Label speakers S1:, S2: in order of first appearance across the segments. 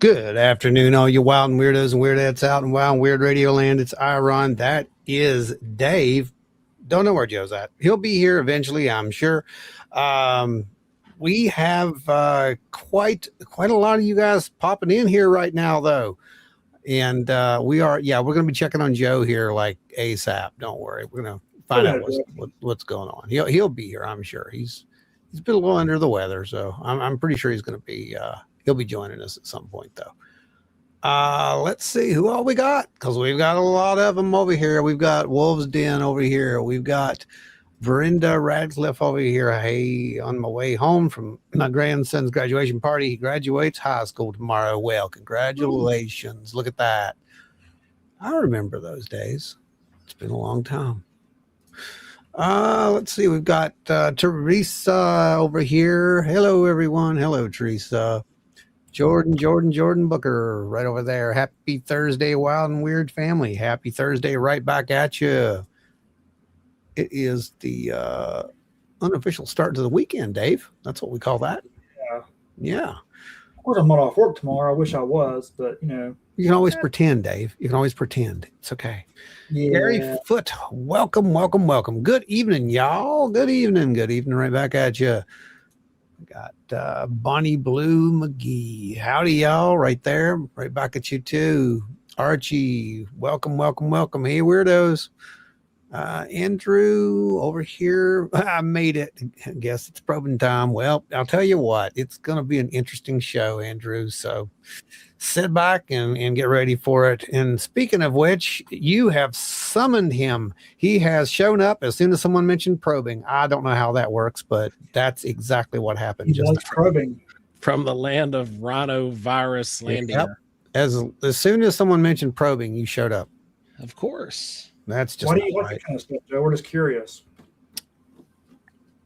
S1: Good afternoon, all you wild and weirdos and weirdettes out in wild and weird radio land. It's Iron. That is Dave. Don't know where Joe's at. He'll be here eventually, I'm sure. We have quite a lot of you guys popping in here right now, though, and we're going to be checking on Joe here like ASAP. Don't worry, we're going to find out what's going on. He'll be here, I'm sure. He's been a little under the weather, so I'm pretty sure he's going to be. He'll be joining us at some point, though. Let's see who all we got, because we've got a lot of them over here. We've got Wolves Den over here. We've got Brenda Radcliffe over here. Hey, on my way home from my grandson's graduation party. He graduates high school tomorrow. Well, congratulations. Look at that. I remember those days. It's been a long time. Let's see. We've got Teresa over here. Hello, everyone. Hello, Teresa. Jordan Booker right over there. Happy Thursday, Wild and Weird family. Happy Thursday right back at you. It is the unofficial start to the weekend, Dave. That's what we call that. Yeah.
S2: Of course, I'm not off work tomorrow. I wish I was, but
S1: you can always pretend, Dave. You can always pretend. It's okay.
S2: Yeah.
S1: Gary Foot, welcome. Good evening, y'all. Good evening right back at you. Got Bonnie Blue McGee. Howdy, y'all, right there. Right back at you, too. Archie, welcome. Hey, weirdos. Andrew over here. I made it. I guess it's probing time. Well, I'll tell you what. It's going to be an interesting show, Andrew. So sit back and get ready for it. And speaking of which, you have summoned him. He has shown up as soon as someone mentioned probing. I don't know how that works, but that's exactly what happened.
S2: He was probing
S3: from the land of rhinovirus landing.
S1: Yep. As soon as someone mentioned probing, you showed up.
S3: Of course.
S1: That's just
S2: why do you like that kind of stuff, Joe? We're just curious.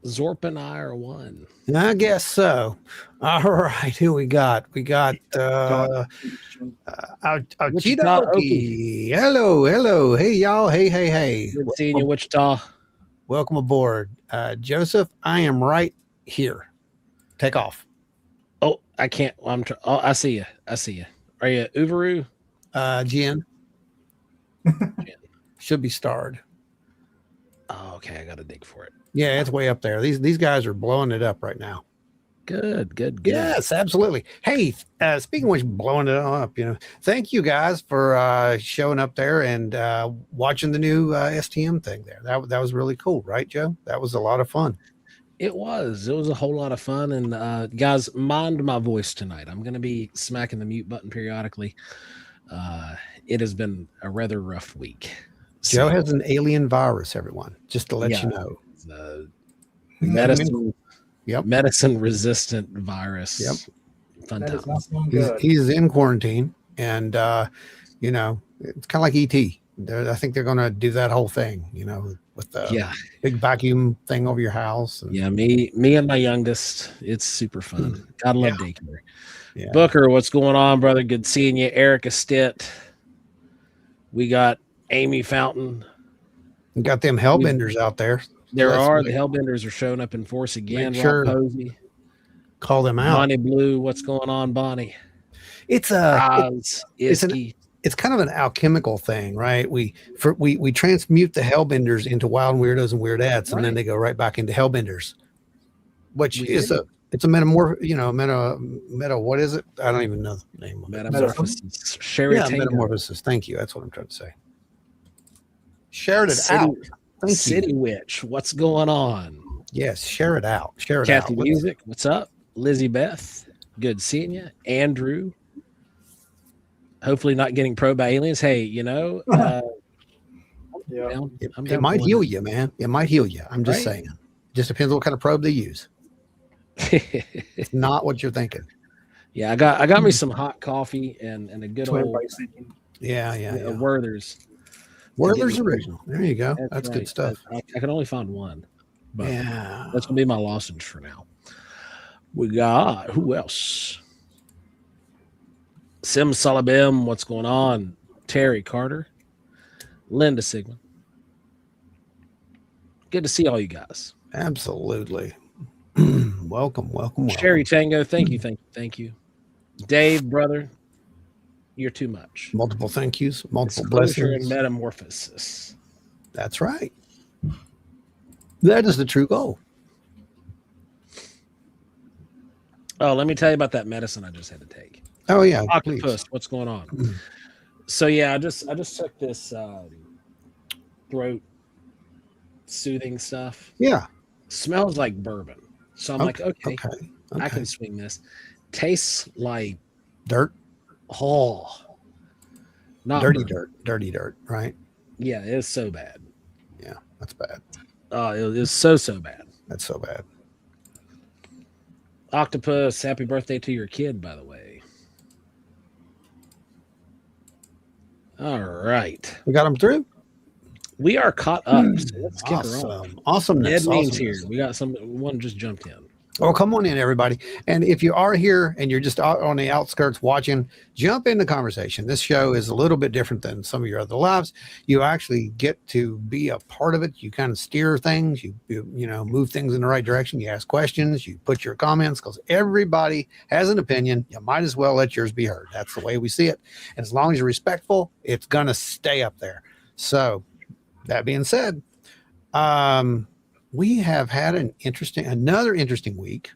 S3: Zorp and I are one.
S1: I guess so. All right, who we got? We got Hello. Hey, y'all. Hey.
S3: Good seeing you, Wichita.
S1: Welcome aboard. Joseph, I am right here. Take off.
S3: Oh, I can't. I see you. Are you Uvaru?
S1: Jen. Should be starred.
S3: Oh, okay. I got to dig for it.
S1: Yeah, it's way up there. These guys are blowing it up right now.
S3: Good.
S1: Yes, absolutely. Hey, speaking of which, blowing it up, thank you guys for showing up there and watching the new STM thing there. That was really cool, right, Joe? That was a lot of fun.
S3: It was a whole lot of fun. And guys, mind my voice tonight. I'm going to be smacking the mute button periodically. It has been a rather rough week.
S1: Joe has an alien virus, everyone, just to let you know.
S3: Medicine resistant virus.
S1: Yep.
S3: Fun time.
S1: He's in quarantine, and it's kind of like ET. I think they're going to do that whole thing, with the big vacuum thing over your house.
S3: Me and my youngest. It's super fun. Gotta love daycare.
S1: Yeah.
S3: Booker, what's going on, brother? Good seeing you. Erica Stitt. We got Amy Fountain.
S1: We got them hellbenders out there.
S3: The hellbenders are showing up in force again.
S1: Make sure
S3: Posey.
S1: Call them out.
S3: Bonnie Blue, what's going on, Bonnie?
S1: It's kind of an alchemical thing, right? We transmute the hellbenders into wild weirdos and weirdettes, and then they go right back into hellbenders, which is it's a metamorph. Meta. What is it? I don't even know the name of it.
S3: Metamorphosis.
S1: Metamorphosis. Thank you. That's what I'm trying to say. Share it out.
S3: City Witch, what's going on?
S1: Yes, share it out.
S3: Kathy Music, what's up? Lizzie Beth, good seeing you. Andrew, hopefully not getting probed by aliens. Hey,
S1: it might heal you, man. It might heal you. I'm just saying. Just depends on what kind of probe they use. It's not what you're thinking.
S3: Yeah, I got me some hot coffee and a good old
S1: Werther's original. There you go. That's good stuff.
S3: I can only find one. But that's gonna be my lozenge for now. We got who else? Sim Salabim, what's going on? Terry Carter, Linda Sigmund. Good to see all you guys.
S1: Absolutely. Welcome.
S3: Sherry Tango, thank you. Dave, brother, You're too much.
S1: Multiple thank yous, multiple
S3: Disclosure
S1: blessings.
S3: and metamorphosis.
S1: That's right. That is the true goal.
S3: Oh, let me tell you about that medicine I just had to take.
S1: Oh yeah,
S3: Octopus,
S1: please.
S3: what's going on? So yeah, I just took this throat soothing stuff.
S1: Yeah.
S3: Smells like bourbon. So I'm like, okay, I can
S1: Okay.
S3: swing this. Tastes like
S1: Dirt,
S3: not
S1: dirty
S3: bourbon.
S1: dirt, right?
S3: Yeah, it's so bad.
S1: Yeah, that's bad.
S3: It is so bad.
S1: That's so bad.
S3: Octopus, happy birthday to your kid, by the way. All right.
S1: We got them through.
S3: We are caught up. So let's kick her off.
S1: Awesome. Awesomeness.
S3: Ed Means
S1: Awesomeness.
S3: here. We got one just jumped in.
S1: Oh, come on in, everybody. And if you are here and you're just out on the outskirts watching, jump in the conversation. This show is a little bit different than some of your other lives. You actually get to be a part of it. You kind of steer things. You move things in the right direction. You ask questions. You put your comments, because everybody has an opinion. You might as well let yours be heard. That's the way we see it. And as long as you're respectful, it's going to stay up there. So that being said, we have had another interesting week.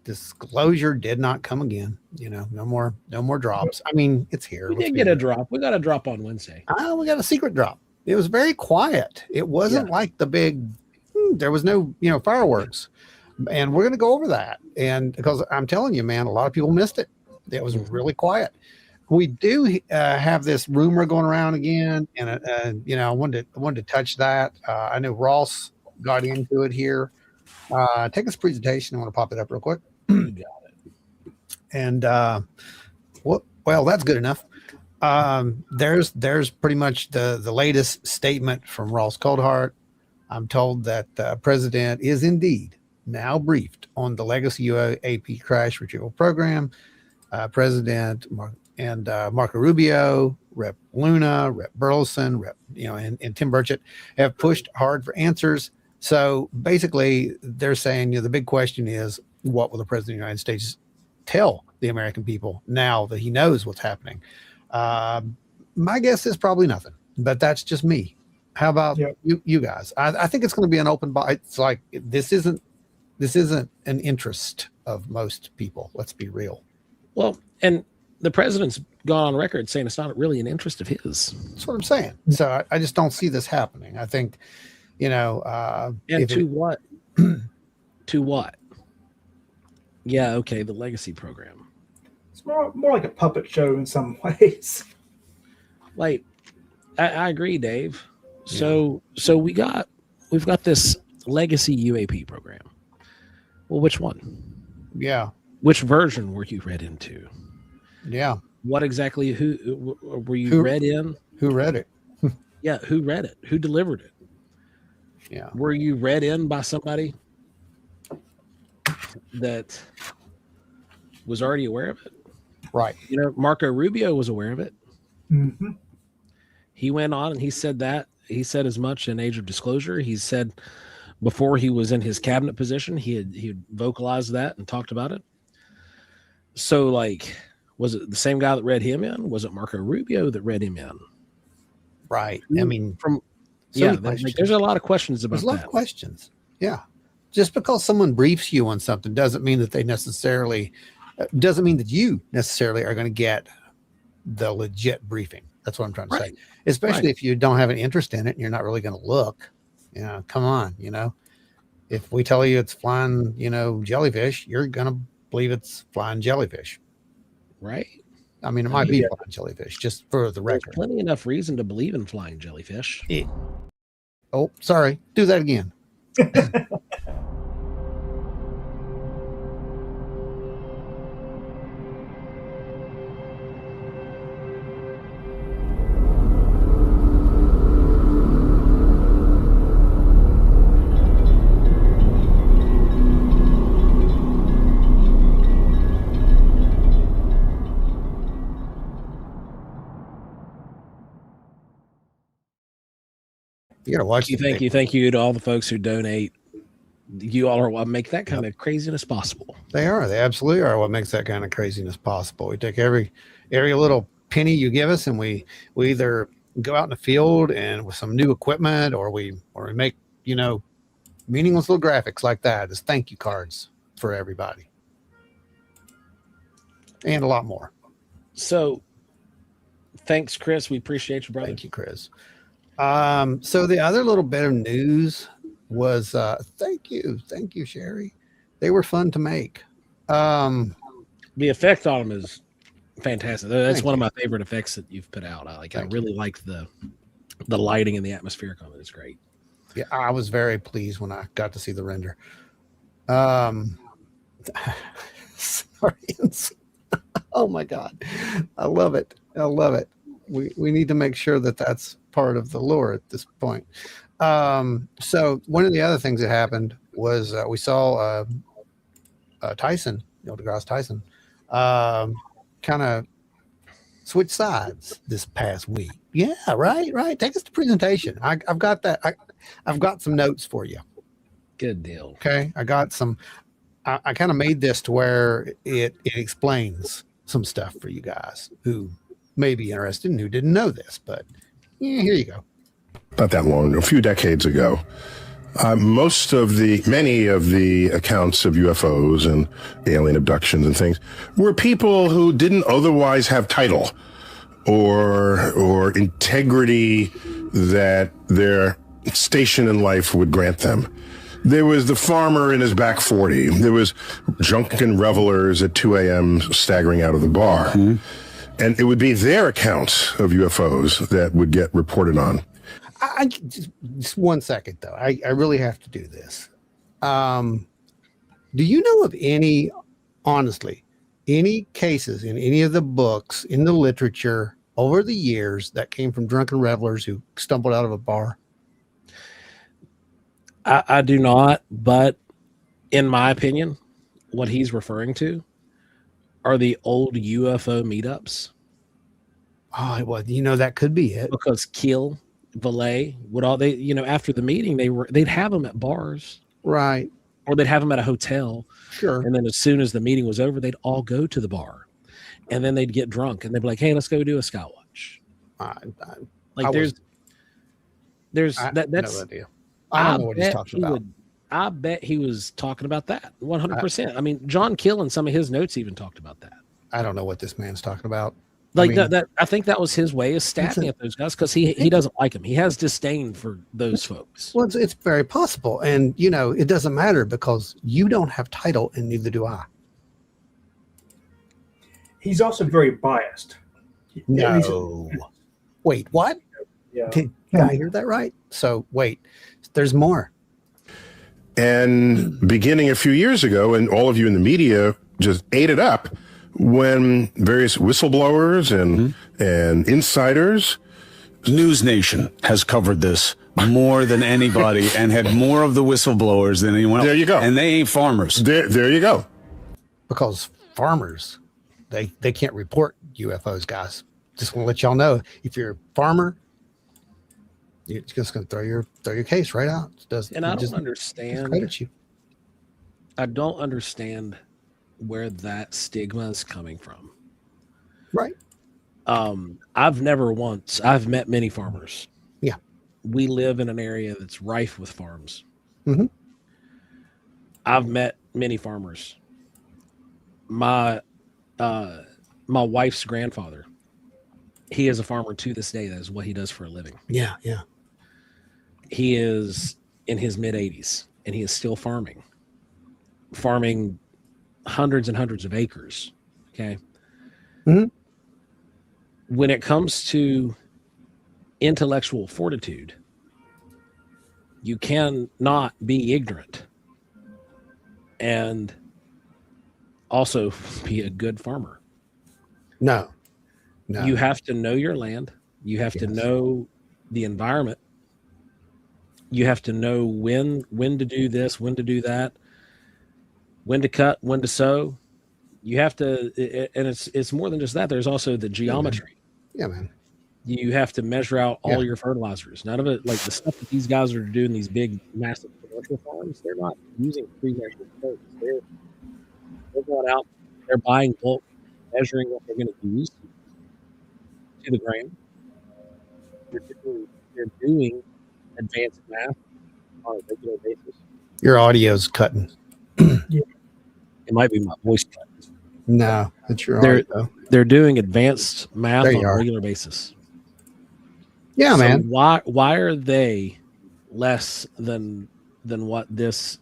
S1: Disclosure did not come again. No more drops. I mean, it's here.
S3: We did get a drop. We got a drop on Wednesday.
S1: We got a secret drop. It was very quiet. It wasn't like the big. There was no lights, and we're going to go over that. And because I'm telling you, man, a lot of people missed it. It was really quiet. We do have this rumor going around again, and I wanted to touch that. I know Ross got into it here. Take this presentation. I want to pop it up real quick.
S3: You got it.
S1: And well, that's good enough. There's pretty much the latest statement from Ross Coldhart. I'm told that the president is indeed now briefed on the legacy UAP crash retrieval program. President Marco Rubio, Rep. Luna, Rep. Burleson, and Tim Burchett have pushed hard for answers. So basically, they're saying the big question is, what will the president of the United States tell the American people now that he knows what's happening? My guess is probably nothing, but that's just me. How about you guys? I think it's going to be an open. It's like this isn't an interest of most people. Let's be real.
S3: Well, and the president's gone on record saying it's not really an interest of his.
S1: That's what I'm saying. So I just don't see this happening. I think,
S3: and to what? To what? Yeah, okay, the legacy program.
S2: It's more like a puppet show in some ways.
S3: Like, I agree, Dave. So we've got this legacy UAP program. Well, which one?
S1: Yeah.
S3: Which version were you read into?
S1: Yeah.
S3: What exactly? Who were you read in?
S1: Who read it?
S3: Yeah, who read it? Who delivered it?
S1: Yeah.
S3: Were you read in by somebody that was already aware of it?
S1: Right.
S3: Marco Rubio was aware of it.
S2: Mm-hmm.
S3: He went on and he said as much in Age of Disclosure. He said before he was in his cabinet position, he had vocalized that and talked about it. So, like, was it the same guy that read him in? Was it Marco Rubio that read him in?
S1: Right. I mean,
S3: there's a lot of questions about that.
S1: There's a lot of questions. Yeah. Just because someone briefs you on something doesn't mean that you necessarily are going to get the legit briefing. That's what I'm trying to say. Especially if you don't have an interest in it and you're not really going to look. Come on. If we tell you it's flying, jellyfish, you're going to believe it's flying jellyfish.
S3: Right.
S1: I mean, it might be flying jellyfish, just for the record.
S3: There's plenty enough reason to believe in flying jellyfish.
S1: Oh, sorry. Do that again. You gotta watch.
S3: Thank you to all the folks who donate. You all are what make that kind of craziness possible.
S1: They are. They absolutely are what makes that kind of craziness possible. We take every little penny you give us, and we either go out in the field and with some new equipment, or we make, meaningless little graphics like that as thank you cards for everybody, and a lot more.
S3: So thanks, Chris. We appreciate you, brother.
S1: Thank you, Chris. So the other little bit of news was thank you, Sherry. They were fun to make.
S3: The effect on them is fantastic. That's one of my favorite effects that you've put out. I really like the lighting and the atmospheric on it. It's great.
S1: Yeah, I was very pleased when I got to see the render. Sorry. Oh my God. I love it. We need to make sure that that's part of the lore at this point. So one of the other things that happened was we saw Tyson, Neil deGrasse Tyson, kind of switch sides this past week. Yeah, right. Take us to presentation. I've got that. I've got some notes for you.
S3: Good deal.
S1: Okay, I got some. I kind of made this to where it explains some stuff for you guys who may be interested and who didn't know this. But yeah, here you go.
S4: Not that long, a few decades ago, many of the accounts of UFOs and alien abductions and things were people who didn't otherwise have title or integrity that their station in life would grant them. There was the farmer in his back 40. There was drunken revelers at 2 a.m. staggering out of the bar. Mm-hmm. And it would be their accounts of UFOs that would get reported on.
S1: I just 1 second, though. I really have to do this. Do you know of any cases in any of the books, in the literature over the years that came from drunken revelers who stumbled out of a bar?
S3: I do not, but in my opinion, what he's referring to are the old UFO meetups.
S1: Oh, well, that could be it.
S3: Because Keel, Valet, after the meeting, they'd have them at bars.
S1: Right.
S3: Or they'd have them at a hotel.
S1: Sure.
S3: And then as soon as the meeting was over, they'd all go to the bar. And then they'd get drunk and they'd be like, hey, let's go do a Skywatch. That's
S1: no idea. I don't know what he's talking about.
S3: I bet he was talking about that 100%. I mean, John Kill in some of his notes even talked about that.
S1: I don't know what this man's talking about.
S3: I think that was his way of stabbing at those guys because he doesn't like them. He has disdain for those folks.
S1: Well, it's very possible. And, it doesn't matter because you don't have title and neither do I.
S2: He's also very biased.
S1: No. Wait, what?
S2: Yeah.
S1: Did I hear that right? So wait, there's more.
S4: And beginning a few years ago, and all of you in the media just ate it up when various whistleblowers and insiders.
S5: News Nation has covered this more than anybody and had more of the whistleblowers than anyone else.
S4: There you go.
S5: And they ain't farmers.
S4: There you go.
S1: Because farmers, they can't report UFOs, guys. Just want to let y'all know, if you're a farmer, you're just going to throw your case right out.
S3: I don't understand.
S1: Credit you.
S3: I don't understand where that stigma is coming from.
S1: Right.
S3: I've met many farmers.
S1: Yeah.
S3: We live in an area that's rife with farms.
S1: Mm-hmm.
S3: I've met many farmers. My wife's grandfather, he is a farmer to this day. That is what he does for a living.
S1: Yeah.
S3: He is in his mid-80s and he is still farming hundreds and hundreds of acres. Okay.
S1: Mm-hmm.
S3: When it comes to intellectual fortitude, you cannot be ignorant and also be a good farmer.
S1: No.
S3: You have to know your land. You have to know the environment. You have to know when to do this, when to do that, when to cut, when to sow. You have to, and it's more than just that. There's also the geometry.
S1: Yeah, man.
S3: You have to measure out all your fertilizers. None of it, like the stuff that these guys are doing, these big, massive commercial farms, they're not using pre-measured codes. They're going out, they're buying bulk, measuring what they're going to use, to the ground. They're doing advanced math on a regular basis.
S1: Your audio's cutting.
S3: It might be my voice.
S1: No, it's your
S3: They're-
S1: audio.
S3: They're doing advanced math
S1: There you
S3: on a
S1: are.
S3: regular basis.
S1: Yeah,
S3: So
S1: man.
S3: Why are they less than what this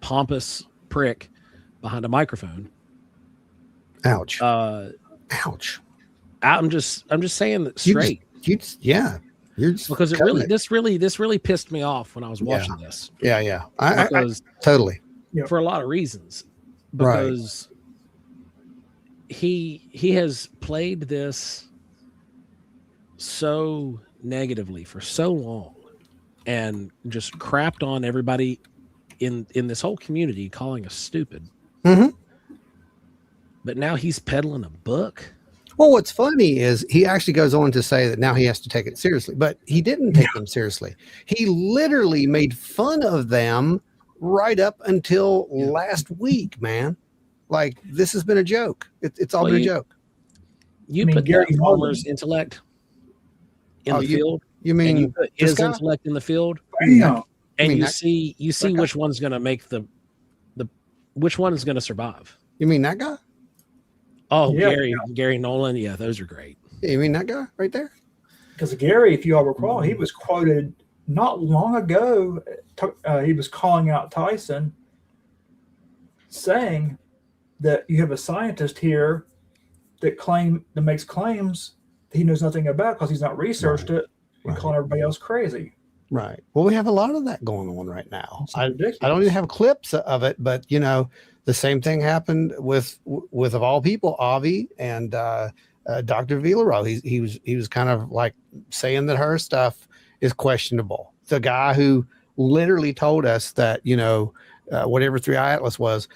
S3: pompous prick behind a microphone?
S1: Ouch.
S3: Uh,
S1: Ouch.
S3: I'm just saying that
S1: You just-
S3: straight
S1: You're just
S3: because
S1: cutting
S3: this really pissed me off when I was watching this
S1: Yeah. I
S3: because
S1: totally.
S3: for a lot of reasons
S1: Right.
S3: because he has played this so negatively for so long and just crapped on everybody in this whole community, calling us stupid.
S1: Mhm.
S3: But now he's peddling a book.
S1: Well, what's funny is he actually goes on to say that now he has to take it seriously, but he didn't take them seriously. He literally made fun of them right up until last week, man. Like, this has been a joke. It's all
S3: Well,
S1: been a joke.
S3: You
S2: I mean,
S3: put
S2: Gary
S3: that
S2: Nolan-
S3: farmer's intellect in
S1: Oh,
S3: the
S1: you-
S3: field,
S1: You
S3: and you
S1: mean
S3: put
S1: this
S3: his
S1: guy?
S3: intellect in the field,
S2: Bam.
S3: and
S1: mean
S3: you
S1: that-
S3: see
S1: that guy?
S3: which one's going to make the which one is going to survive.
S1: You mean that guy?
S3: Oh,
S2: Yeah.
S3: Gary Nolan, yeah, those are great.
S1: Yeah, you mean that guy right there?
S2: Because Gary, if you all recall, he was quoted not long ago. He was calling out Tyson, saying that you have a scientist here that makes claims that he knows nothing about because he's not researched it, and
S1: Right.
S2: calling everybody else crazy.
S1: Right. Well, we have a lot of that going on right now.
S2: It's
S1: I
S2: ridiculous.
S1: don't even have clips of it, but the same thing happened with of all people, Avi and Dr. Villaro. He was kind of like saying that her stuff is questionable. The guy who literally told us that whatever 3i Atlas was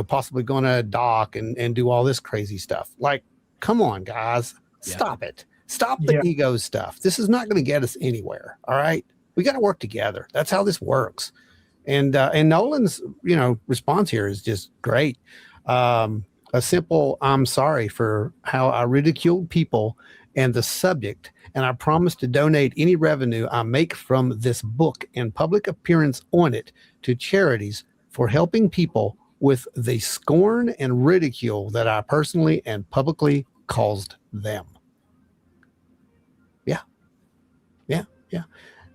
S1: possibly going to dock and do all this crazy stuff. Like, come on, guys,
S3: Yeah.
S1: stop it. Stop the
S2: Yeah.
S1: ego stuff. This is not going to get us anywhere. All right. We got to work together. That's how this works. And Nolan's, response here is just great. A simple, I'm sorry for how I ridiculed people and the subject. And I promise to donate any revenue I make from this book and public appearance on it to charities for helping people with the scorn and ridicule that I personally and publicly caused them. Yeah.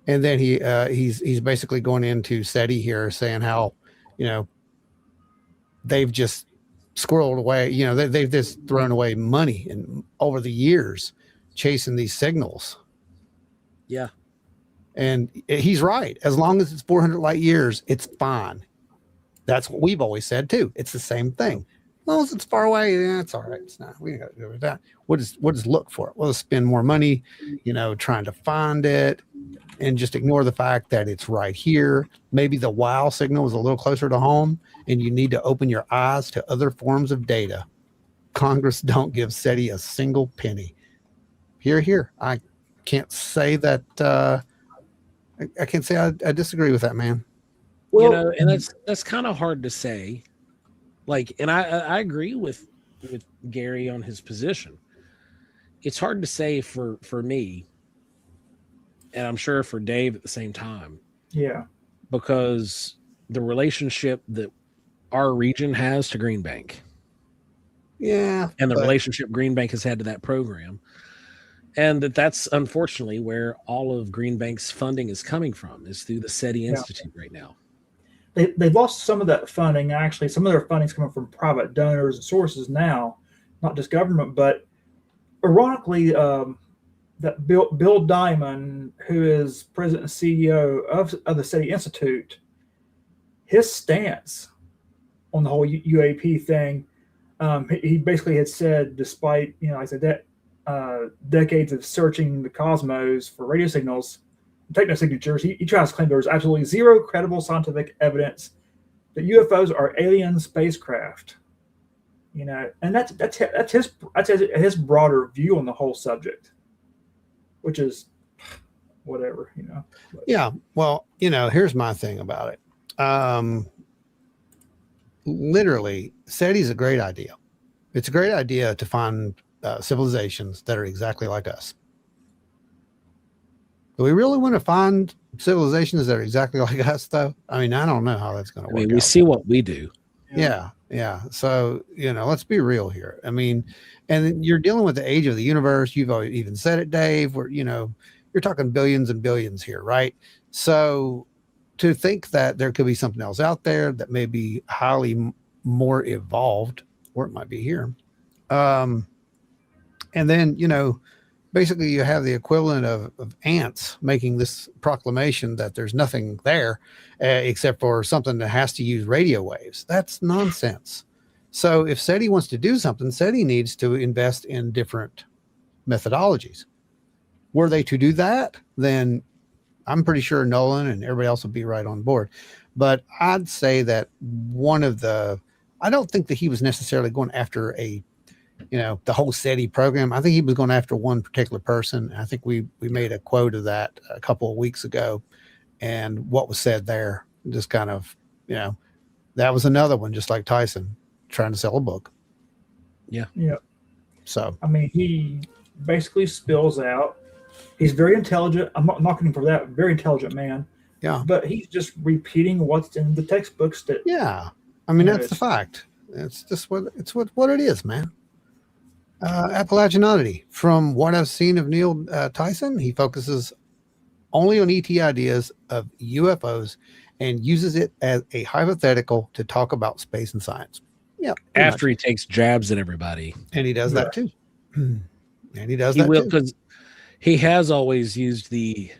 S1: And then he's basically going into SETI here saying how, they've just squirreled away, they've just thrown away money and over the years chasing these signals.
S3: Yeah.
S1: And he's right. As long as it's 400 light years, it's fine. That's what we've always said too. It's the same thing. As long as it's far away, it's all right. It's not. We got to do with that. What does look for it? Well, spend more money, trying to find it, and just ignore the fact that it's right here. Maybe the WOW signal is a little closer to home, and you need to open your eyes to other forms of data. Congress don't give SETI a single penny. Here. I can't say that. I can't say I disagree with that, man.
S2: Well,
S3: And that's kind of hard to say. Like, and I agree with Gary on his position. It's hard to say for me, and I'm sure for Dave at the same time,
S2: yeah,
S3: because the relationship that our region has to Green Bank
S1: Yeah,
S3: and the
S1: but-
S3: relationship Green Bank has had to that program, and that's unfortunately where all of Green Bank's funding is coming from, is through the SETI Institute right now.
S2: they've lost some of that funding. Actually, some of their funding is coming from private donors and sources now, not just government. But ironically, that Bill Diamond, who is president and CEO of the SETI Institute, his stance on the whole UAP thing, he basically had said, despite like I said, that decades of searching the cosmos for radio signals, technosignatures, he tries to claim there's absolutely zero credible scientific evidence that UFOs are alien spacecraft. And that's his broader view on the whole subject, which is whatever.
S1: Yeah. Well, here's my thing about it. Literally, SETI is a great idea. It's a great idea to find civilizations that are exactly like us. Do we really want to find civilizations that are exactly like us, though? I mean, I don't know how that's going to
S3: I
S1: work
S3: mean, we
S1: out.
S3: see what we do.
S1: Yeah. So, let's be real here. I mean, and you're dealing with the age of the universe. You've always even said it, Dave, where, you're talking billions and billions here, right? So to think that there could be something else out there that may be highly more evolved, or it might be here. And then, basically you have the equivalent of ants making this proclamation that there's nothing there except for something that has to use radio waves. That's nonsense. So if SETI wants to do something, SETI needs to invest in different methodologies. Were they to do that, then I'm pretty sure Nolan and everybody else will be right on board. But I'd say that I don't think that he was necessarily going after the whole SETI program. I think he was going after one particular person. I think we made a quote of that a couple of weeks ago, and what was said there just kind of, that was another one, just like Tyson trying to sell a book.
S3: Yeah.
S1: So,
S2: I mean, he basically spills out. He's very intelligent. I'm not knocking him for that. Very intelligent man.
S1: Yeah.
S2: But he's just repeating what's in the textbooks.
S1: I mean, that's the fact. It's just what it is, man. Appalachian Oddity. From what I've seen of Neil Tyson, he focuses only on ET ideas of UFOs and uses it as a hypothetical to talk about space and science. Yeah.
S3: After he takes jabs at everybody.
S1: And he does that too. And he does
S3: He
S1: that
S3: will,
S1: too.
S3: because he has always used the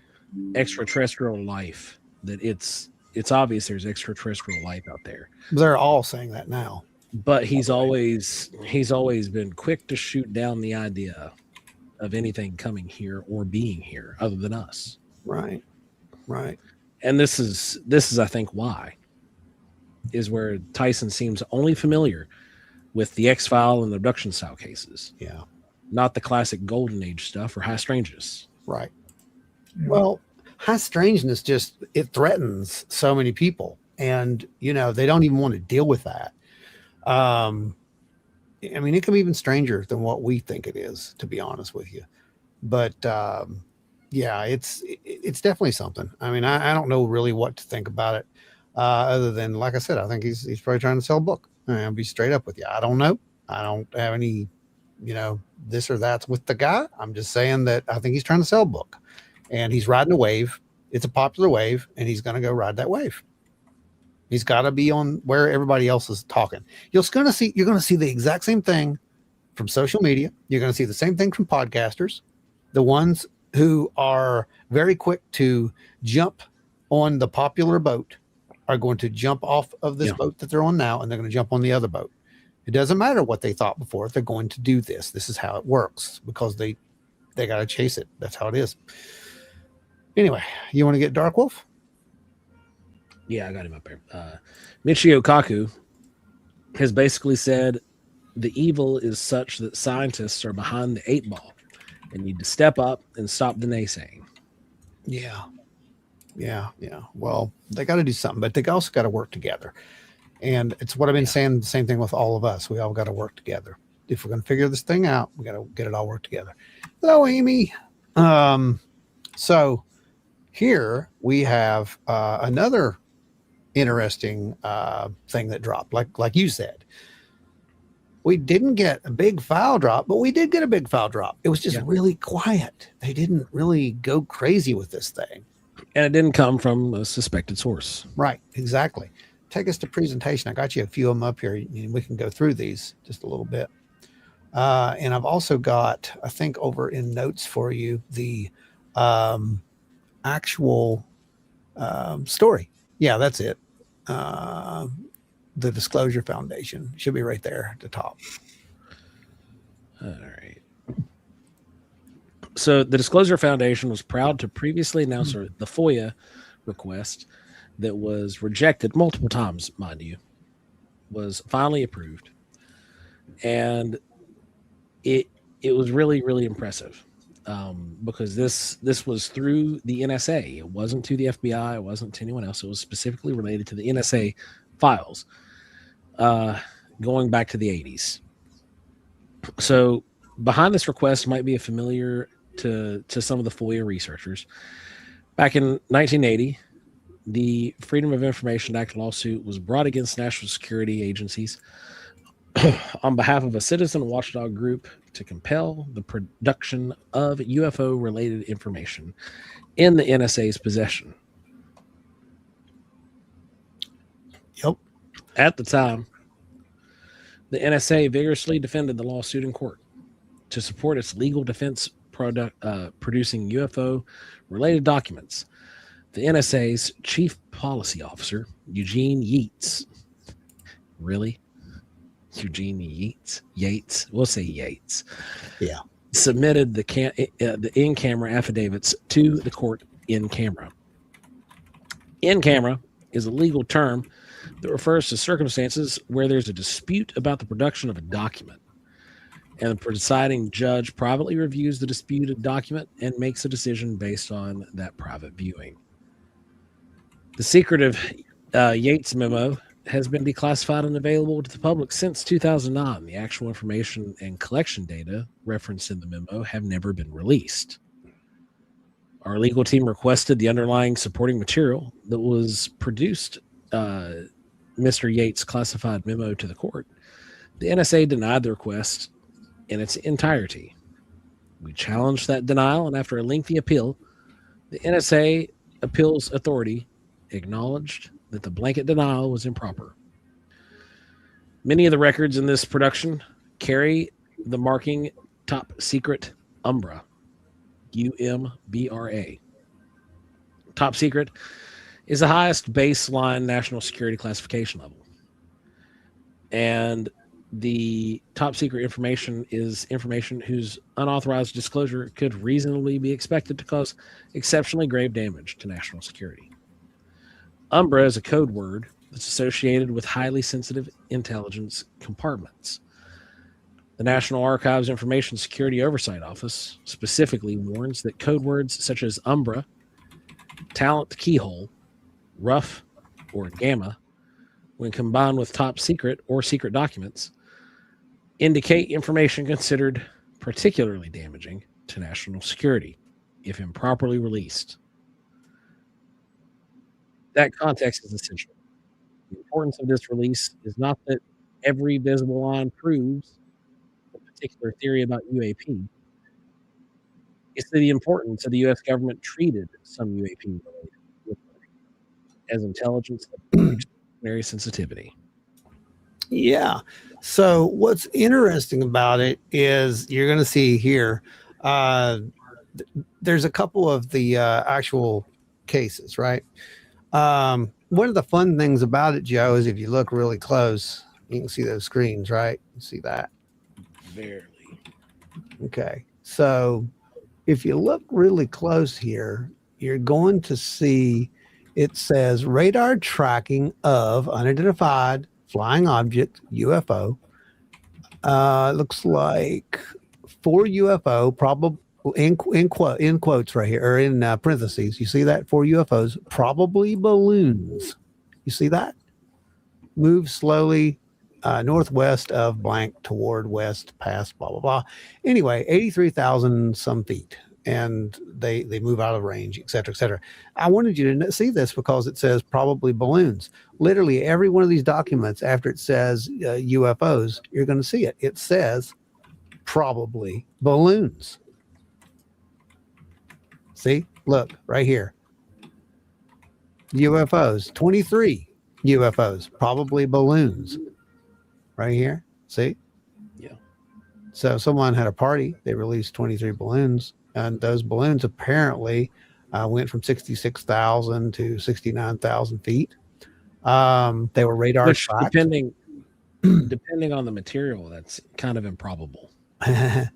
S3: extraterrestrial life, that it's obvious there's extraterrestrial life out there.
S1: They're all saying that now.
S3: But he's always been quick to shoot down the idea of anything coming here or being here other than us.
S1: Right.
S3: And this is I think why is where Tyson seems only familiar with the X-File and the abduction style cases.
S1: Yeah.
S3: Not the classic golden age stuff or high strangeness.
S1: Right. Well, high strangeness it threatens so many people, and they don't even want to deal with that. I mean, it can be even stranger than what we think it is, to be honest with you. But it's definitely something. I mean, I don't know really what to think about it, other than, like I said, I think he's probably trying to sell a book. I'll be straight up with you. I don't know. I don't have any, this or that's with the guy. I'm just saying that I think he's trying to sell a book, and he's riding a wave. It's a popular wave, and he's going to go ride that wave. He's got to be on where everybody else is talking. You're going to see the exact same thing from social media. You're going to see the same thing from podcasters, the ones who are very quick to jump on the popular boat are going to jump off of this boat that they're on now, and they're going to jump on the other boat. It doesn't matter what they thought before. They're going to do this. This is how it works, because they got to chase it. That's how it is. Anyway, you want to get Dark Wolf?
S3: Yeah, I got him up there. Michio Kaku has basically said the evil is such that scientists are behind the 8 ball and need to step up and stop the naysaying.
S1: Yeah. Well, they got to do something, but they also got to work together. And it's what I've been saying, the same thing with all of us. We all got to work together. If we're going to figure this thing out, we got to get it all worked together. Hello, Amy. So here we have another interesting thing that dropped. Like you said, we didn't get a big file drop, but we did get a big file drop. It was just really quiet. They didn't really go crazy with this thing.
S3: And it didn't come from a suspected source.
S1: Right, exactly. Take us to presentation. I got you a few of them up here, and we can go through these just a little bit. And I've also got, I think, over in notes for you, the actual story. Yeah, that's it. The Disclosure Foundation should be right there at the top.
S3: All right. So the Disclosure Foundation was proud to previously announce the FOIA request that was rejected multiple times, mind you, was finally approved. And it was really, really impressive because this was through the NSA. It wasn't to the FBI. It wasn't to anyone else. It was specifically related to the NSA files going back to the 80s. So behind this request might be familiar to some of the FOIA researchers. Back in 1980, the Freedom of Information Act lawsuit was brought against national security agencies on behalf of a citizen watchdog group to compel the production of UFO-related information in the NSA's possession.
S1: Yep.
S3: At the time, the NSA vigorously defended the lawsuit in court to support its legal defense producing UFO-related documents. The NSA's chief policy officer, Eugene Yates, really? Eugene Yates, we'll say Yates.
S1: Yeah.
S3: Submitted the in-camera affidavits to the court in camera. In camera is a legal term that refers to circumstances where there's a dispute about the production of a document, and the presiding judge privately reviews the disputed document and makes a decision based on that private viewing. The secretive Yates memo has been declassified and available to the public since 2009. The actual information and collection data referenced in the memo have never been released. Our legal team requested the underlying supporting material that was produced Mr. Yates' classified memo to the court. The NSA denied the request in its entirety. We challenged that denial, and after a lengthy appeal, the NSA Appeals Authority acknowledged that the blanket denial was improper. Many of the records in this production carry the marking Top Secret UMBRA, UMBRA. Top Secret is the highest baseline national security classification level. And the top secret information is information whose unauthorized disclosure could reasonably be expected to cause exceptionally grave damage to national security. UMBRA is a code word that's associated with highly sensitive intelligence compartments. The National Archives Information Security Oversight Office specifically warns that code words such as UMBRA, talent keyhole, rough, or gamma, when combined with top secret or secret documents, indicate information considered particularly damaging to national security if improperly released. That context is essential. The importance of this release is not that every visible line proves a particular theory about UAP. It's the importance of the U.S. government treated some UAP as intelligence of extraordinary sensitivity.
S1: Yeah. So what's interesting about it is you're going to see here, there's a couple of the actual cases, right? One of the fun things about it, Joe, is if you look really close, you can see those screens, right? You see that?
S3: Barely.
S1: Okay. So if you look really close here, you're going to see it says radar tracking of unidentified flying object, UFO. Looks like 4 UFO, probably in quotes right here, or in parentheses. You see that? 4 UFOs, probably balloons. You see that? Move slowly northwest of blank toward west past blah, blah, blah. Anyway, 83,000 some feet. And they move out of range, et cetera, et cetera. I wanted you to see this because it says probably balloons. Literally every one of these documents, after it says UFOs, you're going to see it. It says probably balloons. See, look right here. UFOs, 23 UFOs, probably balloons. Right here. See?
S3: Yeah.
S1: So someone had a party. They released 23 balloons. And those balloons apparently went from 66,000 to 69,000 feet. They were radar tracked.
S3: Depending on the material, that's kind of improbable.
S1: 8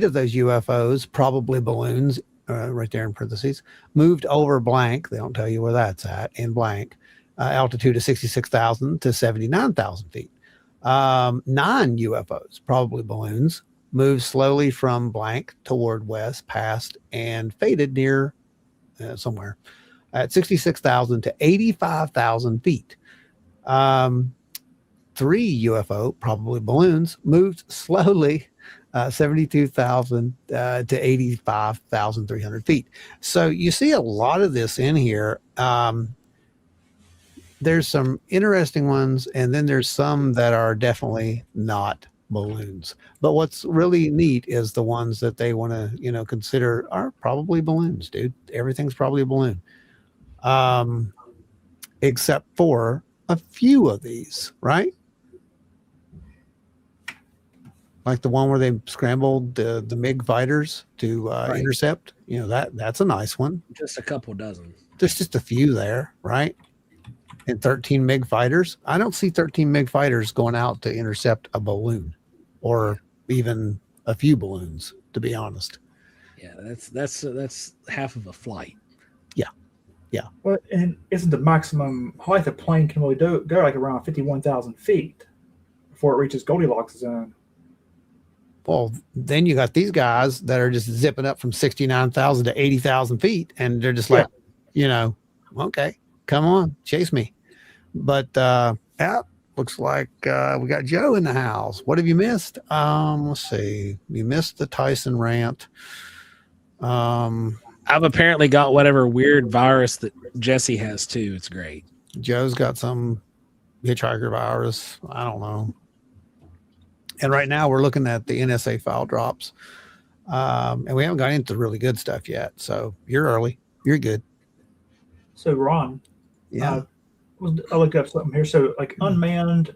S1: of those UFOs, probably balloons, right there in parentheses, moved over blank. They don't tell you where that's at, in blank, altitude of 66,000 to 79,000 feet. 9 UFOs, probably balloons, moved slowly from blank toward west, past, and faded near somewhere at 66,000 to 85,000 feet. 3 UFO, probably balloons, moved slowly 72,000 to 85,300 feet. So you see a lot of this in here. There's some interesting ones, and then there's some that are definitely not balloons. But what's really neat is the ones that they want to, consider are probably balloons, dude. Everything's probably a balloon, except for a few of these, right? Like the one where they scrambled the MiG fighters to intercept. That's a nice one.
S3: Just a couple dozen.
S1: There's just a few there, right? And 13 MiG fighters. I don't see 13 MiG fighters going out to intercept a balloon, or even a few balloons, to be honest.
S3: Yeah, that's half of a flight.
S1: Yeah.
S2: Well, and isn't the maximum height the plane can really go like around 51,000 feet before it reaches Goldilocks zone?
S1: Well, then you got these guys that are just zipping up from 69,000 to 80,000 feet, and they're just like, okay, come on, chase me. But looks like we got Joe in the house. What have you missed? Let's see. You missed the Tyson rant.
S3: I've apparently got whatever weird virus that Jesse has too. It's great.
S1: Joe's got some hitchhiker virus. I don't know. And right now we're looking at the NSA file drops. And we haven't got into the really good stuff yet. So you're early. You're good.
S2: So Ron,
S1: Yeah.
S2: I looked up something here. So like unmanned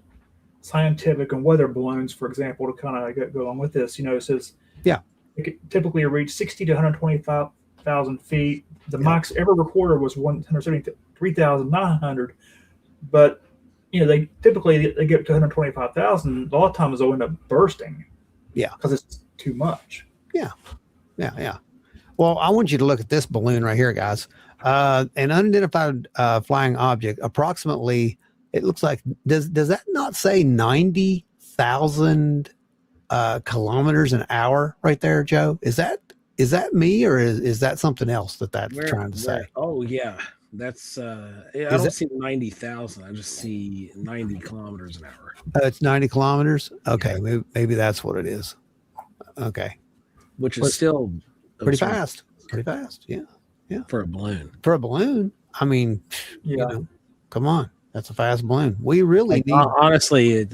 S2: scientific and weather balloons, for example, to kind of go along with this, it says it could typically reach 60 to 125,000 feet. The max ever recorded was 173,900, but they typically they get up to 125,000. A lot of times they'll end up bursting.
S1: Yeah,
S2: because it's too much.
S1: Yeah. Well, I want you to look at this balloon right here, guys. An unidentified flying object, approximately. It looks like does that not say 90,000 kilometers an hour right there, Joe? Is that me, or is that something else that's trying to say?
S3: Oh yeah, that's I don't see 90,000. I just see 90 kilometers an hour.
S1: It's 90 kilometers. Okay, maybe that's what it is. Okay,
S3: which is still
S1: pretty fast. Pretty fast. Yeah.
S3: For a balloon.
S1: I mean, come on, that's a fast balloon. We really need.
S3: Honestly,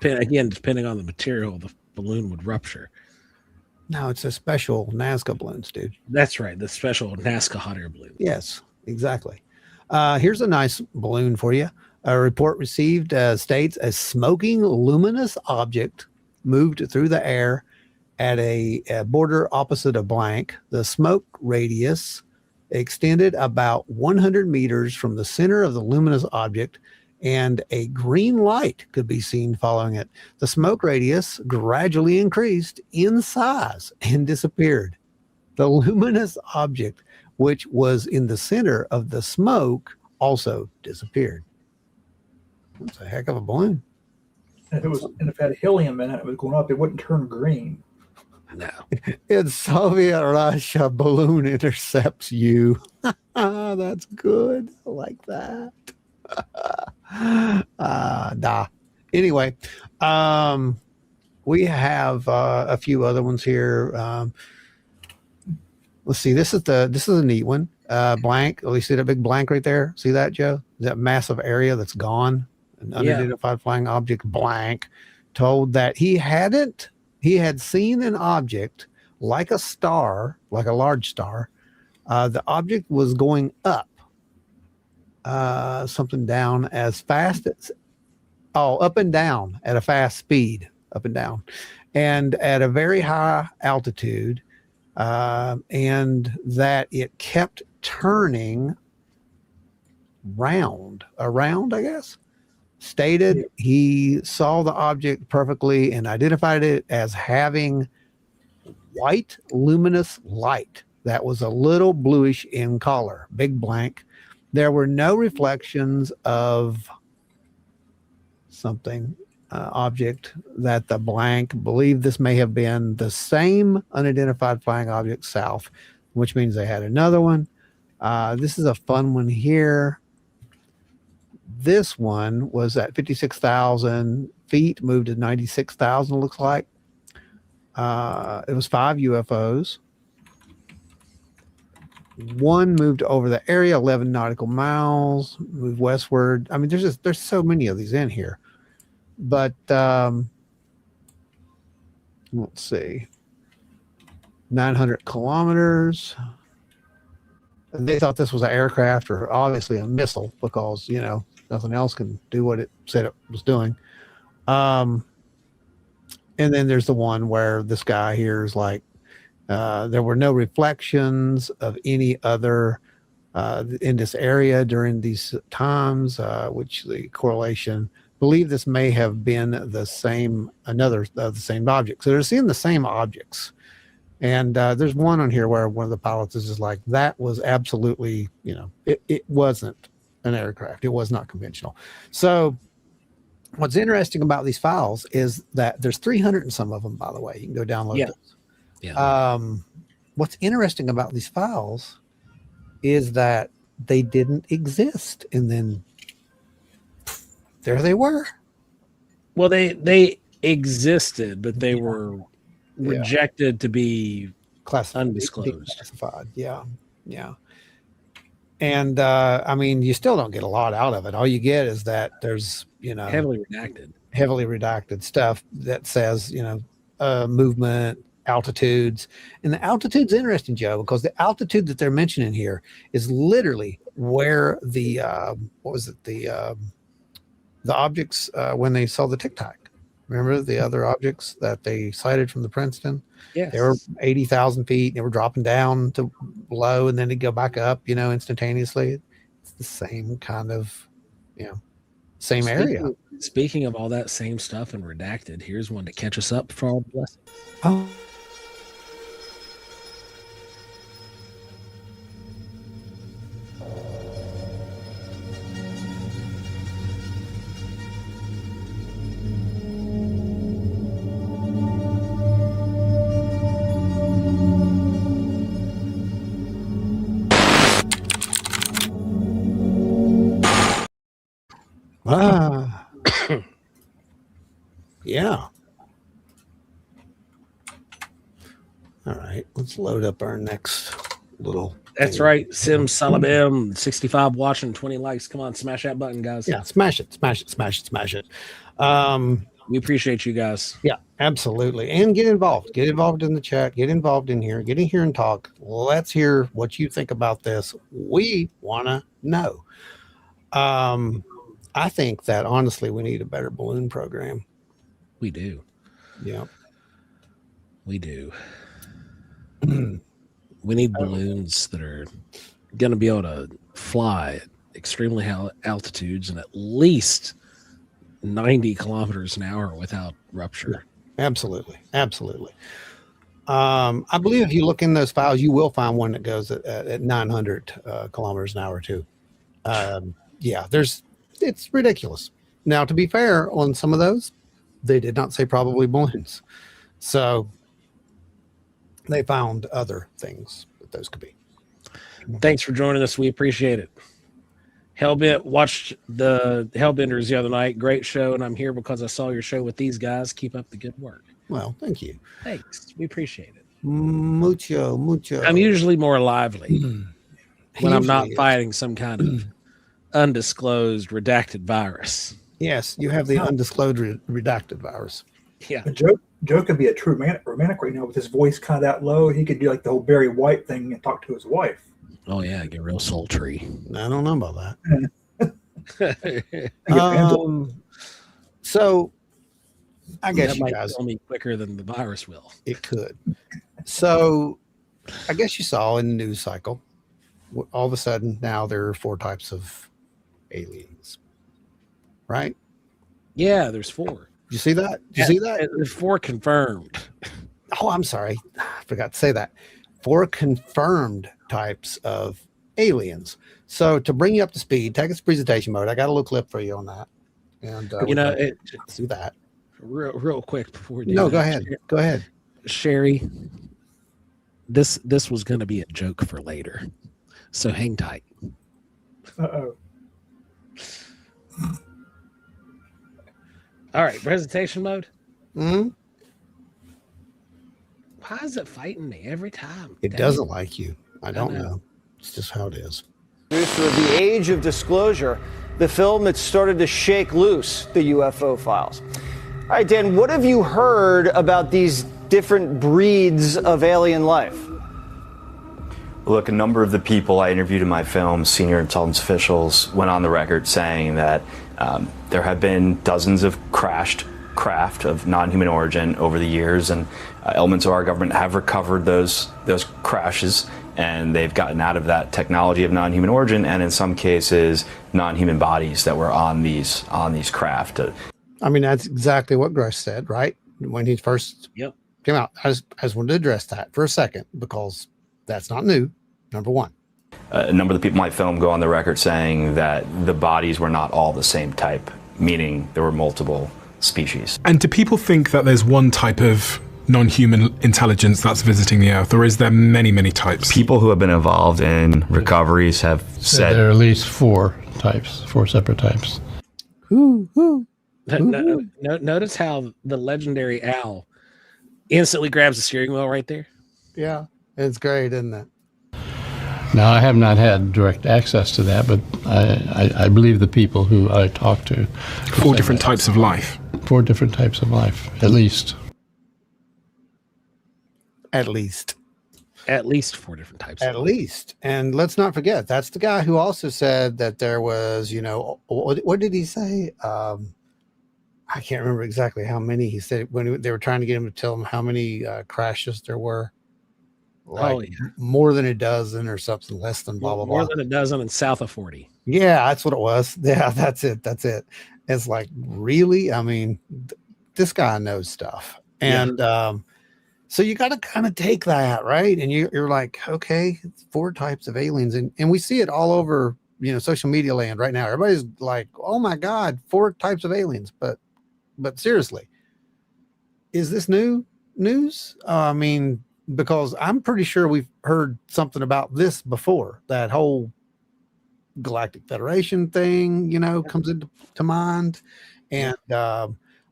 S3: depending on the material, the balloon would rupture.
S1: No, it's a special Nazca balloons, dude.
S3: That's right, the special Nazca hot air balloon.
S1: Yes, exactly. Here's a nice balloon for you. A report received states a smoking luminous object moved through the air at a border opposite a blank. The smoke radius extended about 100 meters from the center of the luminous object, and a green light could be seen following it. The smoke radius gradually increased in size and disappeared. The luminous object, which was in the center of the smoke, also disappeared. That's a heck of a balloon.
S2: And if it had helium in it, it was going up, it wouldn't turn green.
S3: No.
S1: In Soviet Russia, balloon intercepts you. That's good. I like that. Anyway, we have a few other ones here. Let's see. This is a neat one. Blank. Oh, you see that big blank right there? See that, Joe? That massive area that's gone. An unidentified flying object, blank. Told that he had seen an object like a star, like a large star. The object was going up, something down as fast as, up and down at a fast speed, up and down, and at a very high altitude, and that it kept turning around, I guess. Stated he saw the object perfectly and identified it as having white luminous light that was a little bluish in color. Big blank. There were no reflections of something object that the blank believed this may have been the same unidentified flying object south, which means they had another one. This is a fun one here. This one was at 56,000 feet, moved to 96,000, looks like. It was 5 UFOs. One moved over the area, 11 nautical miles, moved westward. I mean, there's so many of these in here. But let's see. 900 kilometers. They thought this was an aircraft or obviously a missile because, nothing else can do what it said it was doing. And then there's the one where this guy here is like, there were no reflections of any other in this area during these times, which the correlation believe this may have been the same object. So they're seeing the same objects. And there's one on here where one of the pilots is just like, that was absolutely, it wasn't an aircraft. It was not conventional. So what's interesting about these files is that there's 300 and some of them, by the way. You can go download those.
S3: Yeah.
S1: What's interesting about these files is that they didn't exist. And then there they were.
S3: Well, they existed, but they were rejected to be undisclosed.
S1: Classified. Yeah. And I mean, you still don't get a lot out of it. All you get is that there's heavily redacted stuff that says movement, altitudes. And the altitude's interesting, Joe, because the altitude that they're mentioning here is literally where the objects when they saw the Tic Tac. Remember the other objects that they sighted from the Princeton?
S3: Yes.
S1: They were 80,000 feet. They were dropping down to below, and then they'd go back up, instantaneously. It's the same kind of, same area.
S3: Speaking of all that same stuff and redacted, here's one to catch us up for all the blessings.
S1: Oh. Yeah. All right, let's load up our next little.
S3: That's
S1: thing.
S3: right. Sim Salabim, 65 watching, 20 likes. Come on, smash that button, guys.
S1: Yeah, smash it.
S3: We appreciate you guys.
S1: Yeah, absolutely. And get involved. Get involved in the chat. Get involved in here. Get in here and talk. Let's hear what you think about this. We want to know. I think that honestly, we need a better balloon program.
S3: We do.
S1: Yeah.
S3: We do. We need balloons that are going to be able to fly at extremely high altitudes and at least 90 kilometers an hour without rupture.
S1: Absolutely. I believe if you look in those files, you will find one that goes at 900 kilometers an hour too. It's ridiculous. Now, to be fair, on some of those, they did not say probably balloons. So they found other things that those could be.
S3: Thanks for joining us. We appreciate it. Hellbent watched the Hellbenders the other night. Great show, and I'm here because I saw your show with these guys. Keep up the good work.
S1: Well, thank you.
S3: Thanks. We appreciate it.
S1: Mucho.
S3: I'm usually more lively when I'm not fighting some kind of undisclosed redacted virus.
S1: Yes, you have the undisclosed redacted virus.
S3: Yeah.
S2: Joe could be a true romantic right now with his voice kind of that low. He could do like the whole Barry White thing and talk to his wife.
S3: Oh yeah, get real sultry.
S1: I don't know about that. So I guess
S3: that
S1: you
S3: might
S1: guys
S3: kill me quicker than the virus will.
S1: It could. So I guess you saw in the news cycle, all of a sudden now there are 4 types of aliens, right?
S3: Yeah, there's 4.
S1: You see that? Did you see that?
S3: There's 4 confirmed.
S1: Oh, I'm sorry. I forgot to say that. 4 confirmed types of aliens. So to bring you up to speed, take us to presentation mode. I got a little clip for you on that. And let's do that.
S3: Real quick before we do
S1: No,
S3: that,
S1: go ahead.
S3: Sherry, this was going to be a joke for later. So hang tight.
S2: Uh-oh.
S3: All right, presentation mode.
S1: Hmm.
S3: Why is it fighting me every time?
S1: It
S3: Dang
S1: doesn't like you. I don't
S3: know.
S1: know. It's just how it is.
S6: Producer of The Age of Disclosure, the film that started to shake loose the UFO files. All right, Dan, what have you heard about these different breeds of alien life?
S7: Look, a number of the people I interviewed in my film, senior intelligence officials, went on the record saying that there have been dozens of crashed craft of non-human origin over the years, and elements of our government have recovered those crashes, and they've gotten out of that technology of non-human origin, and in some cases, non-human bodies that were on these craft.
S1: I mean, that's exactly what Grush said, right? When he first came out. I just wanted to address that for a second because that's not new, number one.
S7: A number of the people in my film go on the record saying that the bodies were not all the same type, meaning there were multiple species.
S8: And do people think that there's one type of non-human intelligence that's visiting the Earth, or is there many, many types?
S7: People who have been involved in recoveries have said
S9: there are at least four separate types.
S3: Notice how the legendary Al instantly grabs the steering wheel right there.
S1: Yeah, it's great, isn't it?
S9: Now, I have not had direct access to that, but I believe the people who I talked to.
S8: Four different types of life.
S9: 4 different types of life, at least.
S1: At least
S3: 4 different types.
S1: At least. And let's not forget, that's the guy who also said that there was, what did he say? I can't remember exactly how many he said when they were trying to get him to tell him how many crashes there were. Like more than a dozen or something, less than blah, blah, blah.
S3: More than a dozen and south of 40.
S1: Yeah, that's what it was. Yeah, that's it. It's like, really? I mean, this guy knows stuff. And so you got to kind of take that, right? And you're like, okay, 4 types of aliens. And we see it all over, social media land right now. Everybody's like, oh my God, 4 types of aliens. But seriously, is this new news? I mean, because I'm pretty sure we've heard something about this before. That whole Galactic Federation thing, comes into mind. And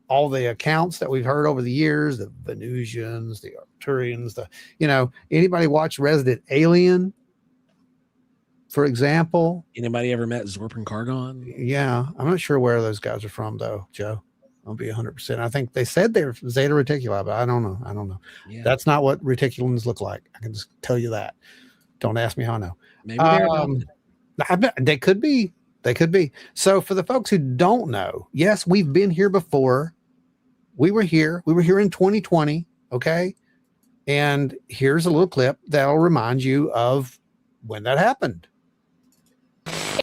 S1: all the accounts that we've heard over the years, the Venusians, the Arcturians, anybody watch Resident Alien, for example?
S3: Anybody ever met Zorp and Cargon?
S1: Yeah. I'm not sure where those guys are from, though, Joe. I'll be 100%. I think they said they're Zeta Reticuli, but I don't know. Yeah. That's not what reticulans look like. I can just tell you that. Don't ask me how I know.
S3: Maybe they're
S1: I bet they could be. They could be. So for the folks who don't know, yes, we've been here before. We were here in 2020. Okay. And here's a little clip that'll remind you of when that happened.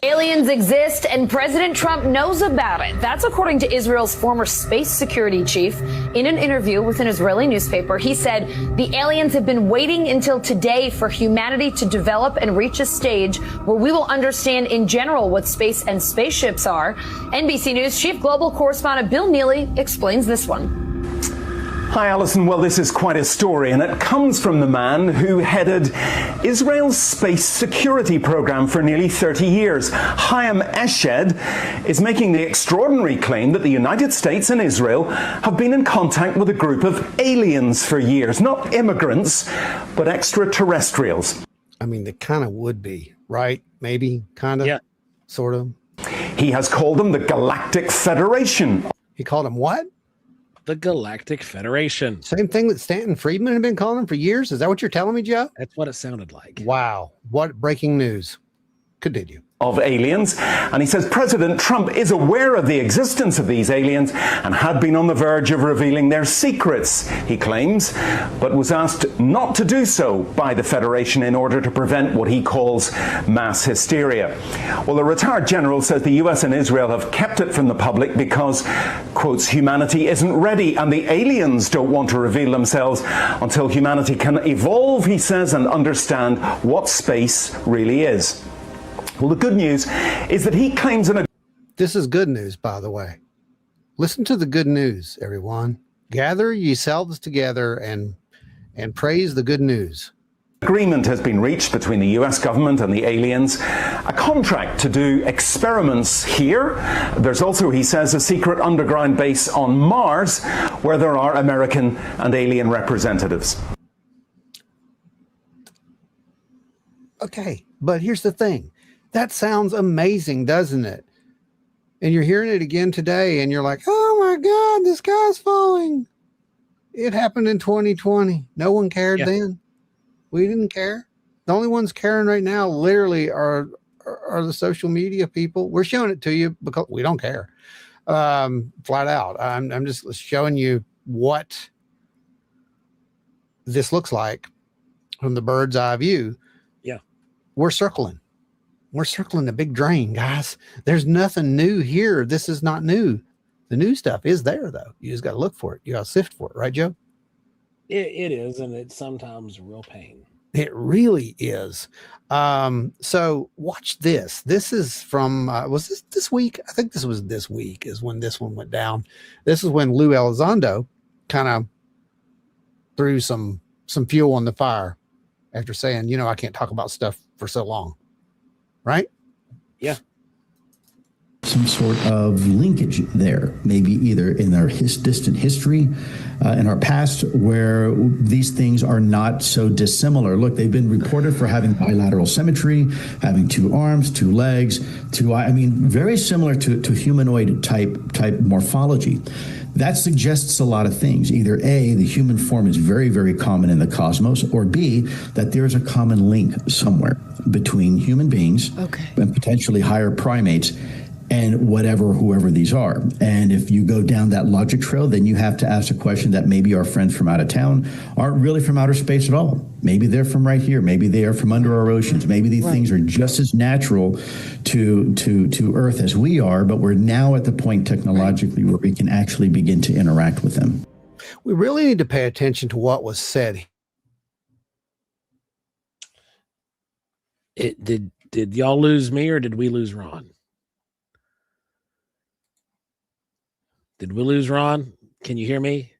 S10: Aliens exist and President Trump knows about it. That's according to Israel's former space security chief. In an interview with an Israeli newspaper, he said the aliens have been waiting until today for humanity to develop and reach a stage where we will understand in general what space and spaceships are. NBC News chief global correspondent Bill Neely explains this one.
S11: Hi, Alison. Well, this is quite a story, and it comes from the man who headed Israel's space security program for nearly 30 years. Chaim Eshed is making the extraordinary claim that the United States and Israel have been in contact with a group of aliens for years. Not immigrants, but extraterrestrials.
S1: I mean, they kind of would be, right? Maybe, kind of, sort of.
S11: He has called them the Galactic Federation.
S1: He called them what?
S3: The Galactic Federation.
S1: Same thing that Stanton Friedman had been calling them for years. Is that what you're telling me, Joe?
S3: That's what it sounded like.
S1: Wow. What breaking news. Continue.
S11: Of aliens, and he says President Trump is aware of the existence of these aliens and had been on the verge of revealing their secrets, he claims, but was asked not to do so by the Federation in order to prevent what he calls mass hysteria. Well, the retired general says the US and Israel have kept it from the public because, quotes, humanity isn't ready and the aliens don't want to reveal themselves until humanity can evolve, he says, and understand what space really is. Well, the good news is that he claims
S1: This is good news, by the way. Listen to the good news, everyone. Gather yourselves together and praise the good news.
S11: Agreement has been reached between the US government and the aliens, a contract to do experiments here. There's also, he says, a secret underground base on Mars where there are American and alien representatives.
S1: Okay, but here's the thing. That sounds amazing, doesn't it? And you're hearing it again today, and you're like, oh my God, the sky's falling. It happened in 2020. No one cared then. We didn't care. The only ones caring right now literally are the social media people. We're showing it to you because we don't care. Flat out. I'm just showing you what this looks like from the bird's eye view.
S3: Yeah.
S1: We're circling the big drain, guys. There's nothing new here. This is not new. The new stuff is there, though. You just got to look for it. You got to sift for it, right, Joe?
S3: It is, and it's sometimes a real pain.
S1: It really is. So watch this. This is from, was this week? I think this was this week is when this one went down. This is when Lou Elizondo kind of threw some fuel on the fire after saying, I can't talk about stuff for so long. Right?
S3: Yeah.
S12: Some sort of linkage there, maybe either in our distant history, in our past, where these things are not so dissimilar. Look, they've been reported for having bilateral symmetry, having two arms, two legs, very similar to humanoid type morphology. That suggests a lot of things. Either A, the human form is very, very common in the cosmos, or B, that there's a common link somewhere between human beings and potentially higher primates and whoever these are. And if you go down that logic trail, then you have to ask a question that maybe our friends from out of town aren't really from outer space at all. Maybe they're from right here. Maybe they are from under our oceans. Maybe these things are just as natural to Earth as we are, but we're now at the point technologically where we can actually begin to interact with them.
S1: We really need to pay attention to what was said.
S3: Did y'all lose me or did we lose Ron? Did we lose Ron? Can you hear me?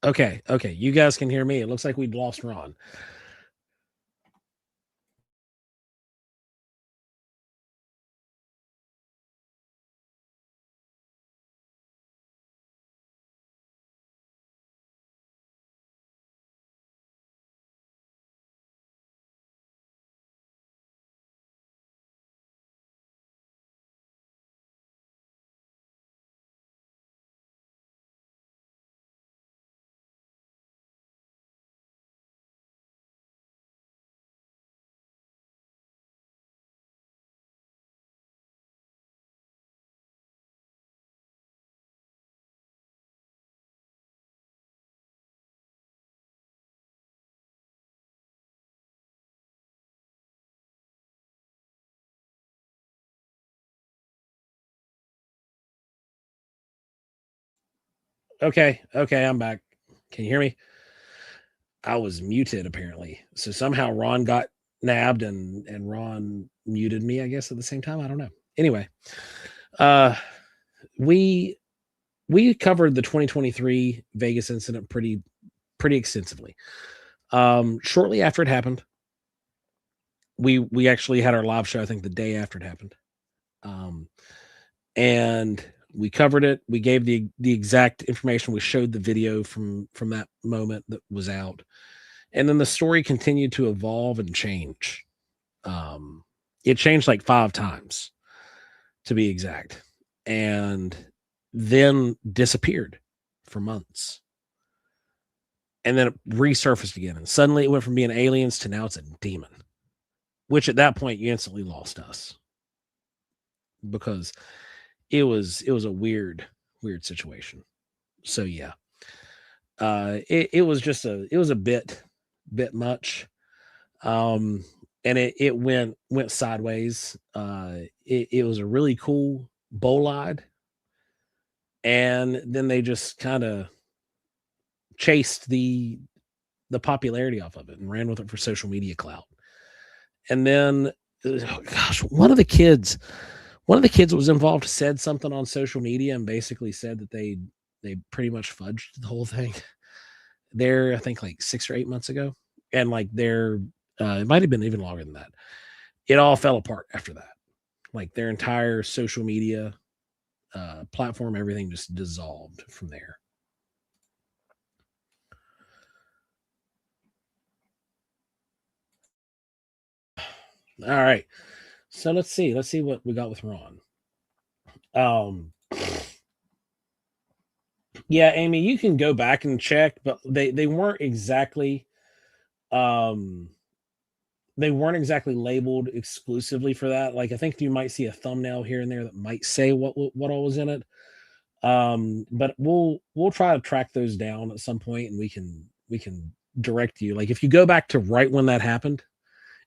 S3: Okay. You guys can hear me. It looks like we'd lost Ron. Okay, I'm back. Can you hear me? I was muted apparently. So somehow Ron got nabbed and Ron muted me, I guess, at the same time. I don't know. Anyway, we covered the 2023 Vegas incident pretty extensively. Shortly after it happened, we actually had our live show, I think the day after it happened. And we covered it. We gave the exact information. We showed the video from that moment that was out. And then the story continued to evolve and change. It changed like 5 times, to be exact. And then disappeared for months. And then it resurfaced again. And suddenly it went from being aliens to now it's a demon. Which at that point you instantly lost us. Because it was a weird situation. So yeah. It was a bit much. And it went sideways. It was a really cool bolide. And then they just kind of chased the the popularity off of it and ran with it for social media clout. And then, gosh, one of the kids that was involved said something on social media and basically said that they pretty much fudged the whole thing. There, I think like 6 or 8 months ago, and like it might have been even longer than that. It all fell apart after that. Like their entire social media platform, everything just dissolved from there. All right. So let's see what we got with Ron. Yeah, Amy, you can go back and check, but they weren't exactly labeled exclusively for that. Like I think you might see a thumbnail here and there that might say what all was in it. But we'll try to track those down at some point, and we can direct you. Like if you go back to right when that happened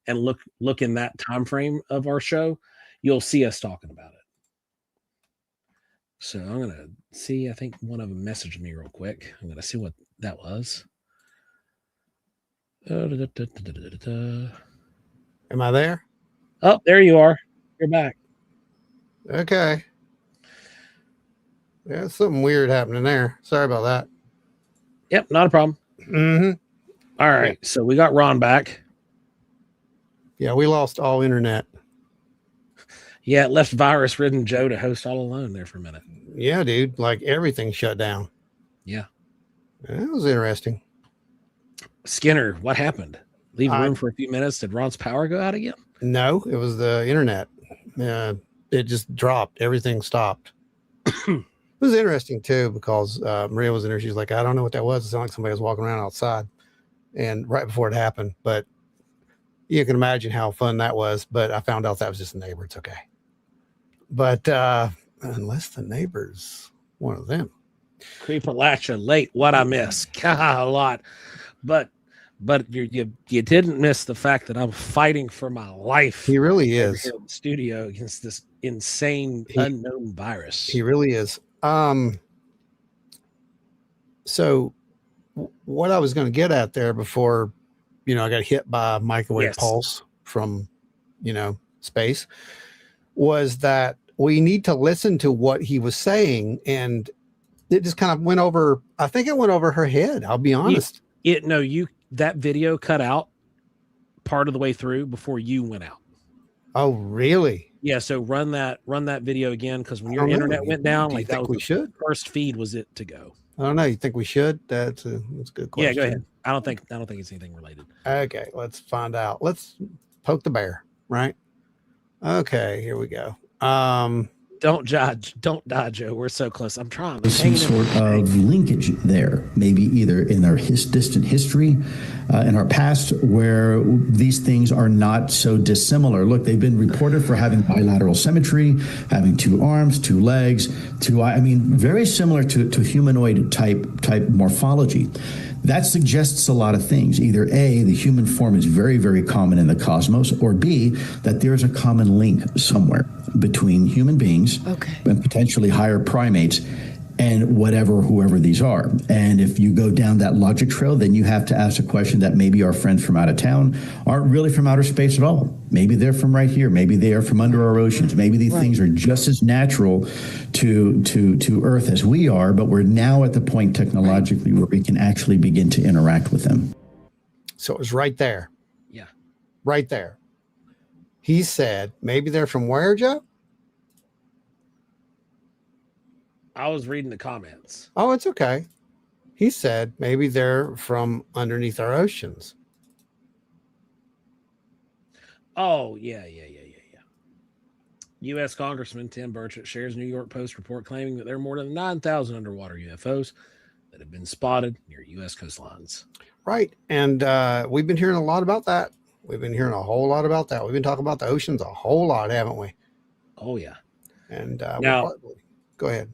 S3: and look in that time frame of our show, you'll see us talking about it. So I'm gonna see. I think one of them messaged me real quick. I'm gonna see what that was.
S1: Am I there?
S3: Oh, there you are. You're back.
S1: Okay. Yeah, something weird happening there. Sorry about that.
S3: Yep, not a problem.
S1: Mm-hmm.
S3: All right, so we got Ron back.
S1: Yeah, we lost all internet.
S3: Yeah, it left virus-ridden Joe to host all alone there for a minute.
S1: Yeah, dude. Like everything shut down.
S3: Yeah.
S1: That was interesting.
S3: Skinner, what happened? Leave room for a few minutes. Did Ron's power go out again?
S1: No, it was the internet. It just dropped. Everything stopped. It was interesting too because Maria was in there. She's like, I don't know what that was. It sounded like somebody was walking around outside, and right before it happened. But you can imagine how fun that was. But I found out that was just a neighbor. It's okay. But unless the neighbor's one of them.
S3: Creeper Latcha, late. What I miss? A lot. But you didn't miss the fact that I'm fighting for my life.
S1: He really is.
S3: Here in the studio against this insane unknown virus.
S1: He really is. So what I was going to get at there before, I got hit by a microwave pulse from, space, was that we need to listen to what he was saying. And it just kind of went over, I think it went over her head. I'll be honest.
S3: That video cut out part of the way through before you went out.
S1: Oh, really?
S3: Yeah. So run that video again. Cause when your internet went down, like that was the first feed was it to go.
S1: I don't know. You think we should? That's a good question.
S3: Yeah, go ahead. I don't think it's anything related.
S1: Okay. Let's find out. Let's poke the bear, right? Okay, here we go.
S3: Don't die, Joe. We're so close. I'm trying.
S12: There's some sort of linkage there, maybe either in our distant history, in our past, where these things are not so dissimilar. Look, they've been reported for having bilateral symmetry, having 2 arms, 2 legs, very similar to humanoid type morphology. That suggests a lot of things. Either A, the human form is very, very common in the cosmos, or B, that there's a common link somewhere between human beings and potentially higher primates and whoever these are. And if you go down that logic trail, then you have to ask a question that maybe our friends from out of town aren't really from outer space at all. Maybe they're from right here. Maybe they are from under our oceans. Maybe these things are just as natural to Earth as we are, but we're now at the point technologically where we can actually begin to interact with them.
S1: So it was right there.
S3: Yeah.
S1: Right there. He said, maybe they're from where, Joe?
S3: I was reading the comments.
S1: Oh, it's okay. He said, maybe they're from underneath our oceans.
S3: Oh, yeah. U.S. Congressman Tim Burchett shares New York Post report claiming that there are more than 9,000 underwater UFOs that have been spotted near U.S. coastlines.
S1: Right. And we've been hearing a lot about that. We've been hearing a whole lot about that. We've been talking about the oceans a whole lot, haven't we?
S3: Oh, yeah.
S1: And
S3: now,
S1: go ahead.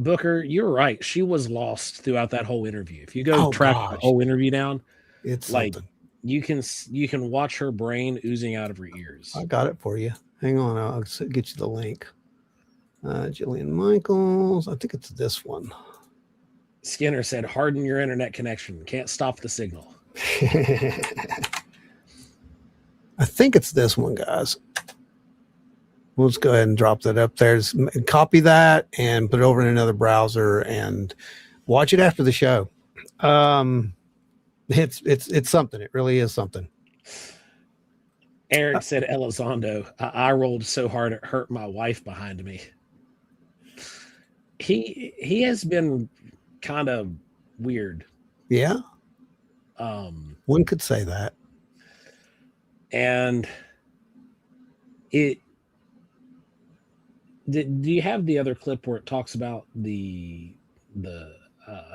S3: Booker, you're right. She was lost throughout that whole interview. If you go track the whole interview down,
S1: it's
S3: like
S1: something.
S3: you can watch her brain oozing out of her ears.
S1: I got it for you. Hang on, I'll get you the link. Jillian Michaels. I think it's this one.
S3: Skinner said, harden your internet connection. Can't stop the signal.
S1: I think it's this one, guys. Let's go ahead and drop that up there. Just copy that and put it over in another browser and watch it after the show. It's something. It really is something.
S3: Eric said, Elizondo, I rolled so hard it hurt my wife behind me. He has been kind of weird.
S1: Yeah. One could say that.
S3: And do you have the other clip where it talks about the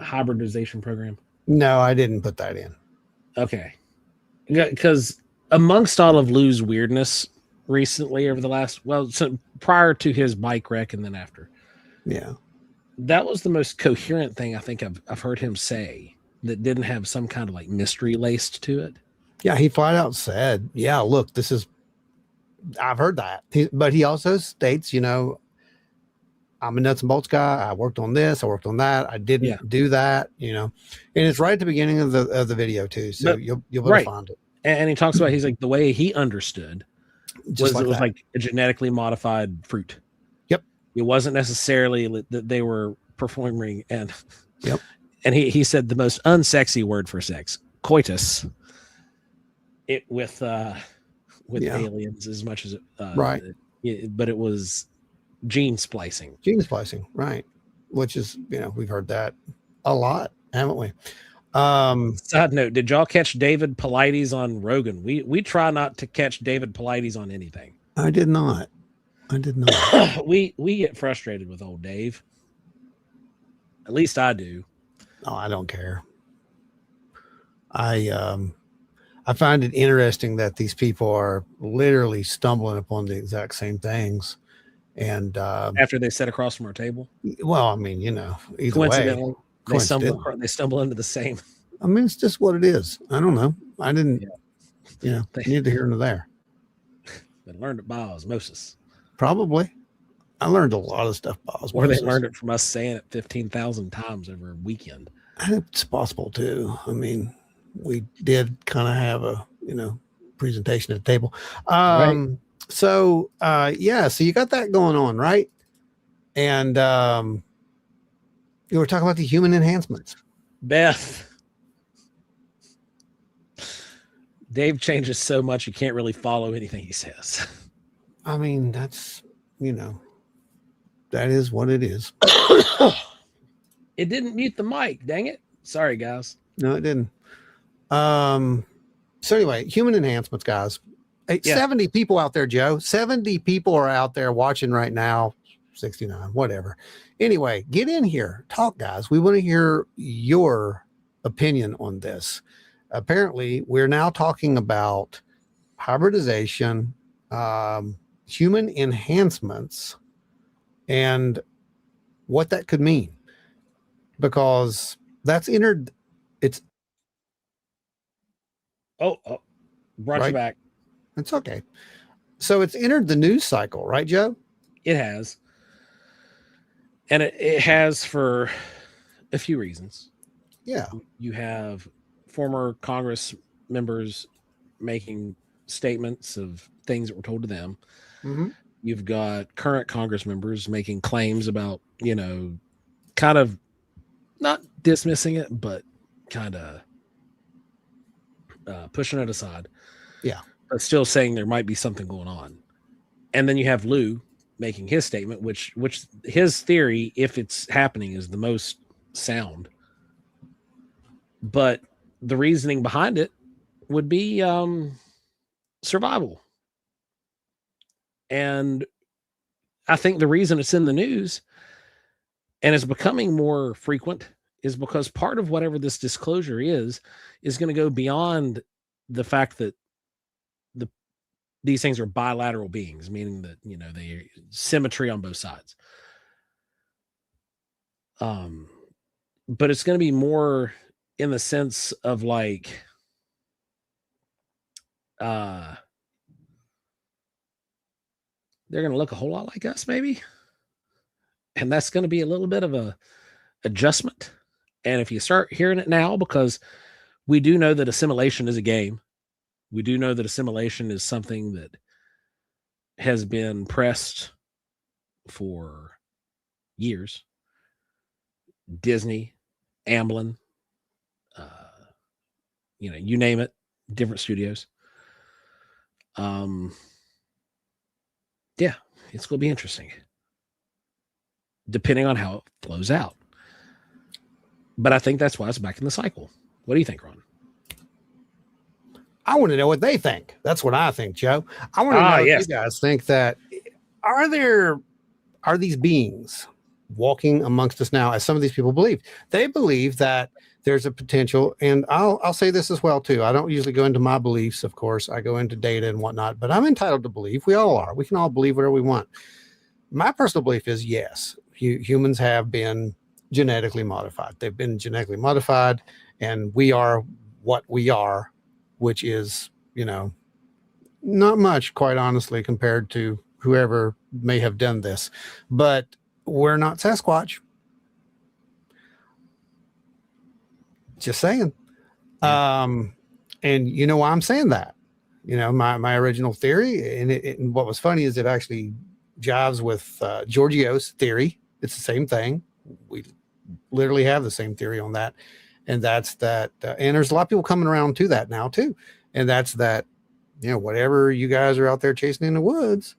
S3: hybridization program?
S1: No, I didn't put that in.
S3: Okay. Because amongst all of Lou's weirdness recently over the last, so prior to his bike wreck and then after.
S1: Yeah.
S3: That was the most coherent thing I think I've heard him say that didn't have some kind of like mystery laced to it.
S1: Yeah, he flat out said, yeah, look, I've heard that. But he also states, I'm a nuts and bolts guy. I worked on this. I worked on that. I didn't do that, and it's right at the beginning of the video too. So you'll be able to find it.
S3: And he talks about, he's like, the way he understood was like a genetically modified fruit.
S1: Yep.
S3: It wasn't necessarily that they were performing and
S1: yep.
S3: And he said the most unsexy word for sex, coitus. It with aliens as much as
S1: right.
S3: But it was gene splicing.
S1: Gene splicing, right. Which is, we've heard that a lot, haven't we?
S3: Side note, did y'all catch David Paulides on Rogan? We try not to catch David Paulides on anything.
S1: I did not.
S3: we get frustrated with old Dave. At least I do.
S1: Oh, I don't care. I find it interesting that these people are literally stumbling upon the exact same things. And
S3: after they sit across from our table.
S1: Well, I mean, either
S3: coincidentally,
S1: way.
S3: They stumble into the same.
S1: I mean, it's just what it is. I don't know. I didn't, need to hear into there.
S3: They learned it by osmosis.
S1: Probably. I learned a lot of stuff by osmosis.
S3: Or they learned it from us saying it 15,000 times over a weekend.
S1: It's possible too. I mean, we did kind of have a, presentation at the table.
S3: Right.
S1: So, so you got that going on, right? And you were talking about the human enhancements.
S3: Beth. Dave changes so much you can't really follow anything he says.
S1: I mean, that's, that is what it is.
S3: It didn't mute the mic, dang it. Sorry, guys.
S1: No, it didn't. So anyway, human enhancements, guys. 70 people out there, Joe. 70 people are out there watching right now. 69, whatever. Anyway, get in here. Talk, guys. We want to hear your opinion on this. Apparently, we're now talking about hybridization, human enhancements, and what that could mean. Because that's entered. It's.
S3: Brought you back.
S1: It's okay. So it's entered the news cycle, right, Joe?
S3: It has. And it has for a few reasons.
S1: Yeah.
S3: You have former Congress members making statements of things that were told to them.
S1: Mm-hmm.
S3: You've got current Congress members making claims about, kind of not dismissing it, but kind of pushing it aside.
S1: Yeah.
S3: But still saying there might be something going on. And then you have Lou making his statement, which his theory, if it's happening, is the most sound. But the reasoning behind it would be survival. And I think the reason it's in the news and it's becoming more frequent is because part of whatever this disclosure is going to go beyond the fact that these things are bilateral beings, meaning that, they symmetry on both sides. But it's going to be more in the sense of like, they're going to look a whole lot like us, maybe. And that's going to be a little bit of a adjustment And if you start hearing it now, because we do know that assimilation is a game, we do know that assimilation is something that has been pressed for years. Disney, Amblin, you name it, different studios. Yeah, it's going to be interesting, depending on how it flows out. But I think that's why it's back in the cycle. What do you think, Ron?
S1: I want to know what they think. That's what I think, Joe. I want to know if you guys think that are these beings walking amongst us now, as some of these people believe. They believe that there's a potential, and I'll say this as well too. I don't usually go into my beliefs, of course. I go into data and whatnot, but I'm entitled to believe. We all are. We can all believe whatever we want. My personal belief is yes, humans have been genetically modified. They've been genetically modified, and we are what we are, which is, not much, quite honestly, compared to whoever may have done this. But we're not Sasquatch. Just saying. Yeah. And you know why I'm saying that? My original theory, and what was funny is it actually jives with Giorgio's theory. It's the same thing. We literally have the same theory on that. And that's that. And there's a lot of people coming around to that now too. And that's that, whatever you guys are out there chasing in the woods,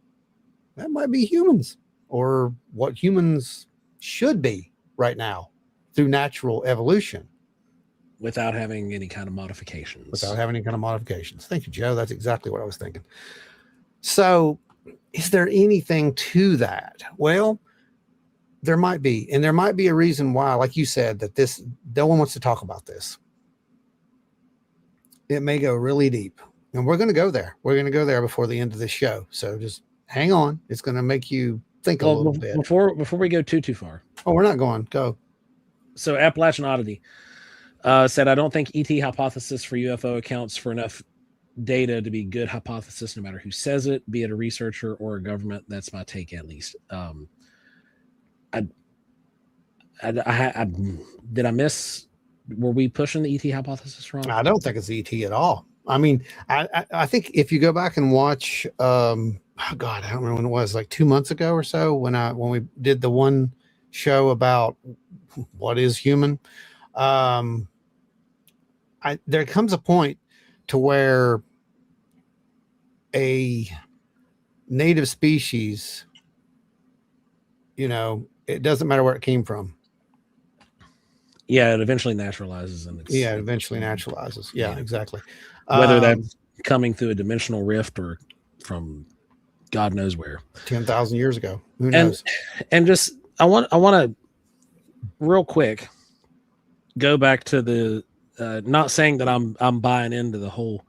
S1: that might be humans, or what humans should be right now through natural evolution.
S3: Without having any kind of modifications.
S1: Thank you, Joe. That's exactly what I was thinking. So is there anything to that? Well, there might be. And there might be a reason why, like you said, that no one wants to talk about this. It may go really deep. And we're going to go there. We're going to go there before the end of this show. So just hang on. It's going to make you think a little bit.
S3: Before we go too far.
S1: Oh, we're not going. Go.
S3: So Appalachian Oddity said, I don't think ET hypothesis for UFO accounts for enough data to be good hypothesis, no matter who says it, be it a researcher or a government. That's my take, at least. Did I miss? Were we pushing the ET hypothesis wrong?
S1: I don't think it's ET at all. I mean, I think if you go back and watch, oh God, I don't remember when it was, like 2 months ago or so, when we did the one show about what is human. There comes a point to where a native species, it doesn't matter where it came from.
S3: Yeah, it eventually naturalizes.
S1: Yeah, exactly.
S3: Whether that's coming through a dimensional rift or from God knows where.
S1: 10,000 years ago. Who knows?
S3: And just, I want to real quick go back to the, not saying that I'm buying into the whole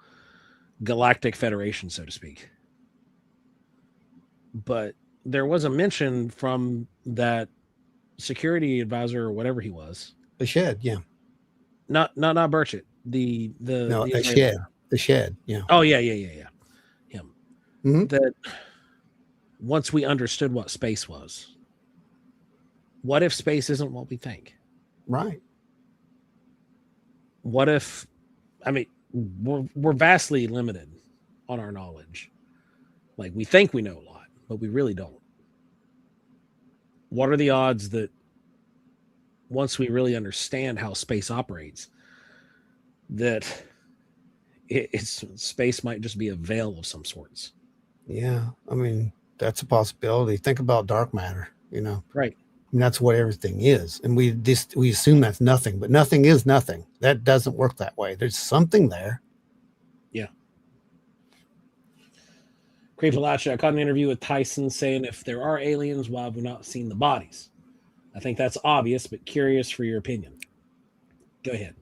S3: Galactic Federation, so to speak. But there was a mention from that security advisor or whatever he was.
S1: The Shed, yeah.
S3: Not Burchett. The
S1: Shed, yeah.
S3: Oh yeah. Him.
S1: Mm-hmm.
S3: That once we understood what space was, what if space isn't what we think?
S1: Right.
S3: What if, we're vastly limited on our knowledge. Like, we think we know a lot, but we really don't. What are the odds that once we really understand how space operates, that space might just be a veil of some sorts?
S1: Yeah, that's a possibility. Think about dark matter,
S3: Right.
S1: That's what everything is. And we assume that's nothing, but nothing is nothing. That doesn't work that way. There's something there.
S3: Yeah. Crave-Falacia, I caught an interview with Tyson saying, if there are aliens, why have we not seen the bodies? I think that's obvious, but curious for your opinion. Go ahead.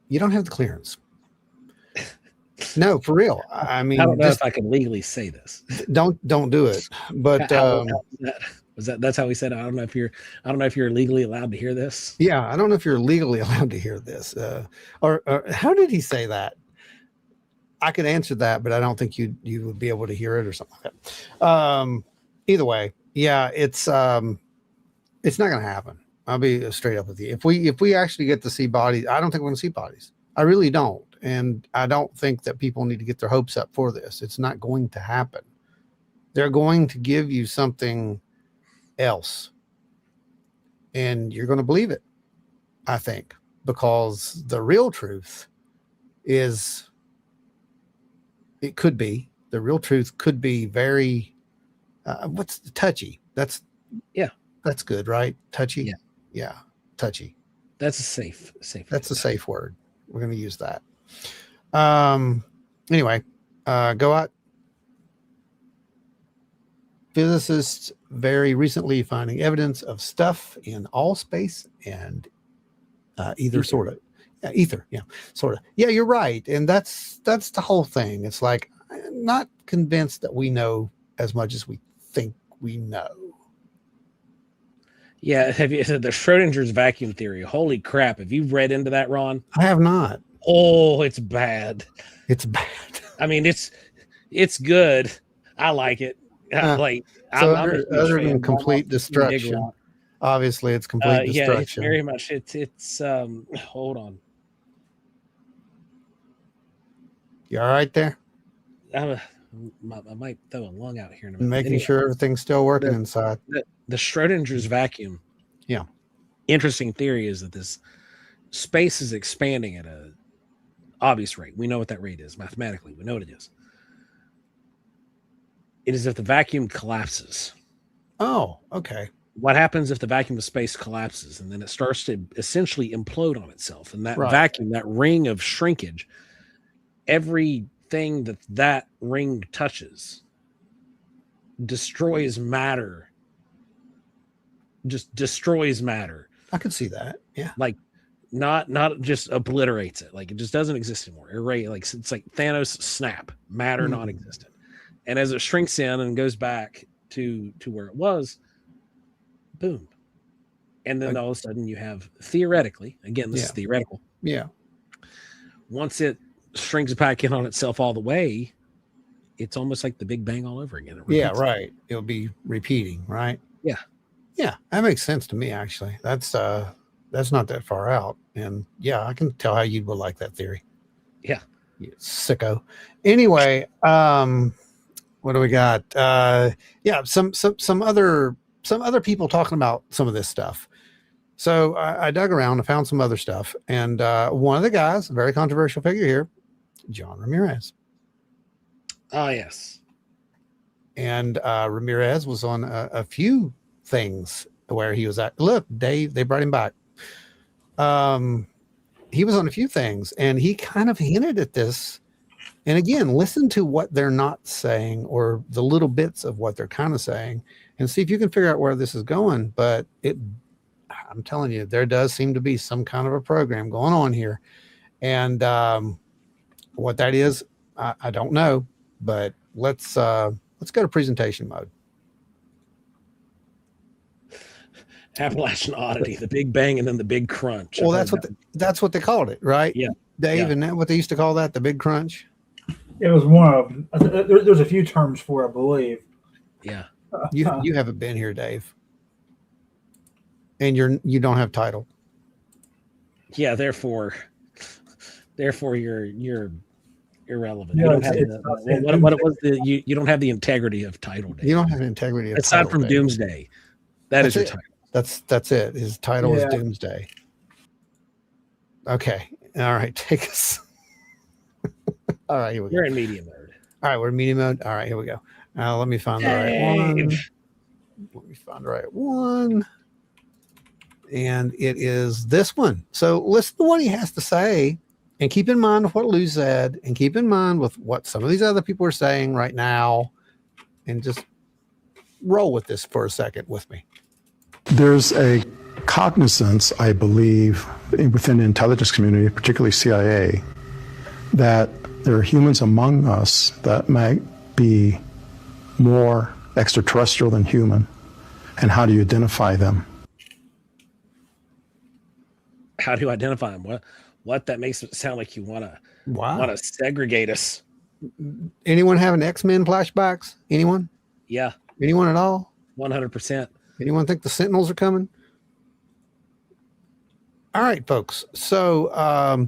S1: You don't have the clearance. No, for real. I
S3: don't know if I can legally say this.
S1: Don't do it. But
S3: that's how he said it. I don't know if you're legally allowed to hear this.
S1: Yeah, I don't know if you're legally allowed to hear this. Or how did he say that? I could answer that, but I don't think you would be able to hear it or something like that. Either way, yeah, it's It's not going to happen. I'll be straight up with you. If we actually get to see bodies, I don't think we're going to see bodies. I really don't. And I don't think that people need to get their hopes up for this. It's not going to happen. They're going to give you something else. And you're going to believe it, I think, because the real truth is, the real truth could be very, what's touchy? That's good, right? Touchy. Yeah. Touchy.
S3: That's a safe.
S1: That's a safe word. We're going to use that. Anyway, go out. Physicists very recently finding evidence of stuff in all space and ether. Sort of. Yeah, ether. Yeah, sort of. Yeah, you're right. And that's the whole thing. It's like, I'm not convinced that we know as much as we think we know.
S3: Yeah, have you the Schrodinger's vacuum theory? Holy crap! Have you read into that, Ron?
S1: I have not.
S3: Oh, it's bad.
S1: It's bad.
S3: I mean, it's good. I like it.
S1: So other than complete destruction, obviously it's complete destruction.
S3: Yeah, it's very much. It's hold on.
S1: You all right there?
S3: I might throw a lung out here in a minute.
S1: Making sure everything's still working inside.
S3: The Schrodinger's vacuum.
S1: Yeah.
S3: Interesting theory is that this space is expanding at a obvious rate. We know what that rate is mathematically. We know what it is. It is if the vacuum collapses.
S1: Oh, okay.
S3: What happens if the vacuum of space collapses and then it starts to essentially implode on itself? And that vacuum, that ring of shrinkage, everything that ring touches destroys matter. Just destroys matter.
S1: I could see that. Yeah.
S3: Like not just obliterates it. Like it just doesn't exist anymore. It's like Thanos snap, matter non-existent. And as it shrinks in and goes back to where it was, boom. And then all of a sudden you have, theoretically, again, this is theoretical.
S1: Yeah.
S3: Once it shrinks back in on itself all the way, it's almost like the Big Bang all over again.
S1: Yeah, right. It'll be repeating, right?
S3: Yeah.
S1: Yeah, that makes sense to me, actually. That's not that far out. And yeah, I can tell how you would like that theory.
S3: Yeah.
S1: You sicko. Anyway, what do we got? Some other people talking about some of this stuff. So I dug around and found some other stuff. And one of the guys, a very controversial figure here, John Ramirez.
S3: Oh, yes.
S1: And Ramirez was on a few things where he was at. Look, Dave, they brought him back. He was on a few things and he kind of hinted at this. And again, listen to what they're not saying or the little bits of what they're kind of saying and see if you can figure out where this is going. But I'm telling you, there does seem to be some kind of a program going on here. And what that is, I don't know, but let's go to presentation mode.
S3: Appalachian Oddity, the Big Bang, and then the Big Crunch.
S1: Well, that's what they called it, right?
S3: Yeah,
S1: Dave,
S3: yeah.
S1: Isn't that what they used to call that, the Big Crunch?
S2: It was one of them. There's a few terms for it, I believe.
S3: Yeah.
S1: You haven't been here, Dave, and you don't have title.
S3: Yeah, therefore you're irrelevant.
S2: No,
S3: you don't have the integrity of title. Dave.
S1: You don't have the integrity of
S3: aside
S1: title,
S3: from
S1: Dave.
S3: Doomsday. That's your
S1: it.
S3: title.
S1: That's it. His title is Doomsday. Okay. All right. Take us. All right. Here we go.
S3: You're in media mode.
S1: All right. We're in media mode. All right. Here we go. Let me find the right one. And it is this one. So listen to what he has to say and keep in mind what Lou said and keep in mind with what some of these other people are saying right now and just roll with this for a second with me.
S13: There's a cognizance, I believe, within the intelligence community, particularly CIA, that there are humans among us that might be more extraterrestrial than human. And how do you identify them?
S3: How do you identify them? What that makes it sound like you want to segregate us.
S1: Anyone having X-Men flashbacks? Anyone?
S3: Yeah.
S1: Anyone at all?
S3: 100%.
S1: Anyone think the Sentinels are coming? All right, folks. So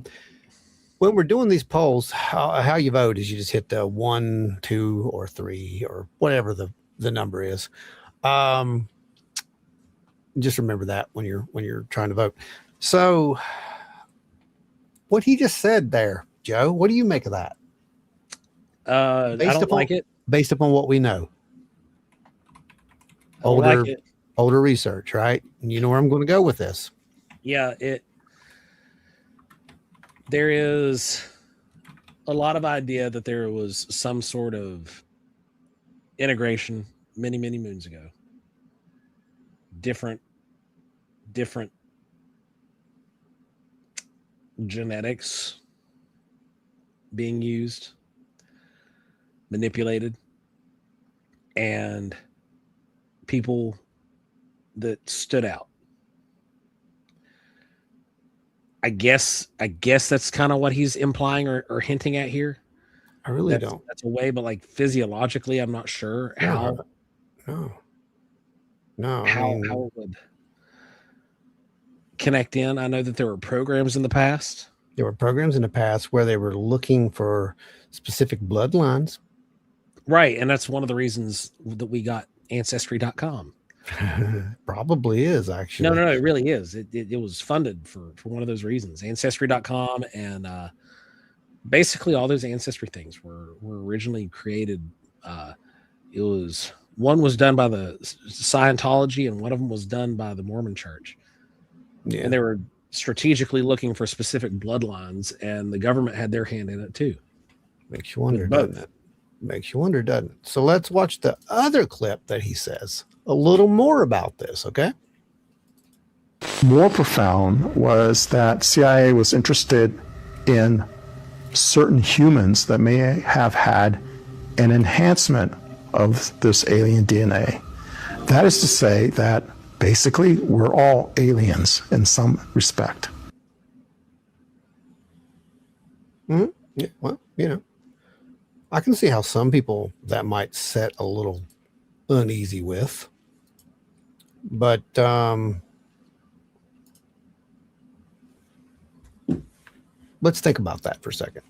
S1: when we're doing these polls, how you vote is you just hit the 1, 2, or 3, or whatever the number is. Just remember that when you're trying to vote. So what he just said there, Joe, what do you make of that?
S3: I don't like it.
S1: Based upon what we know. Older research, right? And you know where I'm going to go with this.
S3: Yeah, there is a lot of idea that there was some sort of integration many, many moons ago. Different genetics being used, manipulated, and people that stood out. I guess that's kind of what he's implying or hinting at here.
S1: I really don't.
S3: That's a way, but like physiologically, I'm not sure how.
S1: No.
S3: How it would connect in. I know that there were programs in the past.
S1: There were programs in the past where they were looking for specific bloodlines.
S3: Right, and that's one of the reasons that we got Ancestry.com.
S1: Probably is, actually.
S3: No, it really is. It was funded for one of those reasons. Ancestry.com and basically all those ancestry things were originally created. One was done by the Scientology and one of them was done by the Mormon Church. Yeah. And they were strategically looking for specific bloodlines, and the government had their hand in it too.
S1: Makes you wonder, doesn't it? Makes you wonder, doesn't it? So let's watch the other clip that he says a little more about this, okay?
S13: More profound was that CIA was interested in certain humans that may have had an enhancement of this alien DNA. That is to say that basically we're all aliens in some respect.
S1: Mm-hmm. Yeah, well, I can see how some people that might set a little uneasy with. But let's think about that for a second.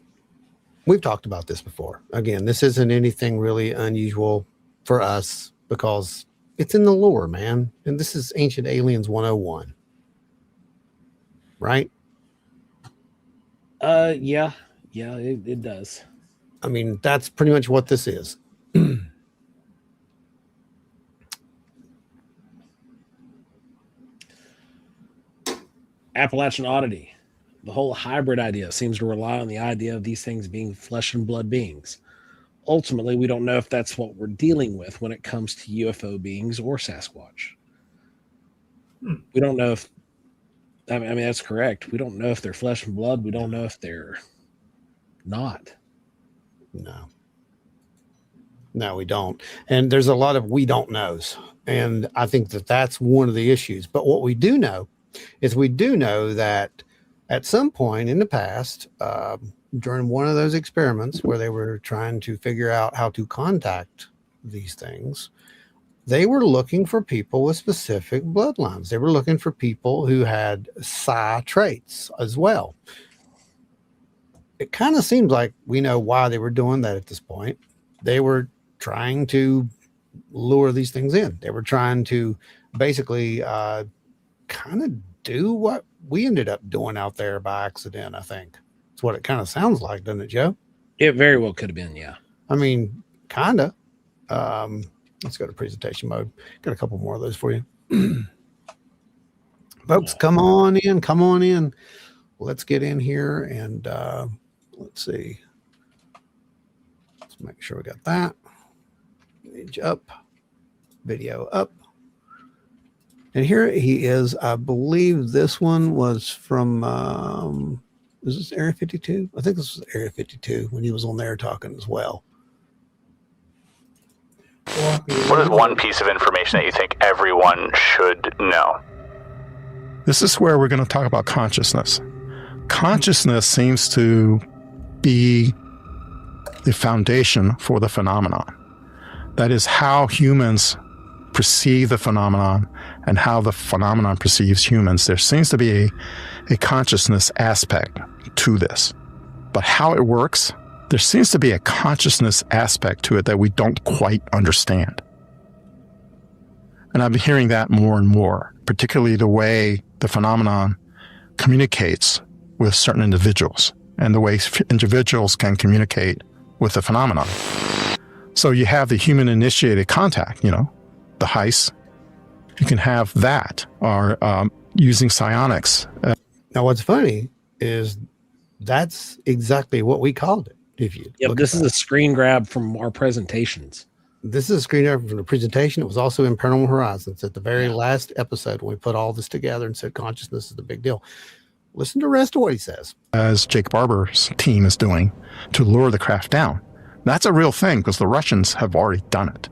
S1: We've talked about this before. Again, this isn't anything really unusual for us because it's in the lore, man. And this is Ancient Aliens 101. Right?
S3: Yeah, it does.
S1: I mean, that's pretty much what this is.
S3: Appalachian Oddity. The whole hybrid idea seems to rely on the idea of these things being flesh and blood beings. Ultimately, we don't know if that's what we're dealing with when it comes to UFO beings or Sasquatch. We don't know if, I mean, that's correct. We don't know if they're flesh and blood. We don't know if they're not.
S1: No, we don't. And there's a lot of we don't knows. And I think that that's one of the issues. But what we do know is we do know that at some point in the past, during one of those experiments where they were trying to figure out how to contact these things, they were looking for people with specific bloodlines. They were looking for people who had psi traits as well. It kind of seems like we know why they were doing that at this point. They were trying to lure these things in. They were trying to basically kind of do what we ended up doing out there by accident, I think. That's what it kind of sounds like, doesn't it, Joe?
S3: It very well could have been, yeah.
S1: I mean, kind of. Let's go to presentation mode. Got a couple more of those for you. Folks, come on in. Let's get in here and let's see. Let's make sure we got that. Image up, video up. And here he is. I believe this one was from, is this Area 52? I think this was Area 52 when he was on there talking as well.
S14: What is one piece of information that you think everyone should know?
S13: This is where we're going to talk about consciousness. Consciousness seems to be the foundation for the phenomenon. That is how humans perceive the phenomenon and how the phenomenon perceives humans, there seems to be a consciousness aspect to this. But how it works, there seems to be a consciousness aspect to it that we don't quite understand. And I've been hearing that more and more, particularly the way the phenomenon communicates with certain individuals and the way individuals can communicate with the phenomenon. So you have the human initiated contact, the heist. You can have that, or using psionics.
S1: Now, what's funny is that's exactly what we called it. If you
S3: this is a screen grab from our presentations.
S1: This is a screen grab from the presentation. It was also in Paranormal Horizons at the very last episode when we put all this together and said consciousness is the big deal. Listen to the rest of what he says.
S13: As Jake Barber's team is doing to lure the craft down. That's a real thing because the Russians have already done it.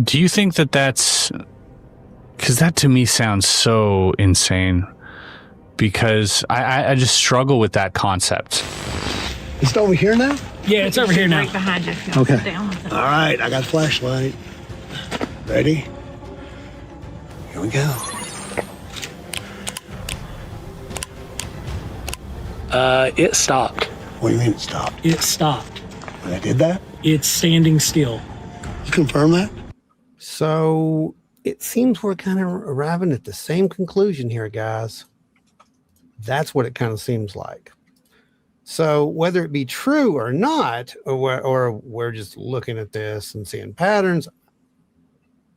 S5: Do you think that's... Because that to me sounds so insane. Because I just struggle with that concept.
S15: Is it over here now?
S16: Yeah, it's over here now.
S15: Right behind you. Okay. All right, I got a flashlight. Ready? Here we go.
S16: It stopped.
S15: What do you mean it stopped?
S16: It stopped.
S15: When I did that?
S16: It's standing still.
S15: You confirm that?
S1: So it seems we're kind of arriving at the same conclusion here, guys. That's what it kind of seems like. So whether it be true or not, or we're just looking at this and seeing patterns,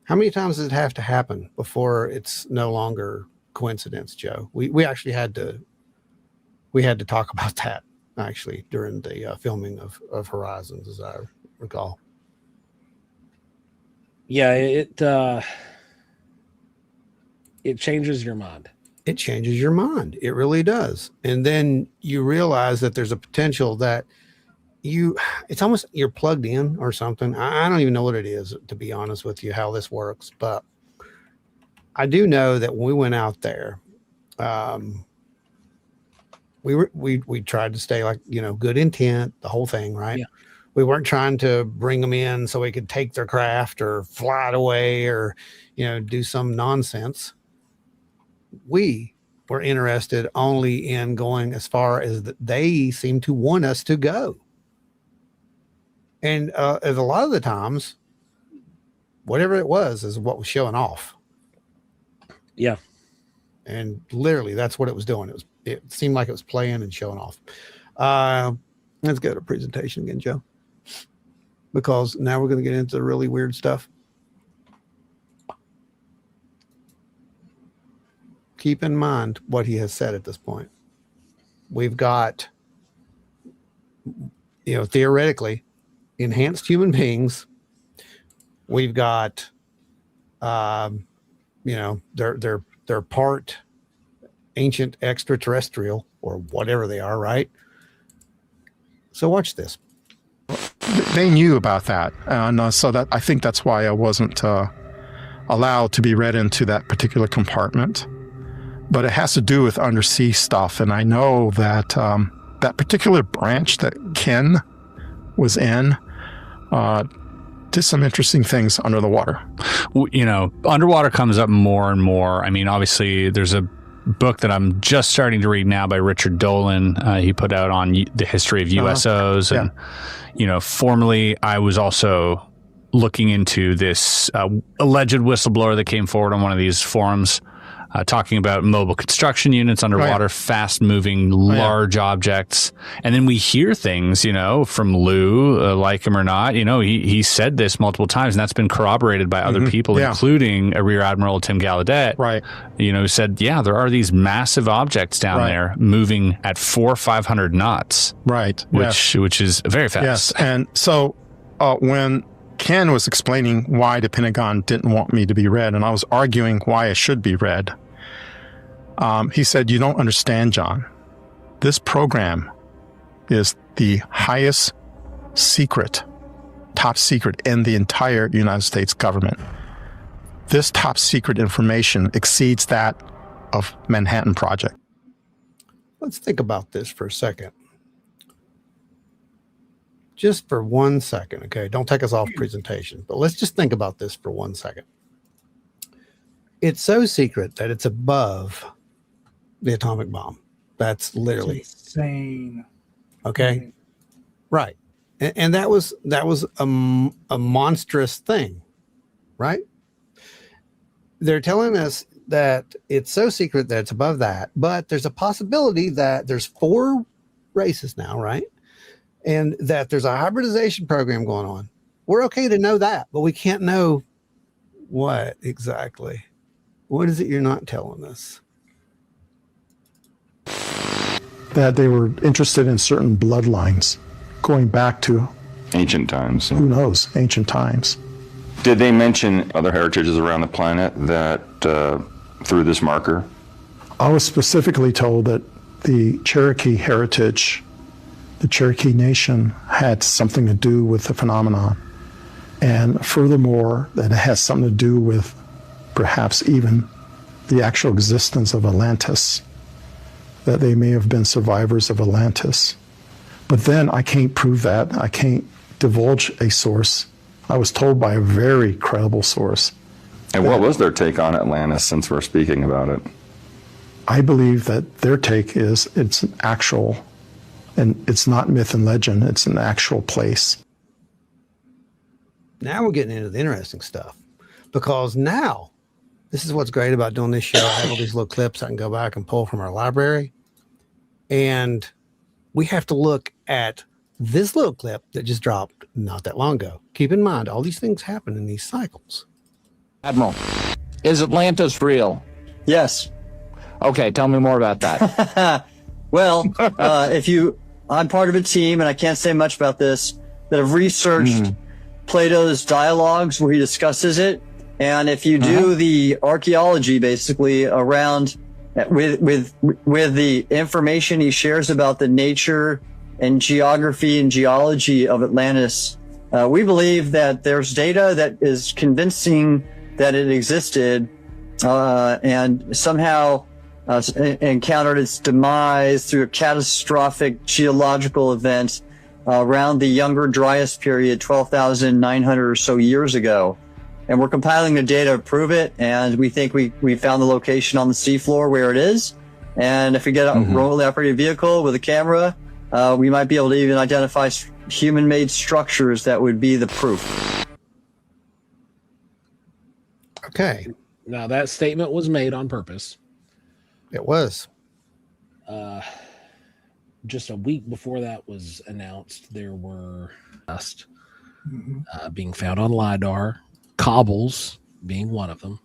S1: how many times does it have to happen before it's no longer coincidence, Joe? We actually had to talk about that actually during the filming of Horizons, as I recall.
S3: Yeah, it changes your mind.
S1: It changes your mind. It really does. And then you realize that there's a potential that it's almost you're plugged in or something. I don't even know what it is, to be honest with you, how this works. But I do know that when we went out there, we tried to stay like, good intent, the whole thing, right? Yeah. We weren't trying to bring them in so we could take their craft or fly it away or, do some nonsense. We were interested only in going as far as they seem to want us to go. And as a lot of the times, whatever it was is what was showing off.
S3: Yeah.
S1: And literally that's what it was doing. It seemed like it was playing and showing off. Let's go to presentation again, Joe, because now we're going to get into the really weird stuff. Keep in mind what he has said at this point. We've got, theoretically enhanced human beings. We've got, they're part ancient extraterrestrial or whatever they are, right? So watch this.
S13: They knew about that. And so that I think that's why I wasn't allowed to be read into that particular compartment. But it has to do with undersea stuff. And I know that that particular branch that Ken was in did some interesting things under the water.
S5: Underwater comes up more and more. I mean, obviously, there's a book that I'm just starting to read now by Richard Dolan. He put out on the history of USOs. And, formerly, I was also looking into this alleged whistleblower that came forward on one of these forums. Talking about mobile construction units underwater, fast-moving, large objects. And then we hear things, from Lou, like him or not. He said this multiple times, and that's been corroborated by other people, including a Rear Admiral Tim Gallaudet.
S13: Right.
S5: Who said, there are these massive objects down there moving at 400 or 500 knots.
S13: Right.
S5: Which is very fast.
S13: Yes. And so when Ken was explaining why the Pentagon didn't want me to be read, and I was arguing why I should be read, he said, "You don't understand, John. This program is the highest secret, top secret in the entire United States government. This top secret information exceeds that of Manhattan Project."
S1: Let's think about this for a second. Just for 1 second, okay? Don't take us off presentation, but let's just think about this for 1 second. It's so secret that it's above the atomic bomb. That's literally
S2: insane.
S1: Okay. Right. And that was a monstrous thing, right? They're telling us that it's so secret that it's above that, but there's a possibility that there's 4 races now, right? And that there's a hybridization program going on. We're okay to know that, but we can't know what exactly. What is it you're not telling us?
S13: That they were interested in certain bloodlines going back to
S17: ancient times.
S13: Who knows? Ancient times.
S17: Did they mention other heritages around the planet that through this marker?
S13: I was specifically told that the Cherokee heritage, the Cherokee Nation, had something to do with the phenomenon. And furthermore, that it has something to do with perhaps even the actual existence of Atlantis, that they may have been survivors of Atlantis. But then I can't prove that. I can't divulge a source. I was told by a very credible source.
S17: And what was their take on Atlantis, since we're speaking about it?
S13: I believe that their take is it's an actual, and it's not myth and legend, it's an actual place.
S1: Now we're getting into the interesting stuff, because now this is what's great about doing this show. I have all these little clips I can go back and pull from our library, and we have to look at this little clip that just dropped not that long ago. Keep in mind, all these things happen in these cycles.
S18: Admiral, is Atlantis real?
S19: Yes.
S18: Okay, tell me more about that.
S19: Well, I'm part of a team, and I can't say much about this, that have researched Plato's dialogues where he discusses it. And if you do the archaeology basically around with the information he shares about the nature and geography and geology of Atlantis, we believe that there's data that is convincing that it existed and somehow encountered its demise through a catastrophic geological event around the Younger Dryas period, 12,900 or so years ago. And we're compiling the data to prove it, and we think we found the location on the seafloor where it is. And if we get a remotely operated vehicle with a camera, we might be able to even identify human-made structures that would be the proof.
S1: Okay.
S3: Now that statement was made on purpose.
S1: It was.
S3: Just a week before that was announced, there were dust being found on LiDAR, cobbles being one of them.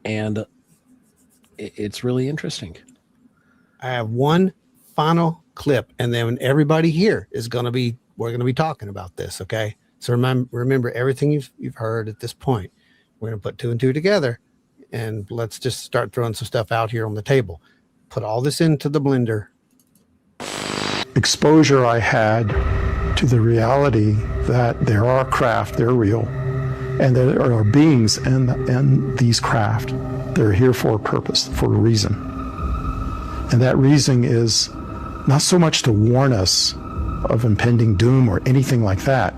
S3: And it's really interesting.
S1: I have one final clip, and then everybody here is we're going to be talking about this. Okay. So remember everything you've heard at this point. We're going to put 2 and 2 together, and let's just start throwing some stuff out here on the table. Put all this into the blender.
S13: Exposure I had to the reality that there are craft, they're real, and there are beings in these craft. They're here for a purpose, for a reason. And that reason is not so much to warn us of impending doom or anything like that,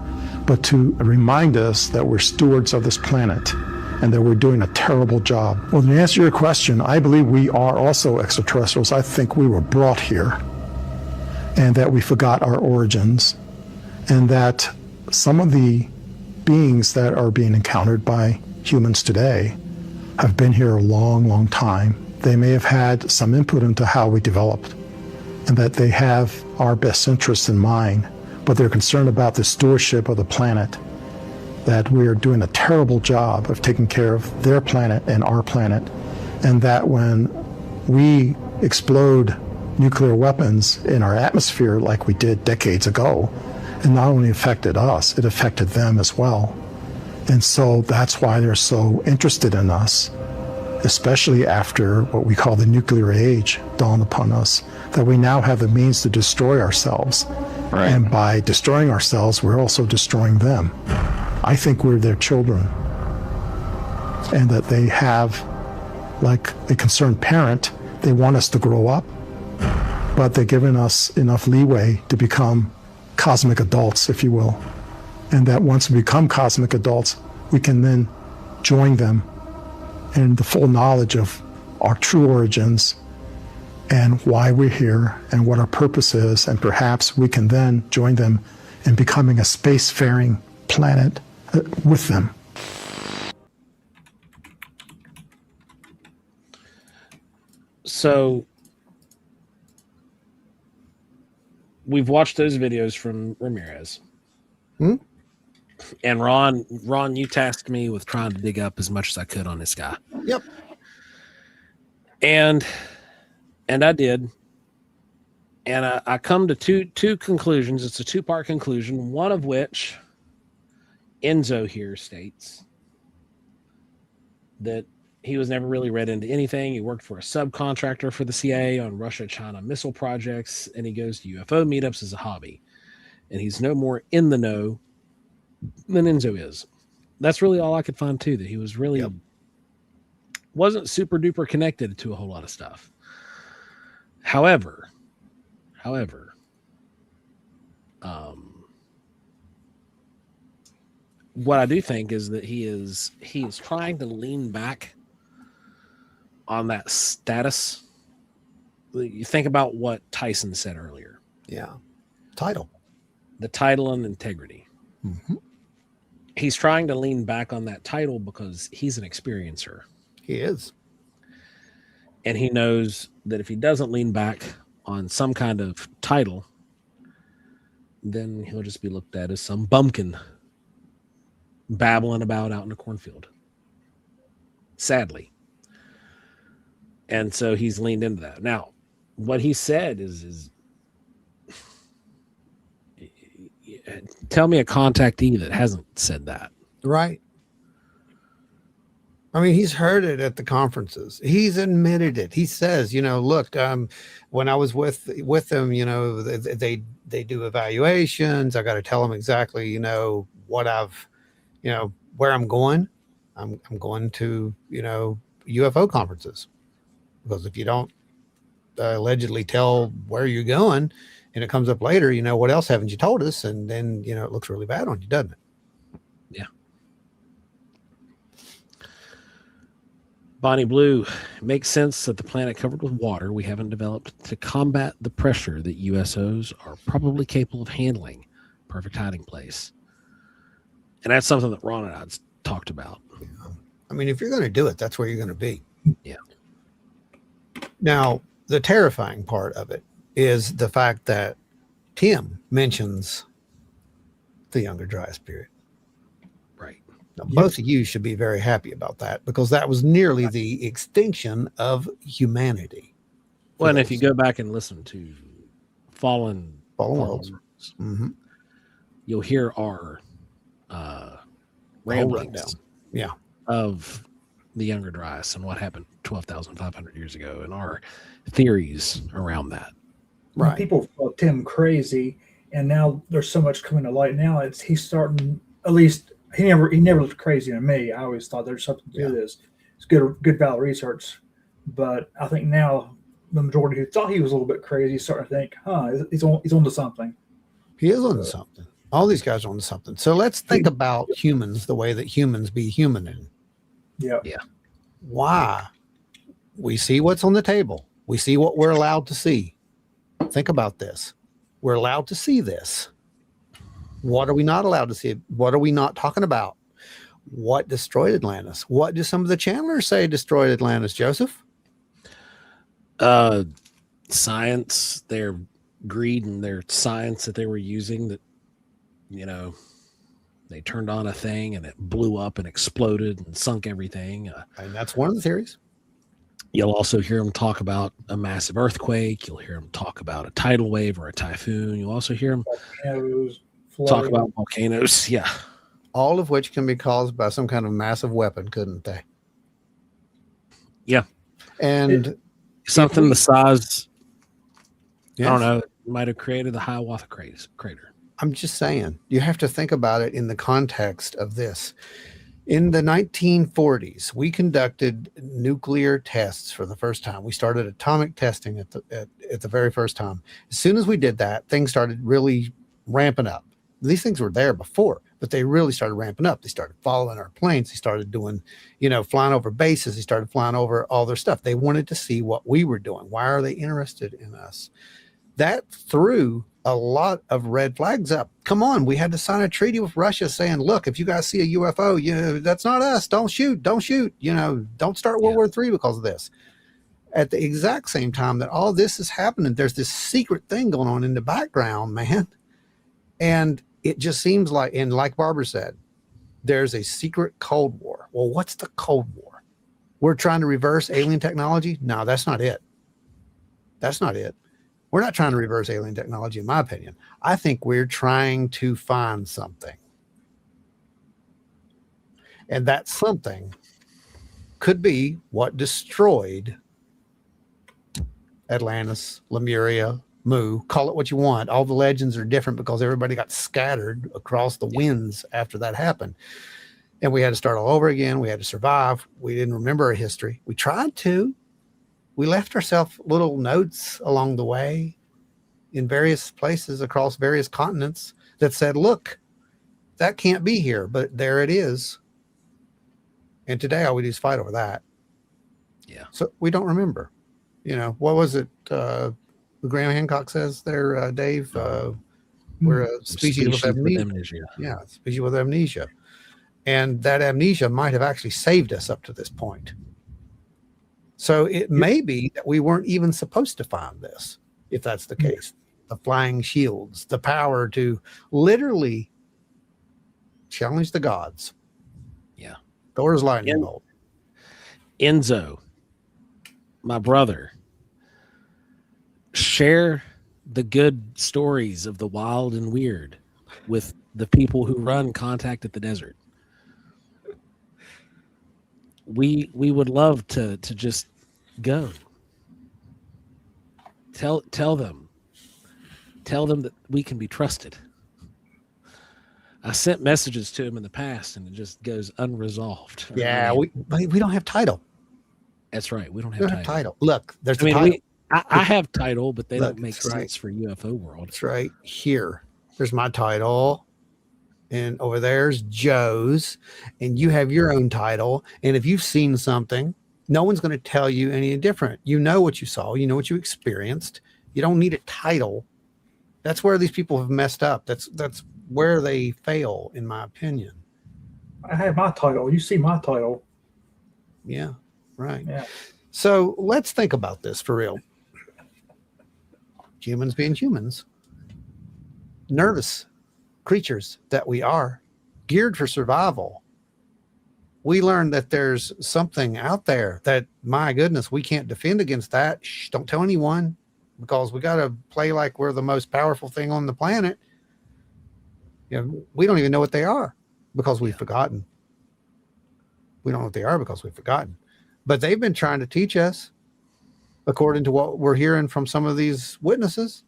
S13: but to remind us that we're stewards of this planet and that we're doing a terrible job. Well, to answer your question, I believe we are also extraterrestrials. I think we were brought here, and that we forgot our origins, and that some of the beings that are being encountered by humans today have been here a long, long time. They may have had some input into how we developed, and that they have our best interests in mind, but they're concerned about the stewardship of the planet, that we are doing a terrible job of taking care of their planet and our planet, and that when we explode nuclear weapons in our atmosphere like we did decades ago, it not only affected us, it affected them as well. And so that's why they're so interested in us, especially after what we call the nuclear age dawned upon us, that we now have the means to destroy ourselves. Right. And by destroying ourselves, we're also destroying them. I think we're their children, and that they have, like a concerned parent, they want us to grow up, but they're giving us enough leeway to become cosmic adults, if you will. And that once we become cosmic adults, we can then join them and the full knowledge of our true origins and why we're here and what our purpose is, and perhaps we can then join them in becoming a spacefaring planet with them.
S3: So we've watched those videos from Ramirez. And Ron, you tasked me with trying to dig up as much as I could on this guy.
S1: Yep.
S3: And I did. And I come to two conclusions. It's a two-part conclusion, one of which Enzo here states that he was never really read into anything. He worked for a subcontractor for the CIA on Russia-China missile projects, and he goes to UFO meetups as a hobby. And he's no more in the know than Enzo is. That's really all I could find, too, that he was really wasn't super-duper connected to a whole lot of stuff. However, what I do think is that he is trying to lean back on that status. You think about what Tyson said earlier.
S1: Yeah. Title.
S3: The title and integrity.
S1: Mm-hmm.
S3: He's trying to lean back on that title because he's an experiencer.
S1: He is.
S3: And he knows that if he doesn't lean back on some kind of title, then he'll just be looked at as some bumpkin babbling about out in the cornfield. Sadly. And so he's leaned into that. Now, what he said is tell me a contactee that hasn't said that.
S1: Right. I mean, he's heard it at the conferences. He's admitted it. He says, look, when I was with them, they do evaluations. I got to tell them exactly, what I've, where I'm going. I'm going to, UFO conferences, because if you don't allegedly tell where you're going and it comes up later, what else haven't you told us? And then, it looks really bad on you, doesn't it?
S3: Yeah. Bonnie Blue, makes sense that the planet covered with water we haven't developed to combat the pressure that USOs are probably capable of handling. Perfect hiding place. And that's something that Ron and I talked about.
S1: Yeah. I mean, if you're going to do it, that's where you're going to be.
S3: Yeah.
S1: Now, the terrifying part of it is the fact that Tim mentions the Younger Dryas period.
S3: Right.
S1: Now, both of you should be very happy about that, because that was nearly the extinction of humanity.
S3: Well, and if you go back and listen to Fallen
S1: Worlds,
S3: mm-hmm. You'll hear our ramblings of the Younger Dryas and what happened 12,500 years ago, and our theories around that.
S1: Right.
S2: People thought Tim crazy, and now there's so much coming to light. Now he's starting. At least he never looked crazy to me. I always thought there's something to this. It's good valid research, but I think now the majority who thought he was a little bit crazy is starting to think, he's onto something.
S1: He is onto something. All these guys are onto something. So let's think about humans the way that humans be human.
S2: Yeah.
S1: Why? We see what's on the table. We see what we're allowed to see. Think about this. We're allowed to see this. What are we not allowed to see? What are we not talking about? What destroyed Atlantis? What do some of the channelers say destroyed Atlantis, Joseph?
S3: Science, their greed and their science that they were using, that, they turned on a thing and it blew up and exploded and sunk everything.
S1: And that's one of the theories.
S3: You'll also hear them talk about a massive earthquake. You'll hear them talk about a tidal wave or a typhoon. You'll also hear them talk about volcanoes. Yeah.
S1: All of which can be caused by some kind of massive weapon, couldn't they?
S3: Yeah.
S1: And
S3: something the size, I don't know, might have created the Hiawatha crater.
S1: I'm just saying, you have to think about it in the context of this. In the 1940s, we conducted nuclear tests for the first time. We started atomic testing at the very first time. As soon as we did that, things started really ramping up. These things were there before, but they really started ramping up. They started following our planes. They started doing, flying over bases. They started flying over all their stuff. They wanted to see what we were doing. Why are they interested in us? That threw a lot of red flags up. Come on, we had to sign a treaty with Russia saying, look, if you guys see a UFO, that's not us. Don't shoot. Don't start World War III because of this. At the exact same time that all this is happening, there's this secret thing going on in the background, man. And it just seems like, and like Barbara said, there's a secret Cold War. Well, what's the Cold War? We're trying to reverse alien technology? No, that's not it. That's not it. We're not trying to reverse alien technology, in my opinion. I think we're trying to find something. And that something could be what destroyed Atlantis, Lemuria, Mu, call it what you want. All the legends are different because everybody got scattered across the winds after that happened. And we had to start all over again. We had to survive. We didn't remember our history. We tried to. We left ourselves little notes along the way in various places across various continents that said, look, that can't be here, but there it is. And today all we do is fight over that.
S3: Yeah.
S1: So we don't remember. What was it? Graham Hancock says there, Dave, we're a species with amnesia. Yeah, species with amnesia. And that amnesia might have actually saved us up to this point. So it may be that we weren't even supposed to find this, if that's the case. The flying shields, the power to literally challenge the gods.
S3: Yeah.
S1: Thor's lightning bolt.
S3: Enzo, my brother, share the good stories of the wild and weird with the people who run Contact at the Desert. We would love to just go. Tell them that we can be trusted. I sent messages to him in the past and it just goes unresolved.
S1: Yeah, we don't have title.
S3: That's right. We don't have
S1: title. Look, there's title.
S3: I have title, but they don't make sense
S1: right.
S3: for UFO world.
S1: That's right. Here, there's my title. And over there's Joe's. And you have your own title. And if you've seen something, no one's going to tell you any different. You know what you saw. You know what you experienced. You don't need a title. That's where these people have messed up. That's where they fail, in my opinion.
S2: I have my title. You see my title.
S1: Yeah, right.
S2: Yeah.
S1: So let's think about this for real. Humans being humans, nervous creatures that we are, geared for survival. We learned that there's something out there that, my goodness, we can't defend against that. Shh, don't tell anyone, because we got to play like we're the most powerful thing on the planet. We don't even know what they are because we've forgotten. We don't know what they are because we've forgotten. But they've been trying to teach us, according to what we're hearing from some of these witnesses.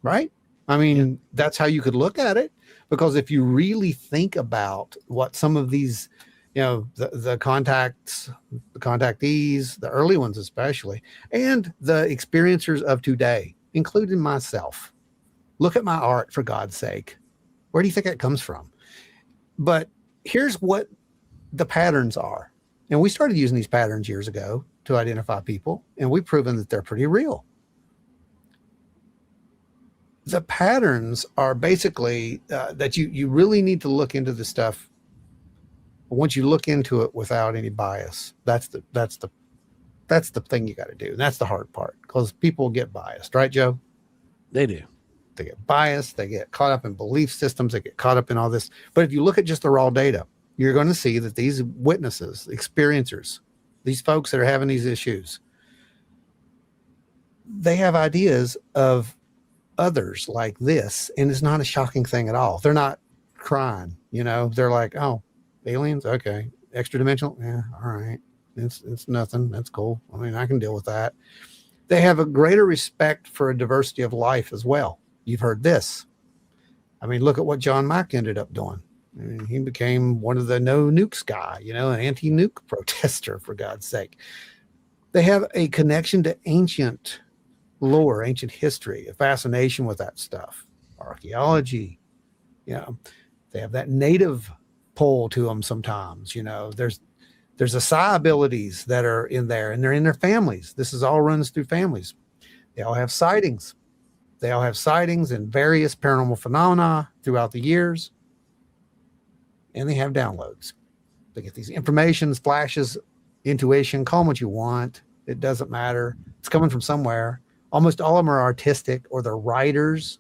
S1: Right? I mean, that's how you could look at it. Because if you really think about what some of these, the contacts, the contactees, the early ones especially, and the experiencers of today, including myself, look at my art, for God's sake. Where do you think that comes from? But here's what the patterns are. And we started using these patterns years ago to identify people, and we've proven that they're pretty real. The patterns are basically that you really need to look into the stuff. Once you look into it without any bias, that's the thing you got to do. And that's the hard part, because people get biased, right, Joe?
S3: They do.
S1: They get biased. They get caught up in belief systems. They get caught up in all this. But if you look at just the raw data, you're going to see that these witnesses, experiencers, these folks that are having these issues, they have ideas of others like this, and it's not a shocking thing at all. They're not crying, they're like, oh, aliens, okay, extra dimensional, yeah, all right, it's nothing, that's cool, I mean, I can deal with that. They have a greater respect for a diversity of life as well. You've heard this. I mean, look at what John Mack ended up doing. I mean, he became one of the no nukes guy, an anti-nuke protester, for God's sake. They have a connection to ancient lore, ancient history, a fascination with that stuff. archaeology. You know, they have that native pull to them sometimes. You know, there's a psi abilities that are in there, and they're in their families. This is all runs through families. They all have sightings. They all have sightings and various paranormal phenomena throughout the years. And they have downloads. They get these informations, flashes, intuition, call them what you want. It doesn't matter. It's coming from somewhere. Almost all of them are artistic, or they're writers,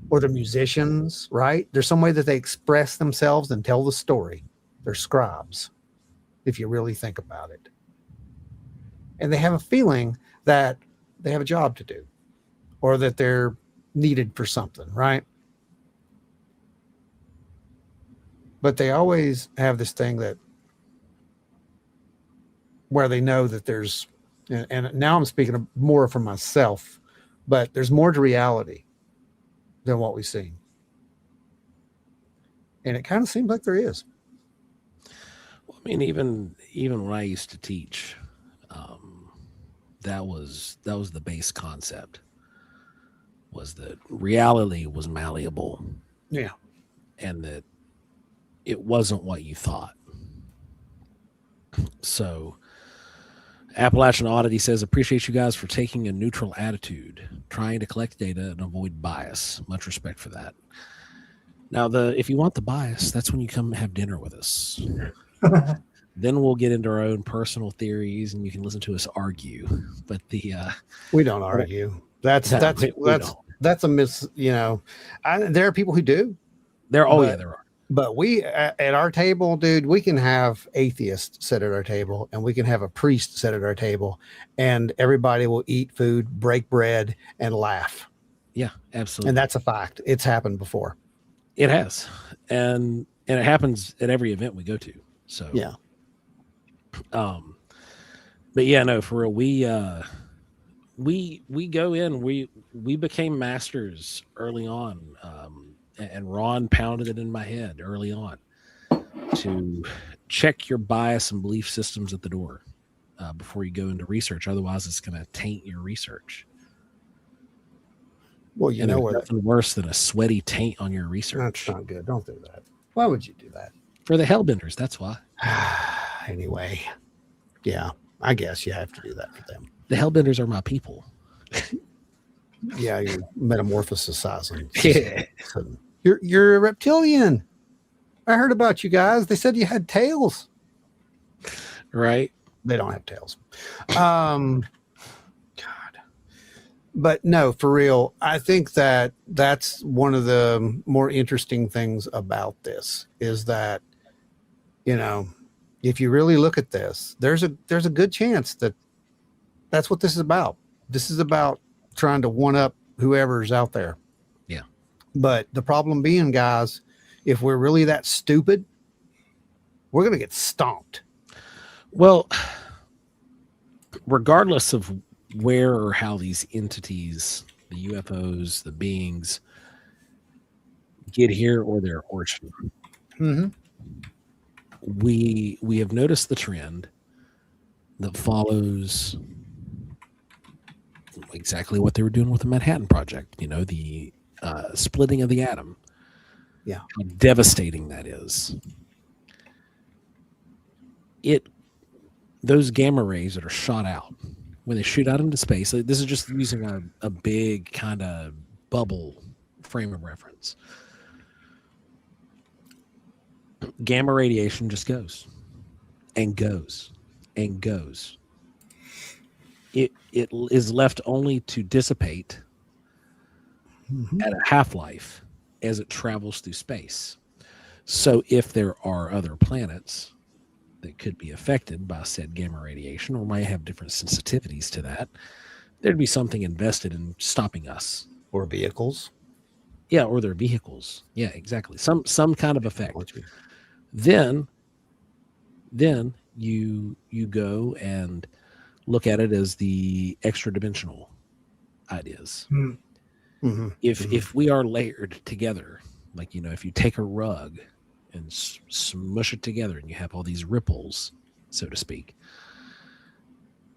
S1: or they're musicians, right? There's some way that they express themselves and tell the story. They're scribes, if you really think about it. And they have a feeling that they have a job to do, or that they're needed for something, right? But they always have this thing that where they know that there's, and now I'm speaking more for myself, but there's more to reality than what we see. And it kind of seems like there is.
S3: Well, I mean, even when I used to teach, that was the base concept, was that reality was malleable.
S1: Yeah.
S3: And that it wasn't what you thought. So Appalachian Oddity says, appreciate you guys for taking a neutral attitude, trying to collect data and avoid bias. Much respect for that. Now, if you want the bias, that's when you come have dinner with us. Then we'll get into our own personal theories, and you can listen to us argue. But
S1: we don't argue. That's a miss. You know, there are people who do.
S3: There are.
S1: But we, at our table, dude, we can have atheists sit at our table, and we can have a priest sit at our table, and everybody will eat food, break bread, and laugh.
S3: Yeah, absolutely.
S1: And that's a fact. It's happened before.
S3: It has. And it happens at every event we go to. So,
S1: yeah.
S3: But yeah, no, for real, we go in, we became masters early on. And Ron pounded it in my head early on to check your bias and belief systems at the door before you go into research. Otherwise, it's going to taint your research.
S1: Well, you know what?
S3: Nothing worse than a sweaty taint on your research.
S1: That's not good. Don't do that. Why would you do that?
S3: For the Hellbenders, that's why.
S1: Anyway, yeah, I guess you have to do that for them.
S3: The Hellbenders are my people.
S1: Yeah, you're metamorphosizing.
S3: Yeah.
S1: You're a reptilian. I heard about you guys. They said you had tails.
S3: Right.
S1: They don't have tails. God. But no, for real, I think that that's one of the more interesting things about this is that, you know, if you really look at this, there's a good chance that that's what this is about. This is about trying to one up whoever's out there.
S3: Yeah.
S1: But the problem being, guys, if we're really that stupid, we're going to get stomped.
S3: Well, regardless of where or how these entities, the UFOs, the beings, get here or their origin, we have noticed the trend that follows exactly what they were doing with the Manhattan Project. You know, the splitting of the atom.
S1: Yeah,
S3: how devastating that is. Those gamma rays that are shot out when they shoot out into space. This is just using a big kind of bubble frame of reference. Gamma radiation just goes and goes and goes. It is left only to dissipate at a half-life as it travels through space. So if there are other planets that could be affected by said gamma radiation or might have different sensitivities to that, there'd be something invested in stopping us.
S1: Or vehicles.
S3: Yeah, or their vehicles. Yeah, exactly. Some kind of effect. Then you go and look at it as the extra dimensional ideas. If we are layered together, like, you know, if you take a rug and smush it together and you have all these ripples, so to speak,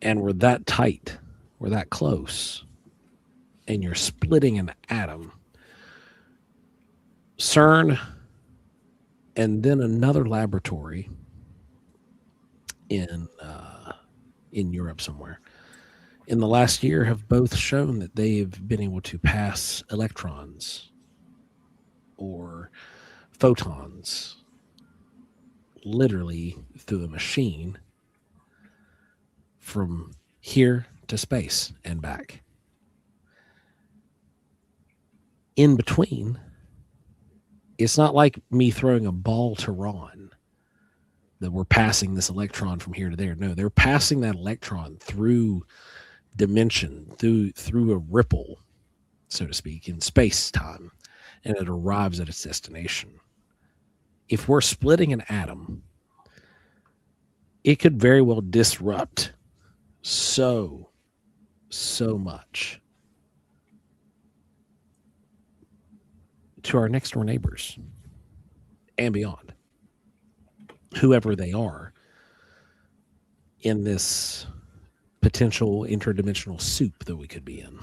S3: and we're that tight, we're that close, and you're splitting an atom, CERN and then another laboratory in Europe somewhere in the last year have both shown that they've been able to pass electrons or photons literally through a machine from here to space and back. In between, it's not like me throwing a ball to Ron that we're passing this electron from here to there. No, they're passing that electron through dimension, through a ripple, so to speak, in space-time, and it arrives at its destination. If we're splitting an atom, it could very well disrupt so much to our next door neighbors and beyond, whoever they are, in this potential interdimensional soup that we could be in.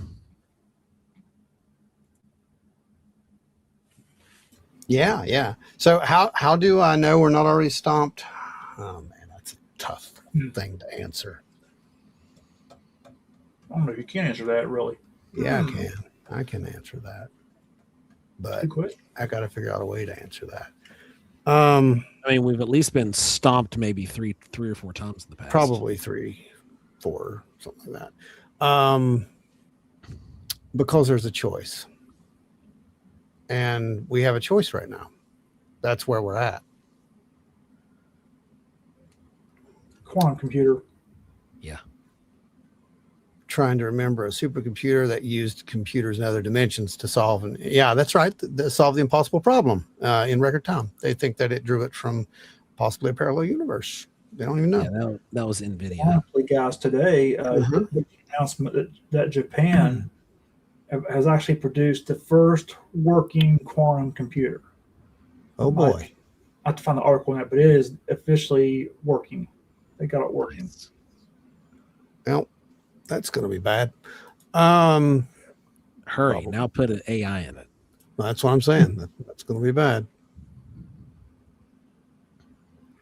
S1: Yeah. So how do I know we're not already stomped? Oh man, that's a tough thing to answer.
S2: I don't know if you can answer that, really.
S1: Yeah, I can answer that, but I got to figure out a way to answer that.
S3: I mean, we've at least been stomped maybe three or four times in the past.
S1: Probably 3, 4, something like that. Because there's a choice. And we have a choice right now. That's where we're at.
S2: Quantum computer.
S3: Yeah.
S1: Trying to remember a supercomputer that used computers in other dimensions to solve. And yeah, that's right. Solve the impossible problem in record time. They think that it drew it from possibly a parallel universe. They don't even know.
S3: Yeah, that was NVIDIA.
S2: Honestly, guys, today, the announcement that Japan has actually produced the first working quantum computer.
S1: Oh boy.
S2: I have to find the article on that, but it is officially working. They got it working.
S1: Well, that's going to be bad.
S3: Hurry,
S1: probably.
S3: Now put an AI in it.
S1: That's what I'm saying. That's going to be bad.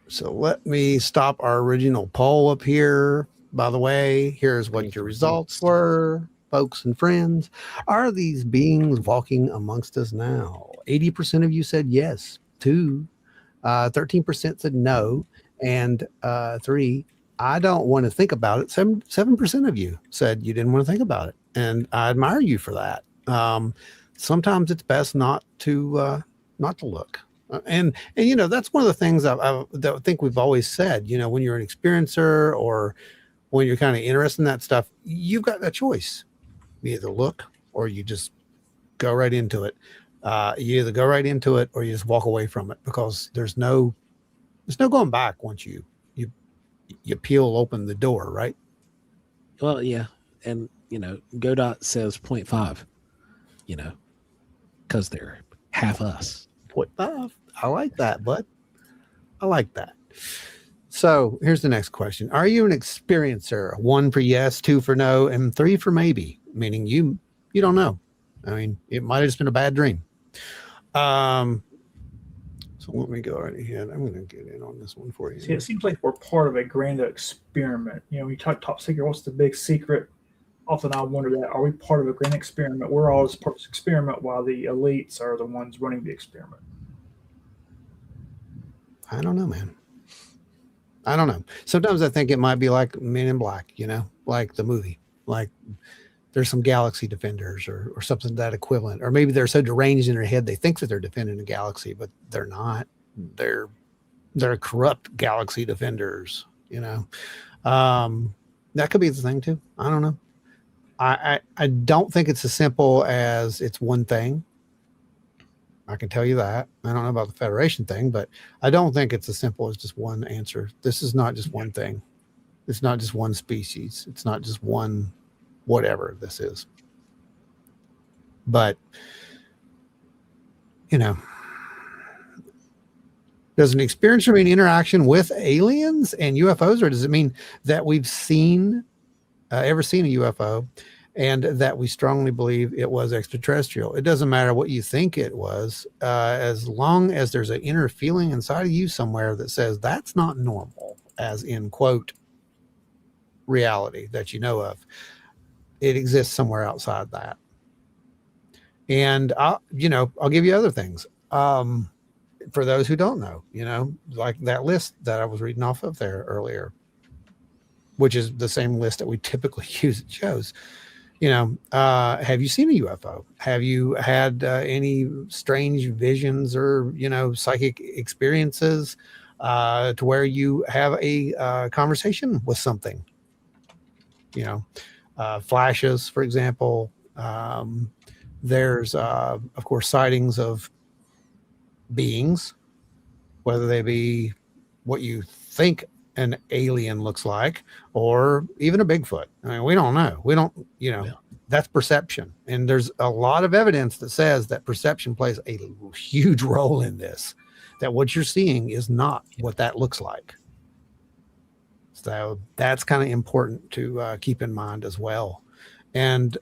S1: So let me stop our original poll up here. By the way, here's what your results were, folks and friends. Are these beings walking amongst us now? 80% of you said yes. 2, 13% said no, and 3, I don't want to think about it. 7% of you said you didn't want to think about it, and I admire you for that. Sometimes it's best not to look. And you know, that's one of the things that I think we've always said. You know, when you're an experiencer or when you're kind of interested in that stuff, you've got that choice. You either look or you just go right into it. You either go right into it or you just walk away from it, because there's no going back once you peel open the door, right?
S3: Well, yeah, and you know, Godot says 0.5. You know, because they're half us.
S1: 0.5. I like that, bud. I like that. So here's the next question. Are you an experiencer? 1 for yes, 2 for no, and 3 for maybe, meaning you don't know. I mean, it might have just been a bad dream. So let me go right ahead. I'm going to get in on this one for you.
S2: See, it seems like we're part of a grand experiment. You know, when you talk top secret, what's the big secret? Often I wonder that, are we part of a grand experiment? We're all just part of this experiment while the elites are the ones running the experiment.
S1: I don't know, man. I don't know. Sometimes I think it might be like Men in Black, you know, like the movie. Like there's some galaxy defenders or something that equivalent. Or maybe they're so deranged in their head they think that they're defending a galaxy, but they're not. They're corrupt galaxy defenders, you know. That could be the thing too. I don't know. I don't think it's as simple as it's one thing. I can tell you that. I don't know about the Federation thing, but I don't think it's as simple as just one answer. This is not just one thing. It's not just one species. It's not just one whatever this is. But, you know, does an experience mean interaction with aliens and UFOs, or does it mean that we've ever seen a UFO and that we strongly believe it was extraterrestrial. It doesn't matter what you think it was, as long as there's an inner feeling inside of you somewhere that says that's not normal, as in quote reality that you know of. It exists somewhere outside that. And I'll give you other things. For those who don't know, like that list that I was reading off of there earlier, which is the same list that we typically use at shows. Have you seen a UFO? Have you had any strange visions or, psychic experiences to where you have a conversation with something? Flashes, for example. There's, of course, sightings of beings, whether they be what you think an alien looks like or even a Bigfoot. I mean, we don't know. We don't, that's perception. And there's a lot of evidence that says that perception plays a huge role in this, that what you're seeing is not what that looks like. So that's kind of important to keep in mind as well. And,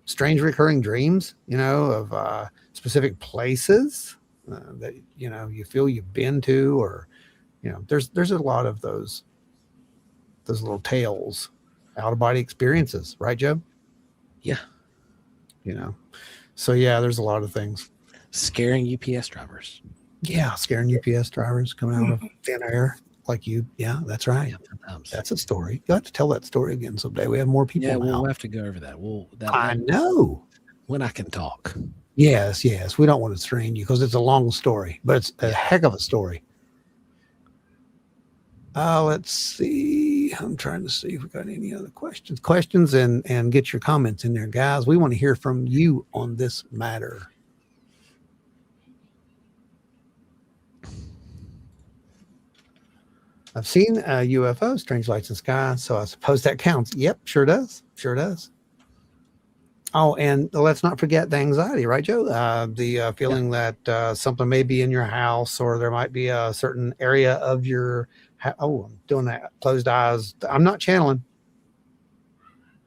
S1: strange recurring dreams, of specific places that, you feel you've been to, or, there's a lot of those little tales, out of body experiences, right, Joe?
S3: Yeah.
S1: So yeah, there's a lot of things.
S3: Scaring UPS drivers.
S1: Yeah. Scaring UPS drivers coming out of thin air. Like you, yeah, that's right. Yeah, that's a story. You have to tell that story again someday. We have more people.
S3: Yeah,
S1: now.
S3: we'll have to go over that.
S1: I know
S3: when I can talk.
S1: Yes. We don't want to strain you because it's a long story, but it's a heck of a story. Let's see. I'm trying to see if we got any other questions, and get your comments in there, guys. We want to hear from you on this matter. I've seen a UFO, strange lights in the sky, so I suppose that counts. Yep, sure does. Oh, and let's not forget the anxiety, right, Joe? The feeling that something may be in your house, or there might be a certain area of your I'm doing that. Closed eyes. I'm not channeling.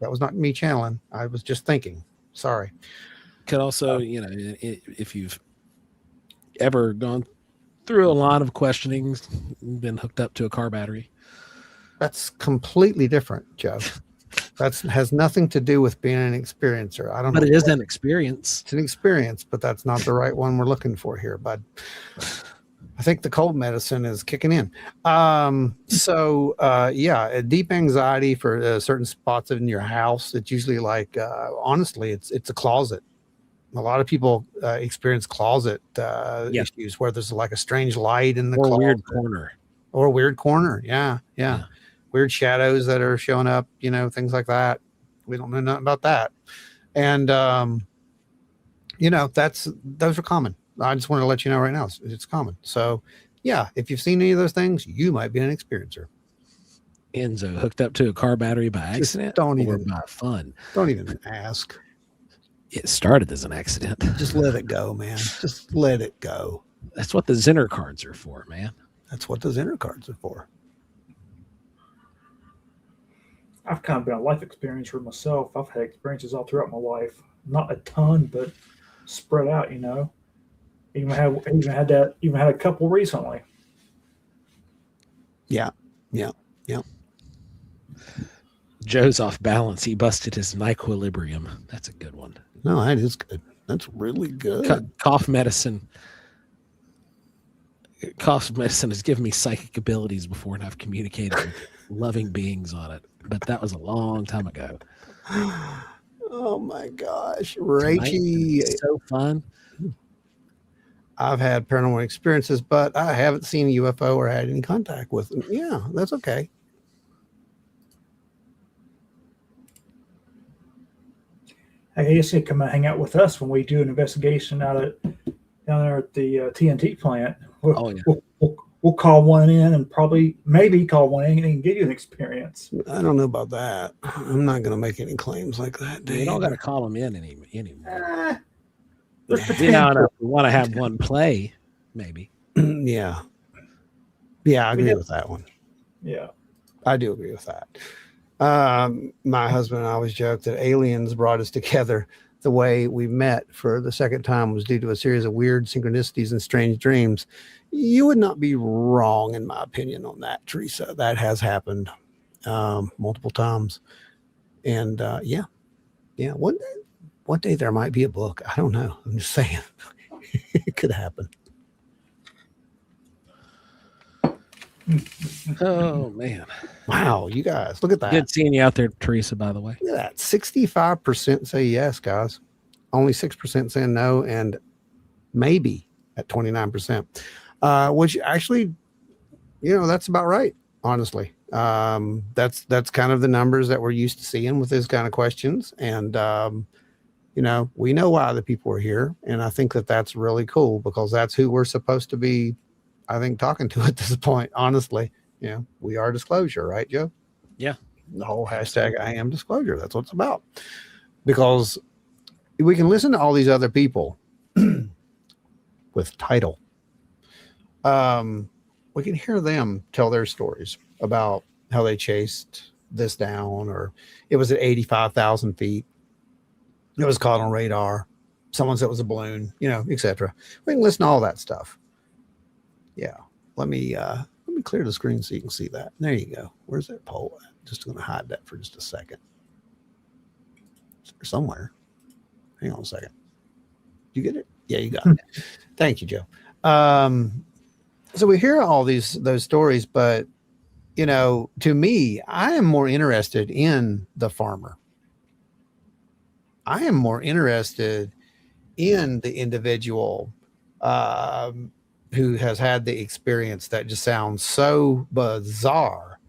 S1: That was not me channeling. I was just thinking. Sorry.
S3: Could also, if you've ever gone through a lot of questioning, been hooked up to a car battery.
S1: That's completely different, Joe. That has nothing to do with being an experiencer. I don't know.
S3: But it is an experience.
S1: It's an experience, but that's not the right one we're looking for here, bud. I think the cold medicine is kicking in. A deep anxiety for certain spots in your house. It's usually like, honestly, it's a closet. A lot of people experience closet issues where there's like a strange light in the closet. Or weird corner. Yeah. Weird shadows that are showing up, things like that. We don't know nothing about that. And, those are common. I just want to let you know right now, it's common. So yeah, if you've seen any of those things, you might be an experiencer.
S3: Enzo hooked up to a car battery by accident or by fun?
S1: Don't even ask.
S3: It started as an accident.
S1: Just let it go, man. Just let it go.
S3: That's what the Zinner cards are for, man.
S1: That's what the Zinner cards are for.
S2: I've kind of been a life experiencer myself. I've had experiences all throughout my life. Not a ton, but spread out, Even had a couple recently.
S1: Yeah.
S3: Joe's off balance. He busted his equilibrium. That's a good one.
S1: No, that is good. That's really good.
S3: Cough medicine. Cough medicine has given me psychic abilities before, and I've communicated with loving beings on it. But that was a long time ago.
S1: Oh my gosh, Rachie!
S3: So fun.
S1: I've had paranormal experiences, but I haven't seen a UFO or had any contact with them. Yeah, that's okay.
S2: Hey, you should come and hang out with us when we do an investigation down there at the TNT plant. We'll call one in and maybe call one in and give you an experience.
S1: I don't know about that. I'm not going to make any claims like that, Dave.
S3: You don't got to call them in anymore.
S2: There's
S3: we want to have one play, maybe.
S1: Yeah, I agree with that one.
S2: Yeah,
S1: I do agree with that. My husband and I always joke that aliens brought us together. The way we met for the second time was due to a series of weird synchronicities and strange dreams. You would not be wrong, in my opinion, on that, Teresa. That has happened multiple times. And yeah. One day there might be a book. I don't know. I'm just saying. It could happen.
S3: Oh man!
S1: Wow, you guys, look at that.
S3: Good seeing you out there, Teresa. By the way,
S1: look at that. 65% say yes, guys. Only 6% saying no, and maybe at 29%. Which actually, that's about right. Honestly, that's kind of the numbers that we're used to seeing with this kind of questions, and we know why the people are here, and I think that that's really cool because that's who we're supposed to be. I think talking to at this point, honestly, we are disclosure, right, Joe?
S3: Yeah.
S1: The whole hashtag I am disclosure. That's what it's about. Because we can listen to all these other people with title. We can hear them tell their stories about how they chased this down, or it was at 85,000 feet. It was caught on radar. Someone said it was a balloon, etc. We can listen to all that stuff. Yeah, let me clear the screen so you can see that. There you go. Where's that poll at? Just going to hide that for just a second. It's somewhere. Hang on a second. You get it? Yeah, you got it. Thank you, Joe. So we hear all those stories, but to me, I am more interested in the farmer. I am more interested in the individual who has had the experience that just sounds so bizarre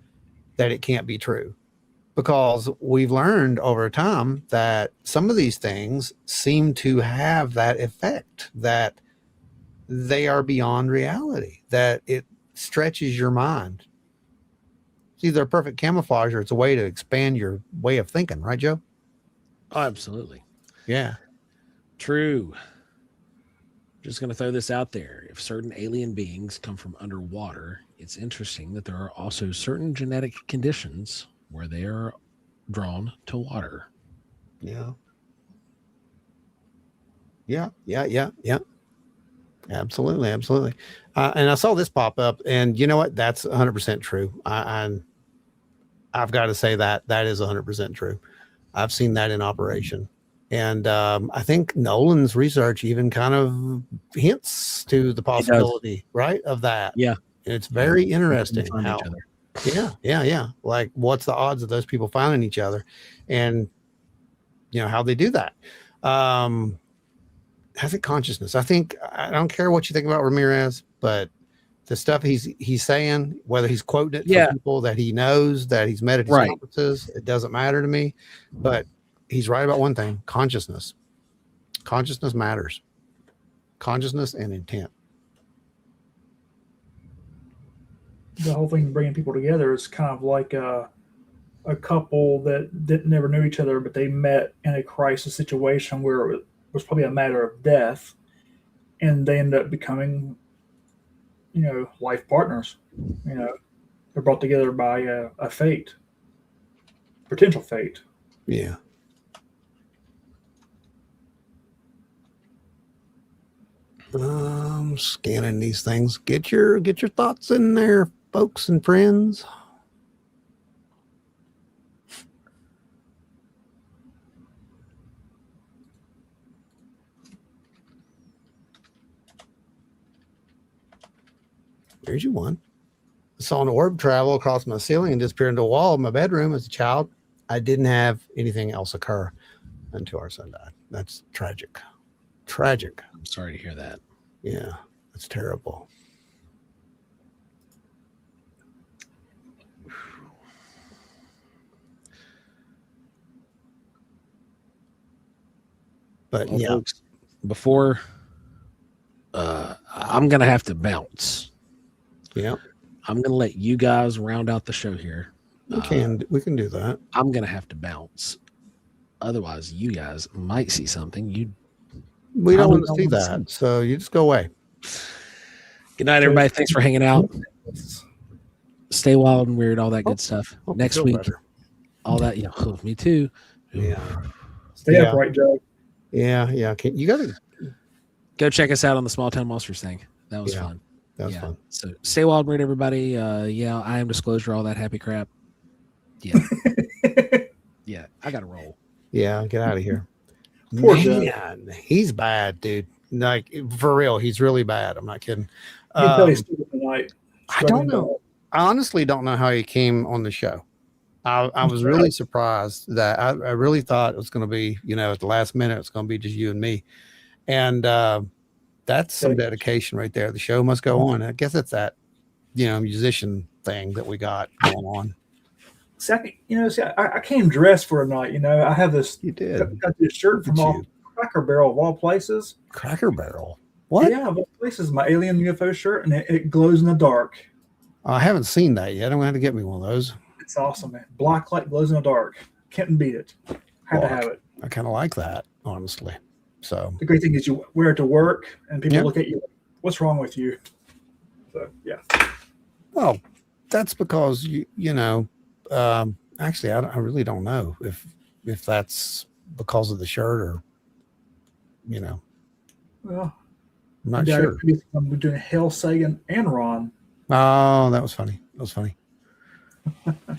S1: that it can't be true. Because we've learned over time that some of these things seem to have that effect, that they are beyond reality, that it stretches your mind. It's either a perfect camouflage or it's a way to expand your way of thinking, right, Joe?
S3: Oh, absolutely.
S1: Yeah.
S3: True. Just going to throw this out there. If certain alien beings come from underwater, it's interesting that there are also certain genetic conditions where they are drawn to water.
S1: Yeah. Absolutely. And I saw this pop up, and you know what? That's 100% true. I've got to say that is 100% true. I've seen that in operation. And I think Nolan's research even kind of hints to the possibility, right, of that.
S3: Yeah.
S1: And it's very interesting how, yeah. Like, what's the odds of those people finding each other, and how they do that? I think consciousness. I don't care what you think about Ramirez, but the stuff he's saying, whether he's quoting it from people that he knows, that he's met at his conferences, it doesn't matter to me. But he's right about one thing: consciousness. Consciousness matters. Consciousness and intent.
S2: The whole thing bringing people together is kind of like a couple that never knew each other, but they met in a crisis situation where it was probably a matter of death, and they end up becoming, life partners. They're brought together by a fate, potential fate.
S1: Yeah. Scanning these things. Get your thoughts in there, folks and friends. There's your one. I saw an orb travel across my ceiling and disappear into a wall of my bedroom as a child. I didn't have anything else occur until our son died. That's tragic.
S3: I'm sorry to hear that.
S1: Yeah, that's terrible. But
S3: well, folks, before I'm gonna have to bounce.
S1: Yeah,
S3: I'm gonna let you guys round out the show here.
S1: We can do that.
S3: I'm gonna have to bounce. Otherwise, you guys might see something
S1: we don't want to see that. So you just go away.
S3: Good night, everybody. Thanks for hanging out. Stay wild and weird, all that good stuff.
S1: Hope
S3: Next week,
S1: better.
S3: all that. Yeah, me too.
S1: Yeah.
S2: Stay upright, Joe.
S1: Yeah. You got to
S3: go check us out on the Small Town Monsters thing. That was fun.
S1: That was fun.
S3: So stay wild, weird, everybody. I am disclosure, all that happy crap. Yeah. Yeah, I got to roll.
S1: Yeah, get out of here.
S2: Poor
S1: Man, he's bad, dude. Like, for real, he's really bad. I'm not kidding.
S2: Tonight.
S1: I don't know. I honestly don't know how he came on the show. I was really surprised that I really thought it was going to be, at the last minute, it's going to be just you and me. And that's some dedication right there. The show must go on. I guess it's that, musician thing that we got going on.
S2: I came dressed for a night. I have this.
S1: You did.
S2: Got this shirt from Cracker Barrel of all places.
S1: Cracker Barrel. What?
S2: Yeah, of all places. My alien UFO shirt, and it glows in the dark.
S1: I haven't seen that yet. I'm gonna have to get me one of those.
S2: It's awesome, man. Black light glows in the dark. Can't beat it. Had to have it.
S1: I kind of like that, honestly. So
S2: the great thing is you wear it to work, and people look at you. What's wrong with you? So yeah.
S1: Well, that's because actually, I really don't know if that's because of the shirt or,
S2: Well,
S1: I'm not sure.
S2: I'm doing Hale, Sagan, and Ron.
S1: Oh, that was funny.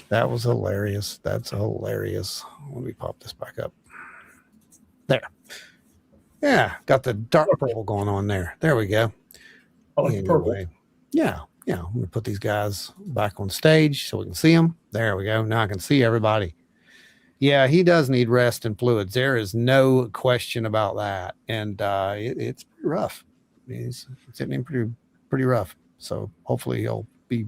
S1: That was hilarious. That's hilarious. Let me pop this back up. There. Yeah, got the dark purple going on there. There we go.
S2: I like purple.
S1: Yeah. I'm going to put these guys back on stage so we can see them. There we go. Now I can see everybody. Yeah, he does need rest and fluids. There is no question about that. And it's pretty rough. It's hitting him pretty rough. So hopefully he'll be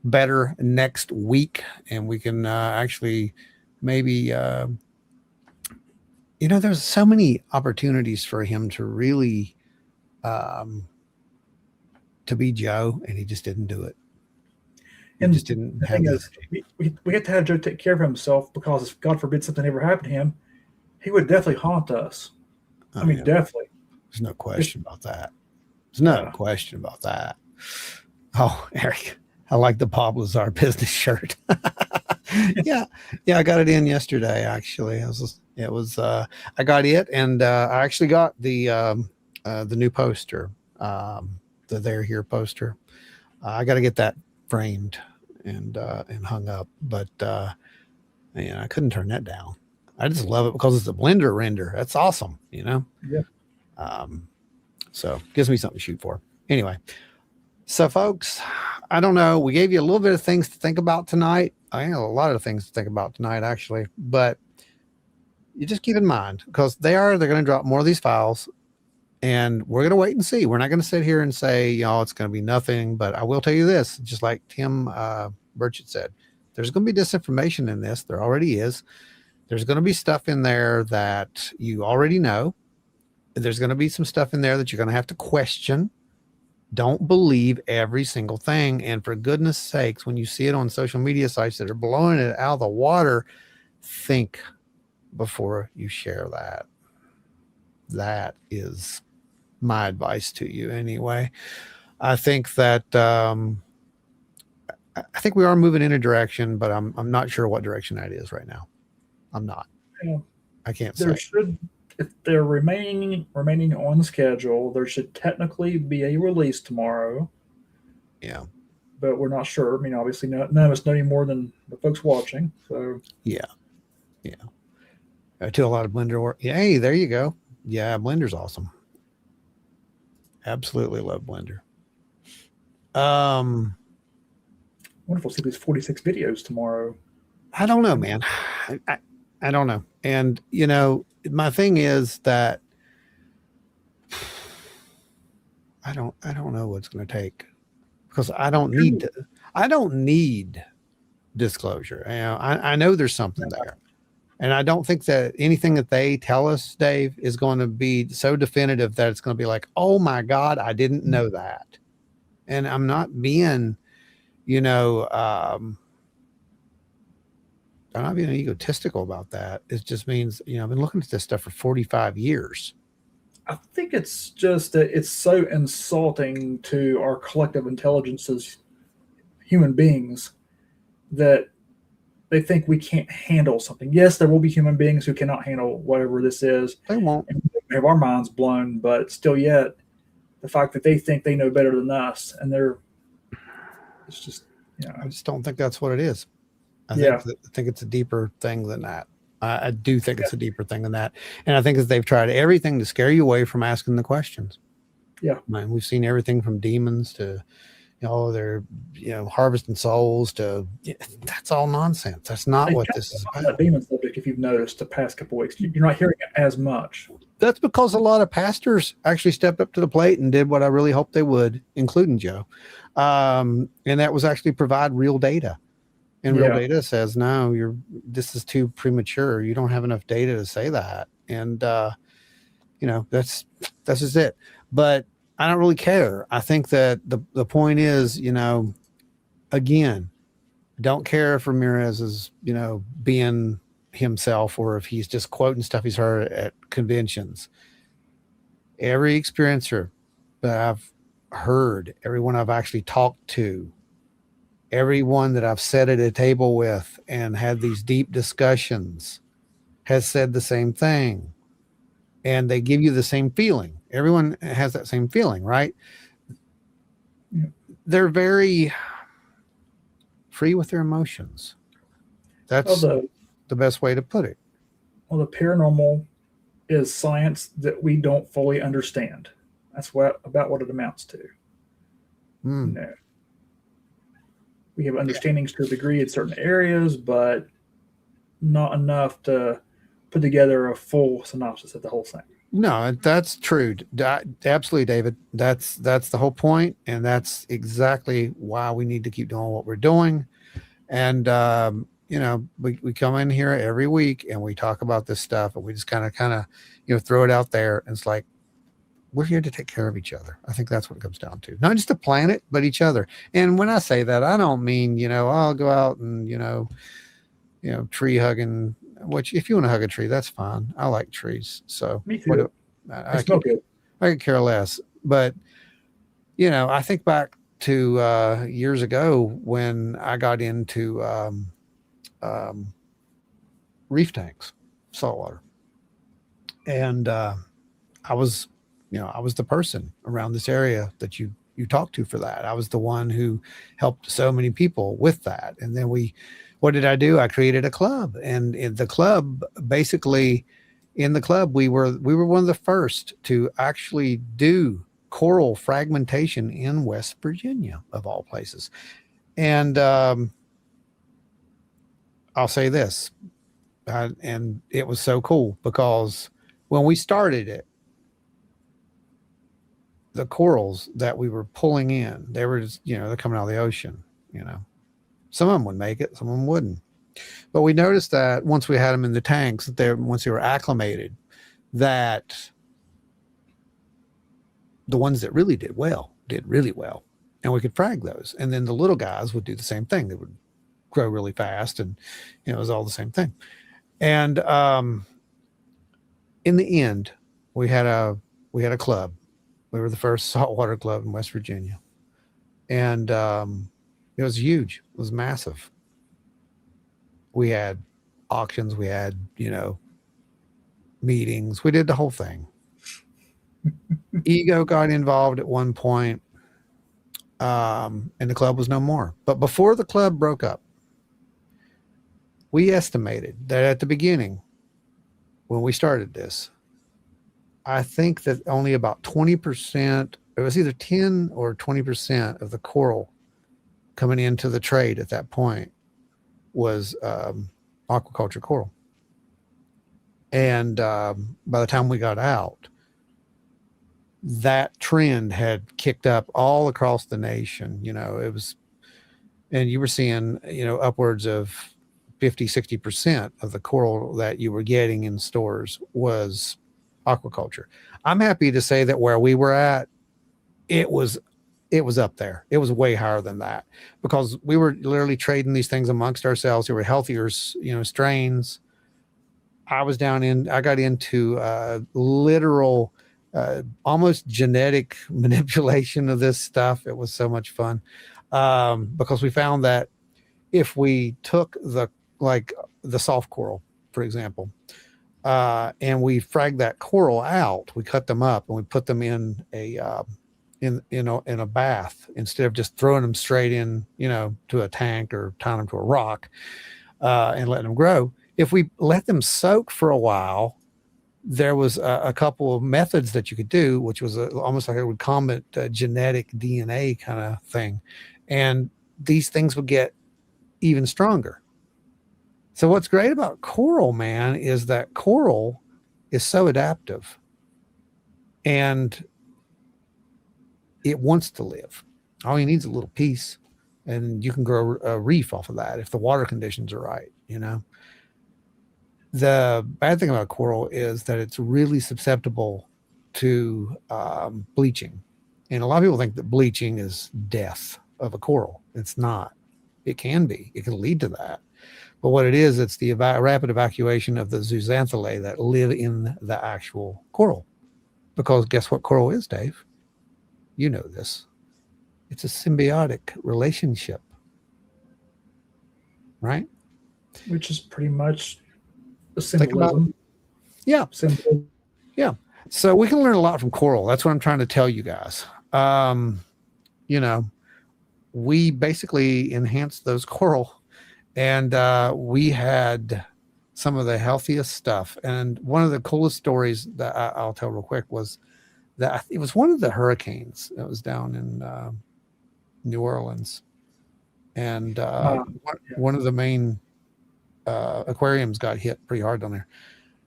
S1: better next week, and we can actually maybe, there's so many opportunities for him to really to be Joe, and he just didn't do it.
S2: And just didn't have we have to have Joe take care of himself, because if God forbid something ever happened to him, he would definitely haunt us. Definitely.
S1: There's no question about that. There's no question about that. Oh, Eric, I like the Bob Lazar business shirt. yeah, I got it in yesterday. Actually, I got it, and I actually got the new poster, the They're Here poster. I got to get that framed and hung up, but I couldn't turn that down. I just love it because it's a Blender render. That's awesome,
S2: Yeah.
S1: So gives me something to shoot for. Anyway, so folks, I don't know. We gave you a little bit of things to think about tonight. I have a lot of things to think about tonight, actually, but you just keep in mind, because they're going to drop more of these files, and we're going to wait and see. We're not going to sit here and say, it's going to be nothing, but I will tell you this, just like Tim Burchett said, there's going to be disinformation in this. There already is. There's going to be stuff in there that you already know. There's going to be some stuff in there that you're going to have to question. Don't believe every single thing. And for goodness sakes, when you see it on social media sites that are blowing it out of the water, think before you share that. That is my advice to you anyway. I think that I think we are moving in a direction, but I'm not sure what direction that is right now. I'm not. I can't say.
S2: If they're remaining on schedule, there should technically be a release tomorrow.
S1: Yeah.
S2: But we're not sure. Obviously, none of us know any more than the folks watching. So
S1: yeah. I do a lot of Blender work. Yeah, hey, there you go. Yeah, Blender's awesome. Absolutely love Blender.
S2: Wonderful to see these 46 videos tomorrow.
S1: I don't know, man. I don't know. And my thing is that I don't know what's going to take, because I don't need disclosure. I know there's something there, and I don't think that anything that they tell us, Dave, is going to be so definitive that it's going to be like, oh my God, I didn't know that. And I'm not being, I'm not being egotistical about that. It just means, I've been looking at this stuff for 45 years.
S2: I think it's just that it's so insulting to our collective intelligence as human beings that they think we can't handle something. Yes, there will be human beings who cannot handle whatever this is.
S1: They won't.
S2: And we have our minds blown, but still yet, the fact that they think they know better than us, and it's just,
S1: I just don't think that's what it is. I think it's a deeper thing than that. I do think it's a deeper thing than that. And I think that they've tried everything to scare you away from asking the questions.
S2: Yeah.
S1: Man, we've seen everything from demons to, they're, harvesting souls to, that's all nonsense. That's not what this is about.
S2: That demon subject, if you've noticed the past couple of weeks, you're not hearing it as much.
S1: That's because a lot of pastors actually stepped up to the plate and did what I really hoped they would, including Joe. And that was actually provide real data. And real data says, no, this is too premature. You don't have enough data to say that. And, that's just it. But I don't really care. I think that the point is, again, don't care if Ramirez is, being himself or if he's just quoting stuff he's heard at conventions. Every experiencer that I've heard, everyone I've actually talked to, everyone that I've sat at a table with and had these deep discussions has said the same thing. And they give you the same feeling. Everyone has that same feeling, right?
S2: Yeah.
S1: They're very free with their emotions. That's the best way to put it.
S2: Well, the paranormal is science that we don't fully understand. That's about what it amounts to. We have understandings to a degree in certain areas, but not enough to put together a full synopsis of the whole thing.
S1: No, that's true. Absolutely, David. That's the whole point, and that's exactly why we need to keep doing what we're doing. And we come in here every week and we talk about this stuff, and we just kind of throw it out there. And it's like, we're here to take care of each other. I think that's what it comes down to. Not just the planet, but each other. And when I say that, I don't mean, I'll go out and, tree hugging, which if you want to hug a tree, that's fine. I like trees. So
S2: me too. I
S1: could care less. But, I think back to years ago when I got into reef tanks, saltwater. And I was the person around this area that you talked to for that. I was the one who helped so many people with that. And then what did I do? I created a club, and in the club, basically in the club, we were one of the first to actually do coral fragmentation in West Virginia, of all places. And I'll say this, and it was so cool because when we started it, the corals that we were pulling in, they were just, they're coming out of the ocean, Some of them would make it, some of them wouldn't. But we noticed that once we had them in the tanks, once they were acclimated, that the ones that really did really well. And we could frag those. And then the little guys would do the same thing. They would grow really fast, and it was all the same thing. And in the end, we had a club. We were the first saltwater club in West Virginia. And it was huge. It was massive. We had auctions. We had, meetings. We did the whole thing. Ego got involved at one point, and the club was no more. But before the club broke up, we estimated that at the beginning, when we started this, I think that only about 20%, it was either 10 or 20% of the coral coming into the trade at that point was aquaculture coral. And by the time we got out, that trend had kicked up all across the nation. It was, and you were seeing, upwards of 50, 60% of the coral that you were getting in stores was aquaculture. I'm happy to say that where we were at, it was up there. It was way higher than that because we were literally trading these things amongst ourselves. There were healthier, strains. I got into literal, almost genetic manipulation of this stuff. It was so much fun because we found that if we took like the soft coral, for example, and we frag that coral out, we cut them up and we put them in a bath instead of just throwing them straight in, to a tank or tying them to a rock, and letting them grow. If we let them soak for a while, there was a couple of methods that you could do, which was almost like a recombinant genetic DNA kind of thing. And these things would get even stronger. So what's great about coral, man, is that coral is so adaptive and it wants to live. All you need is a little piece, and you can grow a reef off of that if the water conditions are right, The bad thing about coral is that it's really susceptible to bleaching. And a lot of people think that bleaching is death of a coral. It's not. It can be. It can lead to that. But what it is, it's the rapid evacuation of the zooxanthellae that live in the actual coral. Because guess what coral is, Dave? You know this. It's a symbiotic relationship. Right?
S2: Which is pretty much the
S1: Think about
S2: symbolism.
S1: Yeah.
S2: Symbol.
S1: Yeah. So we can learn a lot from coral. That's what I'm trying to tell you guys. We basically enhanced those coral, and we had some of the healthiest stuff. And one of the coolest stories that I'll tell real quick was that it was one of the hurricanes that was down in New Orleans. And one of the main aquariums got hit pretty hard down there.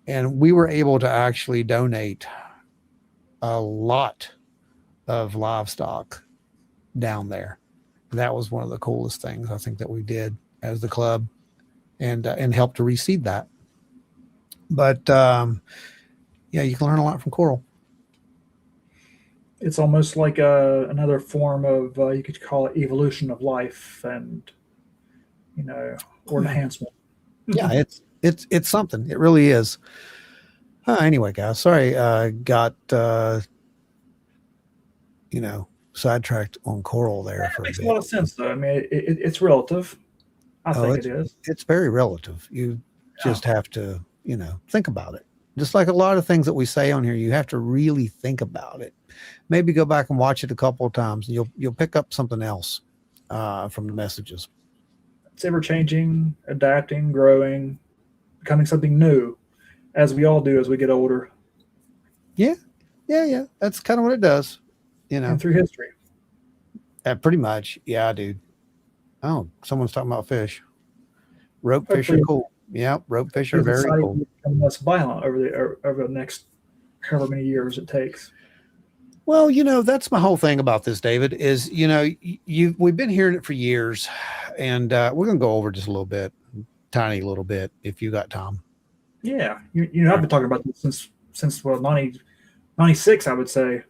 S1: And we were able to actually donate a lot of livestock down there. That was one of the coolest things I think that we did as the club, and helped to reseed that. But you can learn a lot from coral.
S2: It's almost like another form of, you could call it evolution of life, and or enhancement.
S1: Yeah, it's something. It really is. Anyway, guys, sorry, got sidetracked on coral there for a
S2: Makes
S1: bit.
S2: a lot of sense, though. I mean, it's relative. I think it is.
S1: It's very relative. You just have to, think about it. Just like a lot of things that we say on here, you have to really think about it. Maybe go back and watch it a couple of times, and you'll pick up something else from the messages.
S2: It's ever changing, adapting, growing, becoming something new, as we all do as we get older.
S1: Yeah. That's kind of what it does,
S2: And through history.
S1: Pretty much, yeah, dude. Oh, someone's talking about fish. Rope fish are cool. Yeah, rope fish are very cool.
S2: Become less violent over the next however many years it takes.
S1: Well, that's my whole thing about this, David, is, we've been hearing it for years, and we're going to go over just a little bit, tiny little bit, if you got time.
S2: Yeah. I've been talking about this since 96, I would say.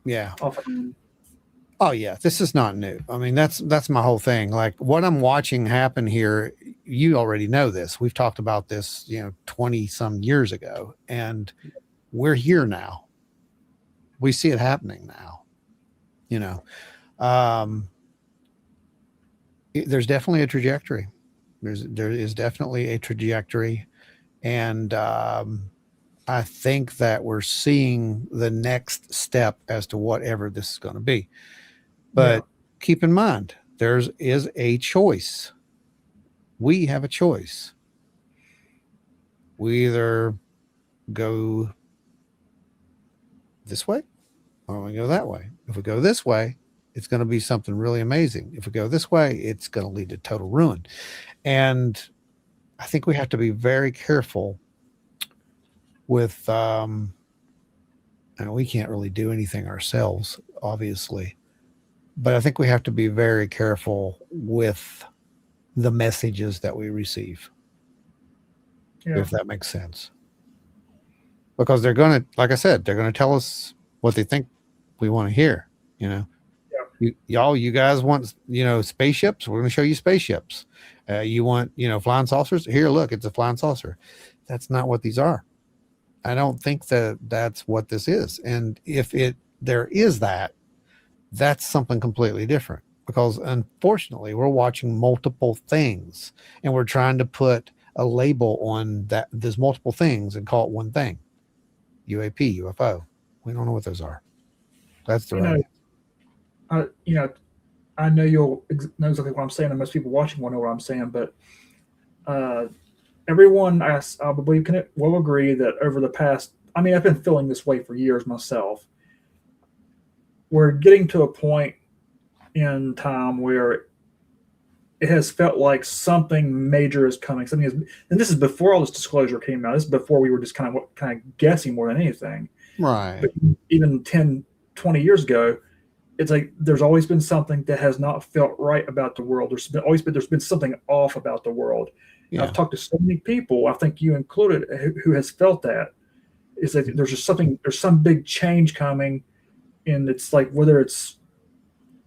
S1: Yeah.
S2: Often.
S1: Oh yeah. This is not new. I mean, that's my whole thing. Like what I'm watching happen here, you already know this. We've talked about this, 20 some years ago, and we're here now. We see it happening now, there's definitely a trajectory. There is definitely a trajectory. And, I think that we're seeing the next step as to whatever this is going to be. But keep in mind, there is a choice. We have a choice. We either go this way or we go that way. If we go this way, it's going to be something really amazing. If we go this way, it's going to lead to total ruin. And I think we have to be very careful with, and we can't really do anything ourselves, obviously, but I think we have to be very careful with the messages that we receive, if that makes sense. Because they're going to, like I said, they're going to tell us what they think we want to hear, you guys want, spaceships? We're going to show you spaceships. You want, flying saucers? Here, look, it's a flying saucer. That's not what these are. I don't think that that's what this is. And if there is that, that's something completely different, because unfortunately we're watching multiple things and we're trying to put a label on that. There's multiple things and call it one thing. UAP, UFO. We don't know what those are. That's the right.
S2: I know you'll know exactly what I'm saying, and most people watching will know what I'm saying, but everyone, I believe, will agree that over the past, I've been feeling this way for years myself. We're getting to a point in time where it has felt like something major is coming. And this is before all this disclosure came out. This is before we were just kind of guessing more than anything.
S1: Right.
S2: But even 10, 20 years ago, it's like there's always been something that has not felt right about the world. There's been something off about the world. Yeah. I've talked to so many people, I think you included, who has felt that. It's like there's some big change coming, and it's like whether it's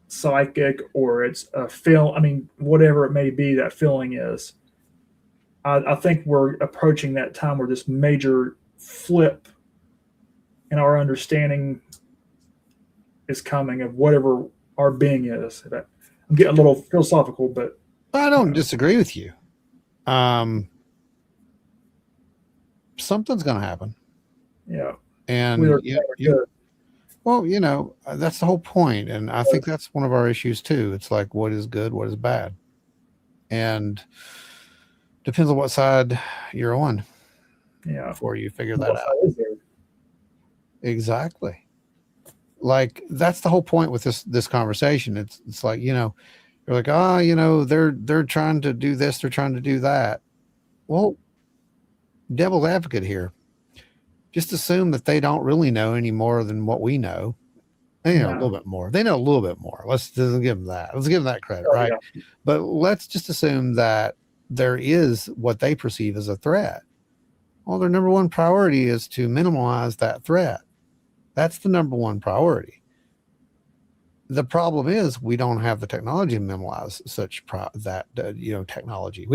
S2: psychic or it's a feel, whatever it may be, that feeling is. I think we're approaching that time where this major flip in our understanding is coming of whatever our being is. I'm getting a little philosophical, but
S1: I don't disagree with you. Something's going to happen.
S2: Yeah.
S1: And that's the whole point. And I think that's one of our issues too. It's like, what is good? What is bad? And depends on what side you're on.
S2: Yeah.
S1: Before you figure that out. Exactly. Like, that's the whole point with this conversation. It's like, you're like, they're trying to do this, they're trying to do that. Well, devil's advocate here. Just assume that they don't really know any more than what we know. They know a little bit more. They know a little bit more. Let's give them that. Let's give them that credit, right? Yeah. But let's just assume that there is what they perceive as a threat. Well, their number one priority is to minimize that threat. That's the number one priority. The problem is we don't have the technology to minimize such technology.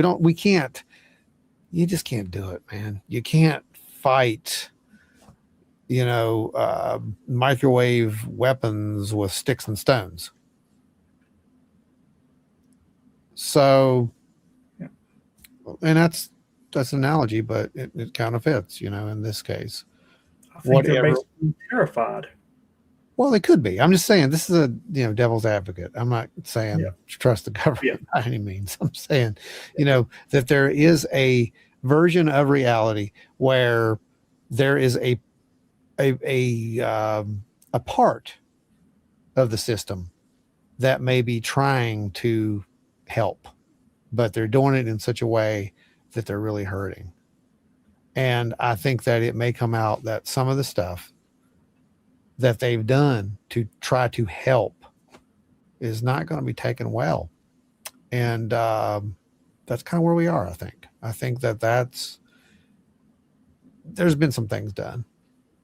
S1: You just can't do it, man. You can't fight, microwave weapons with sticks and stones. So, and that's an analogy, but it kind of fits, in this case.
S2: I think they're basically terrified.
S1: Well, they could be. I'm just saying this is a devil's advocate. I'm not saying trust the government by any means. I'm saying, that there is a version of reality where there is a part of the system that may be trying to help, but they're doing it in such a way that they're really hurting. And I think that it may come out that some of the stuff that they've done to try to help is not going to be taken well. And that's kind of where we are, I think. I think there's been some things done.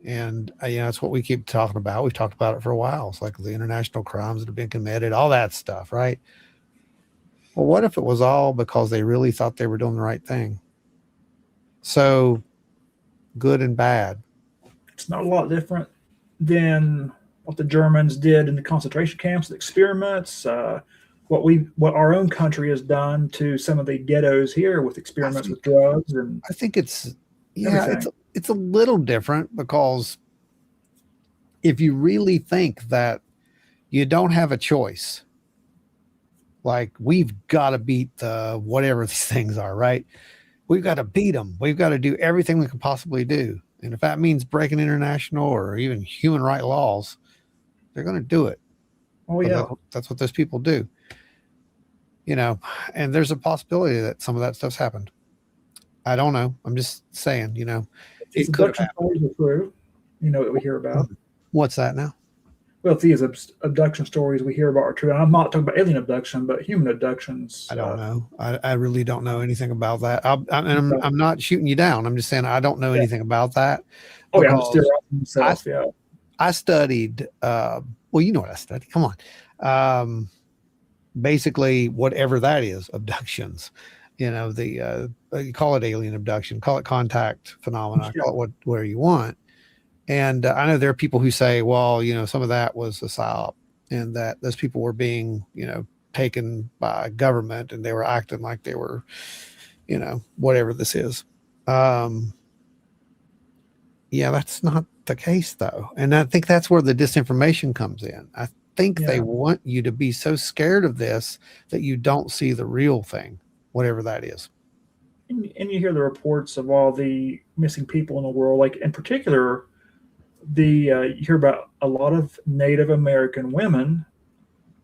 S1: And, it's what we keep talking about. We've talked about it for a while. It's like the international crimes that have been committed, all that stuff, right? Well, what if it was all because they really thought they were doing the right thing? So, good and bad.
S2: It's not a lot different than what the Germans did in the concentration camps, the experiments, what our own country has done to some of the ghettos here with experiments with drugs. And
S1: I think it's a little different, because if you really think that you don't have a choice, like, we've got to beat the whatever these things are, right? We've got to beat them. We've got to do everything we can possibly do. And if that means breaking international or even human rights laws, they're going to do it.
S2: Oh, yeah.
S1: That's what those people do. And there's a possibility that some of that stuff's happened. I don't know. I'm just saying,
S2: it could have stories are true, that we hear about.
S1: What's that now?
S2: Well, if these abduction stories we hear about are true, and I'm not talking about alien abduction, but human abductions.
S1: I don't know. I really don't know anything about that. I'm not shooting you down. I'm just saying I don't know anything about that.
S2: Oh, yeah, I'm still myself,
S1: I studied, well, you know what I studied. Come on. Basically, whatever that is, abductions. You call it alien abduction, call it contact phenomena, call it whatever you want. And I know there are people who say, well, some of that was a psyop, and that those people were being, taken by government, and they were acting like they were, whatever this is. Yeah, that's not the case though. And I think that's where the disinformation comes in. I think they want you to be so scared of this that you don't see the real thing, whatever that is.
S2: And you hear the reports of all the missing people in the world, like in particular, you hear about a lot of Native American women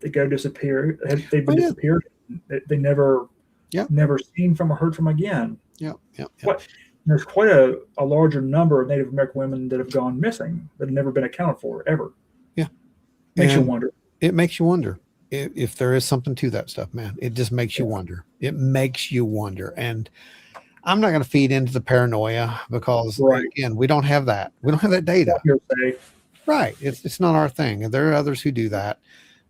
S2: that go disappear. They've been disappeared. They never seen from or heard from again. There's quite a larger number of Native American women that have gone missing that have never been accounted for ever.
S1: Yeah.
S2: Makes you wonder.
S1: It makes you wonder if there is something to that stuff, man. It just makes you wonder. It makes you wonder. And I'm not going to feed into the paranoia because again, we don't have that. We don't have that data. Right. It's not our thing. And there are others who do that.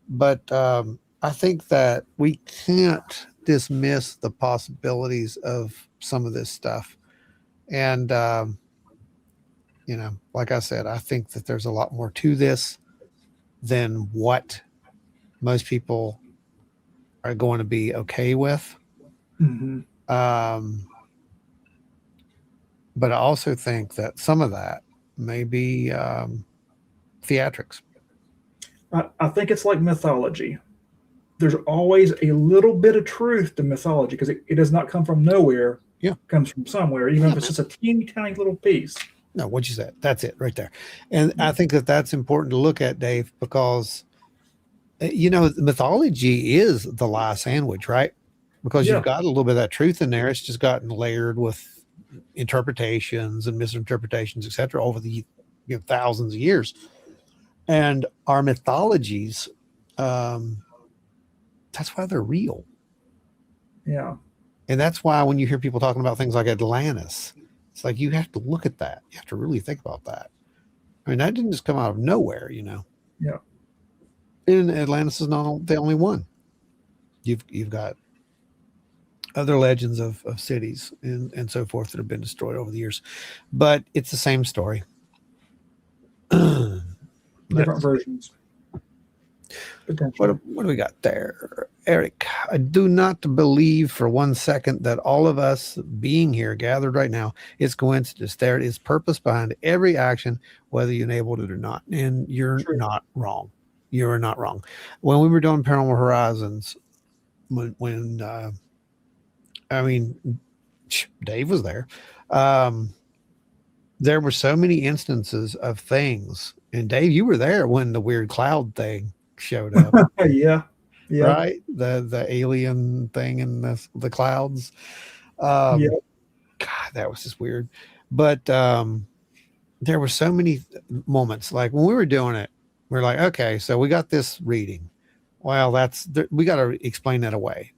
S1: But I think that we can't dismiss the possibilities of some of this stuff. And, like I said, I think that there's a lot more to this than what most people are going to be okay with.
S2: Mm-hmm.
S1: But I also think that some of that may be theatrics.
S2: I think it's like mythology. There's always a little bit of truth to mythology because it does not come from nowhere.
S1: Yeah.
S2: It comes from somewhere, even if it's just a teeny tiny little piece.
S1: No, what you said. That's it right there. And I think that that's important to look at, Dave, because, mythology is the lie sandwich, right? Because you've got a little bit of that truth in there. It's just gotten layered with interpretations and misinterpretations, etc., over the thousands of years. And our mythologies, that's why they're real.
S2: Yeah.
S1: And that's why when you hear people talking about things like Atlantis, it's like you have to look at that. You have to really think about that. I mean, that didn't just come out of nowhere,
S2: Yeah.
S1: And Atlantis is not the only one. You've got other legends of cities and so forth that have been destroyed over the years. But it's the same story.
S2: Different versions.
S1: What do we got there? Eric, I do not believe for 1 second that all of us being here gathered right now is coincidence. There is purpose behind every action, whether you enabled it or not. And you're not wrong. You are not wrong. When we were doing Paranormal Horizons, when Dave was there. There were so many instances of things. And Dave, you were there when the weird cloud thing showed up.
S2: Yeah.
S1: Right? The alien thing in the clouds. God, that was just weird. But there were so many moments. Like when we were doing it, we're like, okay, so we got this reading. Well, we got to explain that away.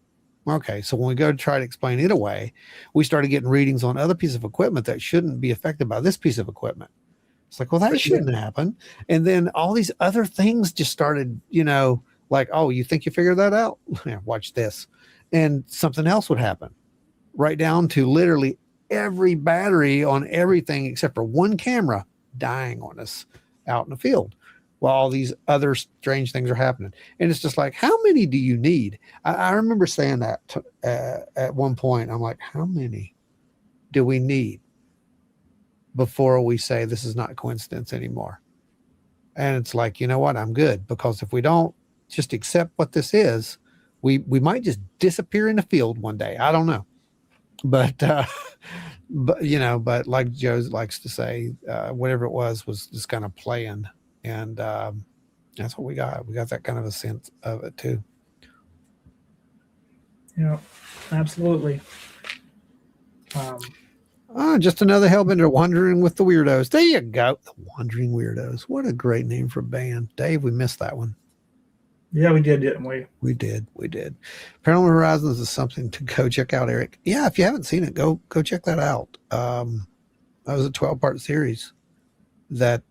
S1: Okay, so when we go to try to explain it away, we started getting readings on other pieces of equipment that shouldn't be affected by this piece of equipment. It's like, well, that shouldn't happen. And then all these other things just started, like, oh, you think you figured that out? Watch this. And something else would happen. Right down to literally every battery on everything except for one camera dying on us out in the field while all these other strange things are happening. And it's just like, how many do you need? I remember saying that at one point. I'm like, how many do we need before we say this is not coincidence anymore? And it's like, you know what? I'm good, because if we don't just accept what this is, we might just disappear in the field one day. I don't know. But like Joe likes to say, whatever it was just kind of playing. And that's what we got. We got that kind of a sense of it too.
S2: Yeah, absolutely.
S1: Just another Hellbender, Wandering with the Weirdos. There you go. The Wandering Weirdos. What a great name for a band. Dave, we missed that one.
S2: Yeah, we did, didn't we?
S1: We did. Paranormal Horizons is something to go check out, Eric. Yeah, if you haven't seen it, go check that out. That was a 12-part series that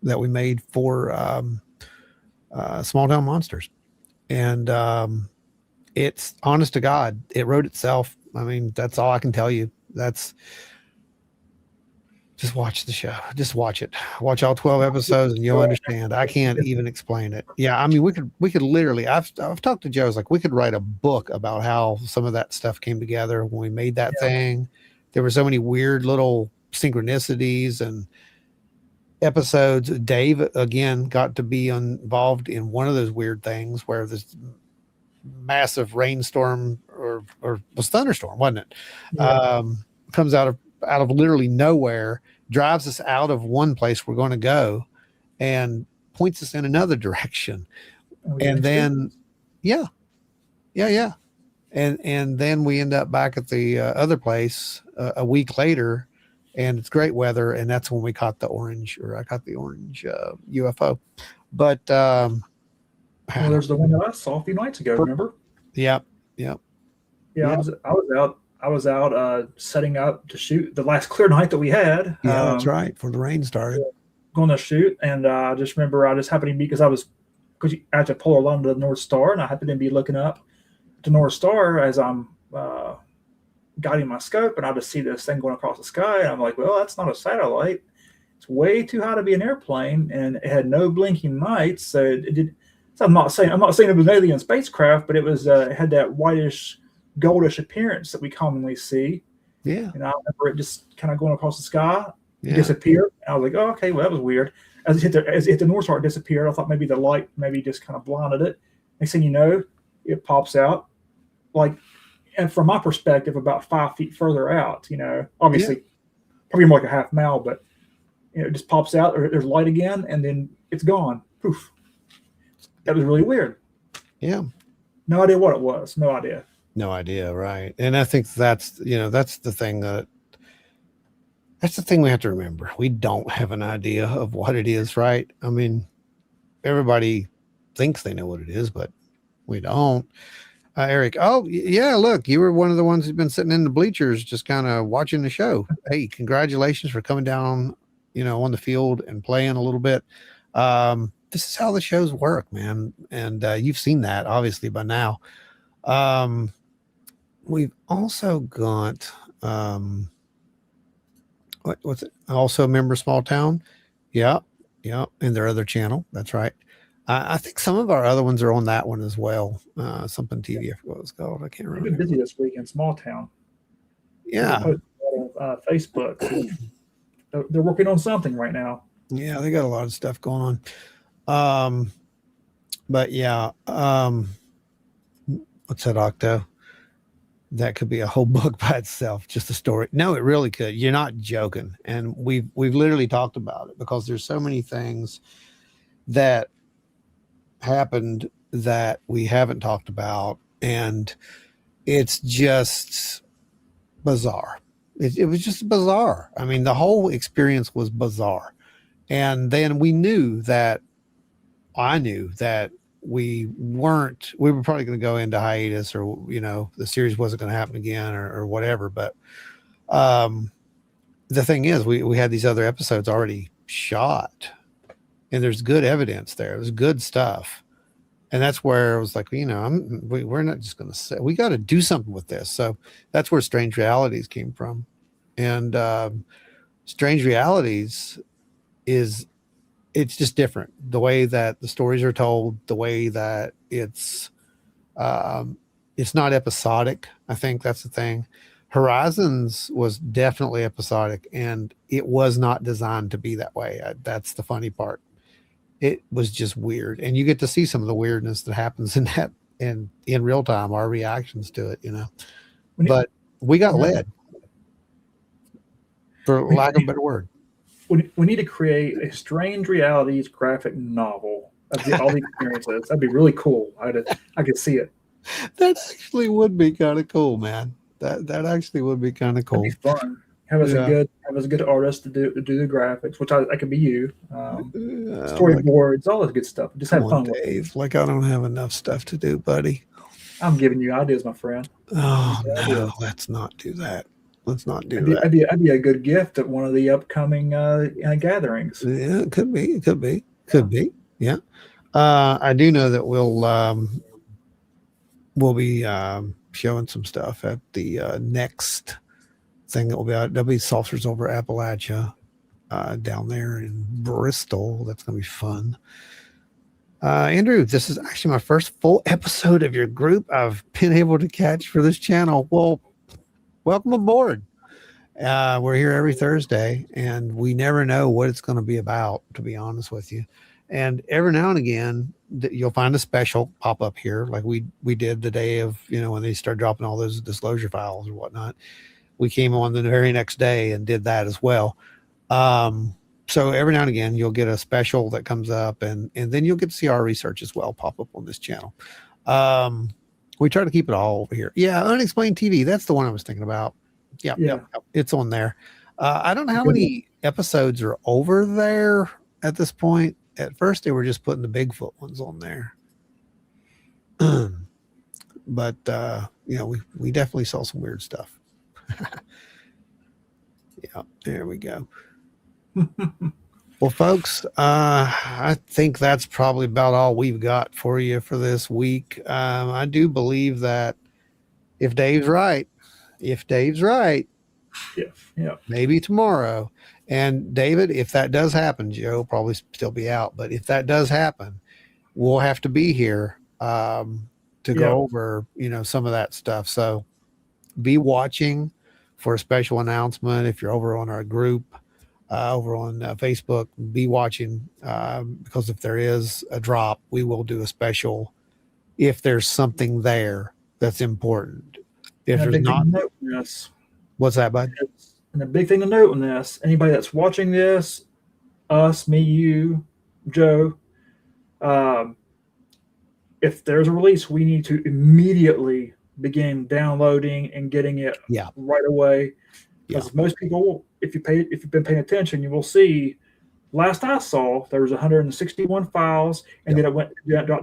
S1: we made for Small Town Monsters. And it's, honest to God, it wrote itself. I mean, that's all I can tell you. Just watch the show. Just watch it. Watch all 12 episodes and you'll understand. I can't even explain it. Yeah, I mean, we could literally. I've talked to Joe. It's like we could write a book about how some of that stuff came together when we made that thing. There were so many weird little synchronicities and episodes. Dave again got to be involved in one of those weird things where this massive rainstorm or was thunderstorm, wasn't it?
S2: Yeah.
S1: Comes out of literally nowhere, drives us out of one place we're going to go and points us in another direction. And then, yeah. And then we end up back at the other place a week later, and it's great weather. And that's when we caught I caught the orange UFO. But,
S2: well, there's the one that I saw a few nights ago. Remember?
S1: Yep.
S2: Yeah. I was out setting up to shoot the last clear night that we had.
S1: Yeah, that's right. Before the rain started.
S2: Going to shoot, and I just remember I just happened to be because I had to pull along to the North Star, and I happened to be looking up to North Star as I'm guiding my scope, and I just see this thing going across the sky, and I'm like, well, that's not a satellite. It's way too high to be an airplane, and it had no blinking lights, so it did. So I'm not saying it was an alien spacecraft, but it was it had that whitish, goldish appearance that we commonly see.
S1: Yeah.
S2: And I remember it just kind of going across the sky, disappeared. And I was like, oh, okay, well, that was weird. As it hit the North Star, it disappeared. I thought maybe the light maybe just kind of blinded it. Next thing you know, it pops out. And from my perspective, about 5 feet further out, obviously probably more like a half mile, but it just pops out, or there's light again, and then it's gone. Poof. That was really weird.
S1: Yeah.
S2: No idea what it was. No idea.
S1: No idea, right? And I think that's the thing we have to remember. We don't have an idea of what it is, right? I mean, everybody thinks they know what it is, but we don't. Eric, look, you were one of the ones who's been sitting in the bleachers just kind of watching the show. Hey, congratulations for coming down, on the field and playing a little bit. This is how the shows work, man. And you've seen that obviously by now. We've also got what's it? Also Remember Small Town. Yeah. And their other channel. That's right. I think some of our other ones are on that one as well. Something TV, I forgot what it's called. I can't remember.
S2: I've been busy this week in Small Town.
S1: Yeah.
S2: Facebook. They're working on something right now.
S1: Yeah, they got a lot of stuff going on. But yeah, what's that, Octo? That could be a whole book by itself, just a story. No, it really could. You're not joking. And we've literally talked about it because there's so many things that happened that we haven't talked about, and it's just bizarre. It was just bizarre. I mean, the whole experience was bizarre. And then I knew that we were probably going to go into hiatus, or the series wasn't going to happen again, or whatever. But the thing is, we had these other episodes already shot, and there's good evidence there. It was good stuff, and that's where I was like, we're not just going to say, we got to do something with this. So that's where Strange Realities came from, and Strange Realities it's just different. The way that the stories are told, the way that it's not episodic. I think that's the thing. Horizons was definitely episodic, and it was not designed to be that way. That's the funny part. It was just weird, and you get to see some of the weirdness that happens in that in real time, our reactions to it, But we got led, for lack of a better word.
S2: We need to create a Strange Realities graphic novel of all the experiences. That'd be really could I could see it.
S1: That actually would be kind of cool, man. That actually would be kind of cool.
S2: That'd be fun. Have us a good artist to do the graphics, which I could be you. Storyboards, all that good stuff. Just have fun with it.
S1: Like I don't have enough stuff to do, buddy.
S2: I'm giving you ideas, my friend.
S1: Oh no, let's not do that. Let's not do that.
S2: I'd be a good gift at one of the upcoming gatherings.
S1: Yeah, it could be. Yeah. I do know that we'll be showing some stuff at the next thing that will be out. There'll be Saucers Over Appalachia, down there in Bristol. That's going to be fun. Andrew, this is actually my first full episode of your group I've been able to catch for this channel. Well, welcome aboard. We're here every Thursday, and we never know what it's going to be about, to be honest with you. And every now and again, you'll find a special pop up here, like we did the day of, when they start dropping all those disclosure files or whatnot. We came on the very next day and did that as well. So every now and again, you'll get a special that comes up, and then you'll get to see our research as well pop up on this channel. We try to keep it all over here. Yeah, Unexplained TV. That's the one I was thinking about. Yeah. It's on there. I don't know how many episodes are over there at this point. At first, they were just putting the Bigfoot ones on there. But, we definitely saw some weird stuff. Yeah, there we go. Well, folks, I think that's probably about all we've got for you for this week. I do believe that if Dave's right, maybe tomorrow. And David, if that does happen, Joe will probably still be out. But if that does happen, we'll have to be here to go over, some of that stuff. So be watching for a special announcement. If you're over on our group, over on Facebook, be watching because if there is a drop, we will do a special if there's something there that's important. If there's not, what's that, bud?
S2: And the big thing to note on this, anybody that's watching this, us, me, you, Joe, if there's a release, we need to immediately begin downloading and getting it right away. Because most people, if you've been paying attention, you will see. Last I saw, there was 161 files, and then it went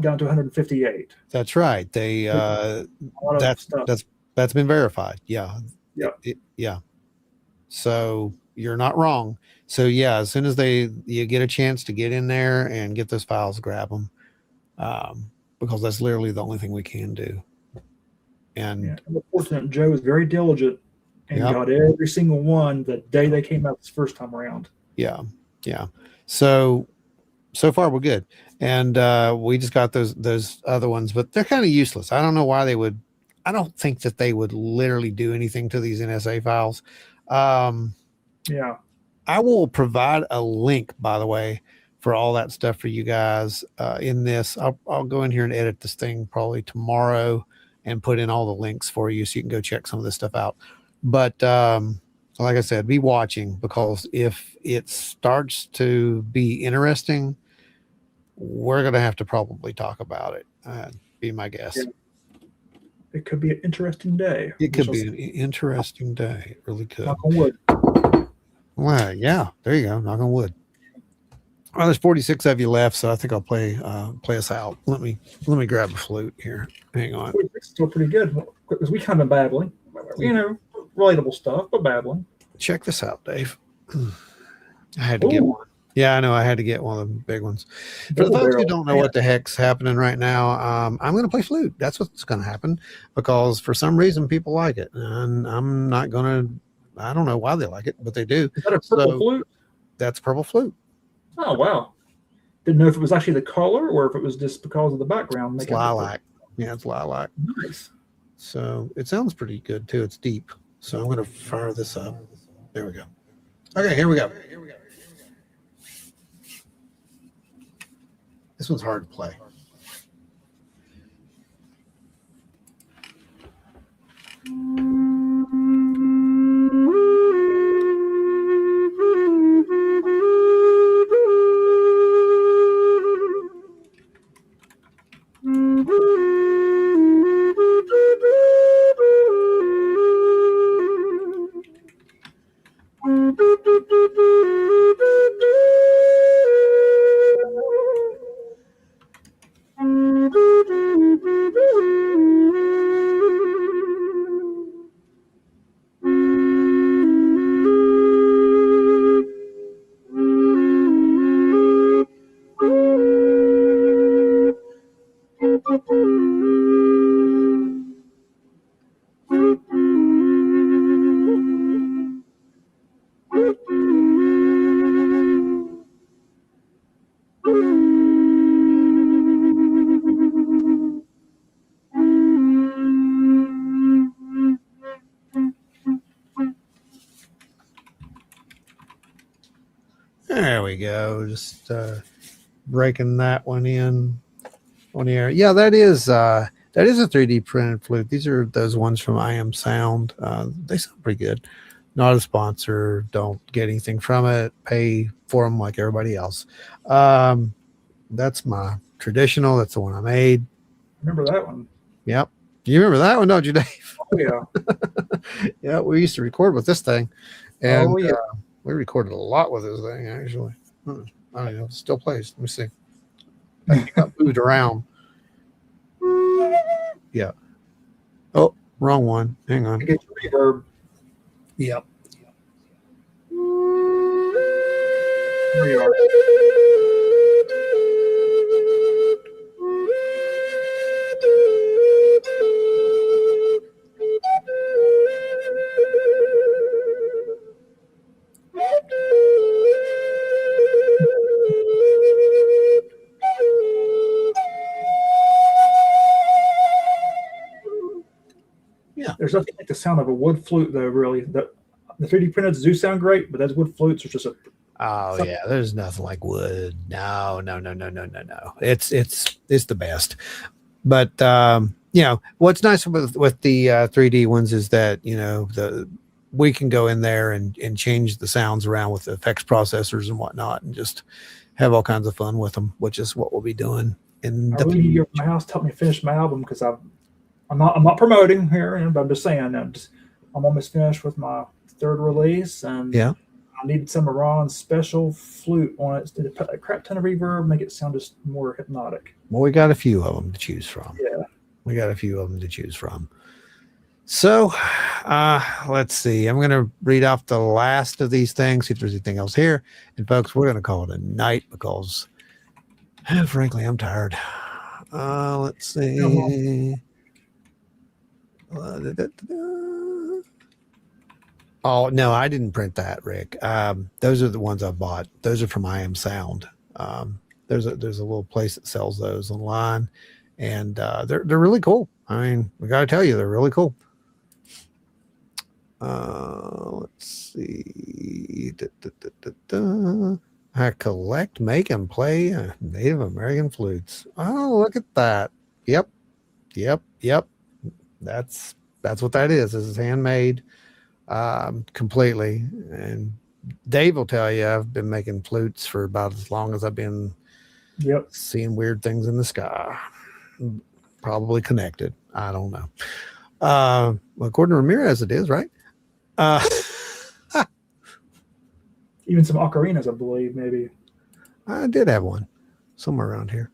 S2: down to 158.
S1: That's right. They that's been verified. Yeah. Yeah. So you're not wrong. So yeah, as soon as you get a chance to get in there and get those files, grab them, because that's literally the only thing we can do. And
S2: unfortunately, Joe is very diligent and got every single one the day they came out this first time around.
S1: Yeah. So far we're good, and we just got those other ones, but they're kind of useless. I don't know why they would. I don't think that they would literally do anything to these NSA files. I will provide a link, by the way, for all that stuff for you guys in this. I'll go in here and edit this thing probably tomorrow and put in all the links for you so you can go check some of this stuff out. But like I said, be watching, because if it starts to be interesting, we're going to have to probably talk about it. Be my guess.
S2: It could be an interesting day.
S1: It could be an interesting day. It really could.
S2: Knock on wood.
S1: Well, yeah, there you go. Knock on wood. Well, there's 46 of you left, so I think I'll play us out. Let me grab a flute here. Hang on.
S2: It's still pretty good because we kind of babbling, relatable stuff, but babbling.
S1: Check this out, Dave. I had to get one. Yeah, I know. I had to get one of the big ones. For the folks who don't know what the heck's happening right now, I'm going to play flute. That's what's going to happen, because for some reason people like it, and I'm not going to. I don't know why they like it, but they do.
S2: Is that a purple flute?
S1: That's purple flute.
S2: Oh, wow. Didn't know if it was actually the color or if it was just because of the background.
S1: It's lilac. Yeah, it's lilac.
S2: Nice.
S1: So it sounds pretty good, too. It's deep. So I'm going to fire this up. There we go. Okay, here we go. This one's hard to play. There we go. Just breaking that one in on the air. Yeah, that is a 3D printed flute. These are those ones from I Am Sound. They sound pretty good. Not a sponsor. Don't get anything from it. Pay for them like everybody else. That's my traditional. That's the one I made.
S2: Remember that one?
S1: Yep. You remember that one, don't you, Dave?
S2: Oh yeah.
S1: Yeah, we used to record with this thing, and
S2: Oh, yeah.
S1: we recorded a lot with this thing actually. I don't know. It still plays. Let me see. It got moved around. Yeah. Oh, wrong one. Hang on.
S2: Get your reverb.
S1: Yep.
S2: There you are.
S1: Yeah.
S2: There's nothing like the sound of a wood flute, though. Really, the 3D printed do sound great, but those wood flutes are just a.
S1: Oh yeah, there's nothing like wood. No. It's the best. But what's nice with the 3D ones is that we can go in there and change the sounds around with the effects processors and whatnot, and just have all kinds of fun with them, which is what we'll be doing in
S2: I
S1: the
S2: really need you at my house to help me finish my album because I'm not promoting here, but I'm just saying I'm almost finished with my third release, and
S1: Yeah.
S2: I needed some of Ron's special flute on it to put a crap ton of reverb, make it sound just more hypnotic.
S1: Well, we got a few of them to choose from.
S2: Yeah.
S1: We got a few of them to choose from. So, let's see. I'm going to read off the last of these things, see if there's anything else here. And folks, we're going to call it a night because, frankly, I'm tired. Let's see. Oh, no, I didn't print that, Rick. Those are the ones I bought. Those are from I Am Sound. There's a little place that sells those online, and they're really cool. I mean, we got to tell you, they're really cool. Let's see. I collect, make, and play Native American flutes. Oh, look at that. Yep. That's what that is. This is handmade completely. And Dave will tell you I've been making flutes for about as long as I've been seeing weird things in the sky. Probably connected. I don't know. Well, according to Ramirez, it is, right?
S2: Even some ocarinas, I believe, maybe.
S1: I did have one somewhere around here.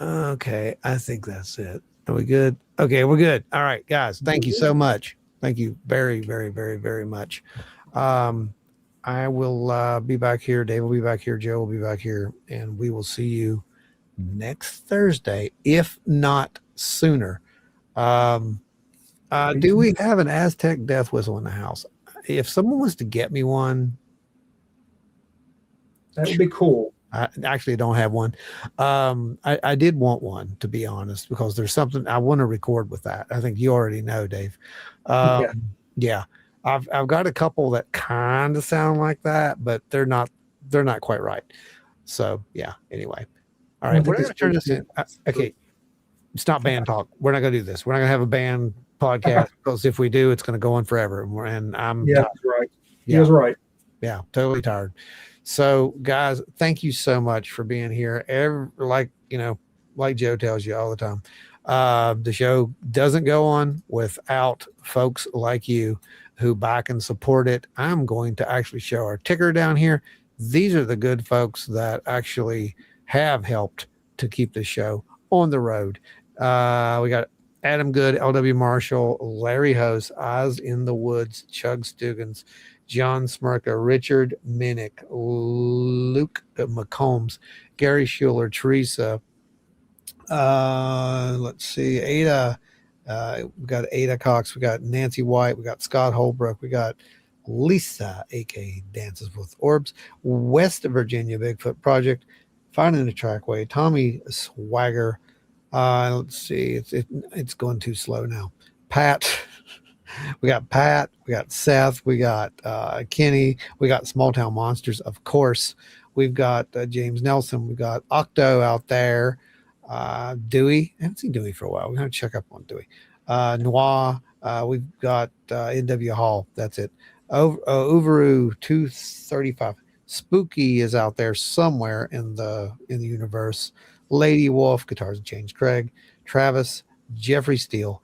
S1: Okay, I think that's it. Are we good? Okay, we're good. All right, guys, thank you so much. Thank you very, very, very, very much. I will be back here. Dave will be back here. Joe will be back here. And we will see you next Thursday, if not sooner. Do we have an Aztec death whistle in the house? If someone was to get me one,
S2: that would be cool.
S1: I actually don't have one. I did want one, to be honest, because there's something I want to record with that. I think you already know, Dave. Yeah. I've got a couple that kind of sound like that, but they're not quite right. So yeah. Anyway, all right. We're going to turn this in. Okay, it's not band talk. We're not going to do this. We're not going to have a band podcast because if we do, it's going to go on forever. And I'm
S2: tired. Right. He was right.
S1: Yeah, totally tired. So guys, thank you so much for being here. Like Joe tells you all the time, the show doesn't go on without folks like you who back and support it. I'm going to actually show our ticker down here. These are the good folks that actually have helped to keep the show on the road. We got Adam Good, LW Marshall, Larry Hose, Eyes in the Woods, Chug Stugans, John Smirka, Richard Minnick, Luke McCombs, Gary Schuler, Teresa. Let's see, Ada. We got Ada Cox. We got Nancy White. We got Scott Holbrook. We got Lisa, aka Dances with Orbs, West Virginia Bigfoot Project, Finding the Trackway, Tommy Swagger. Let's see, it's going too slow now. Pat, We got Pat, we got Seth, we got Kenny, we got Small Town Monsters, of course. We've got James Nelson, we've got Octo out there, Dewey. I haven't seen Dewey for a while. We're going to check up on Dewey. Noir, we've got NW Hall. That's it. Uveru 235. Spooky is out there somewhere in the universe. Lady Wolf, Guitars and Change, Craig, Travis, Jeffrey Steele,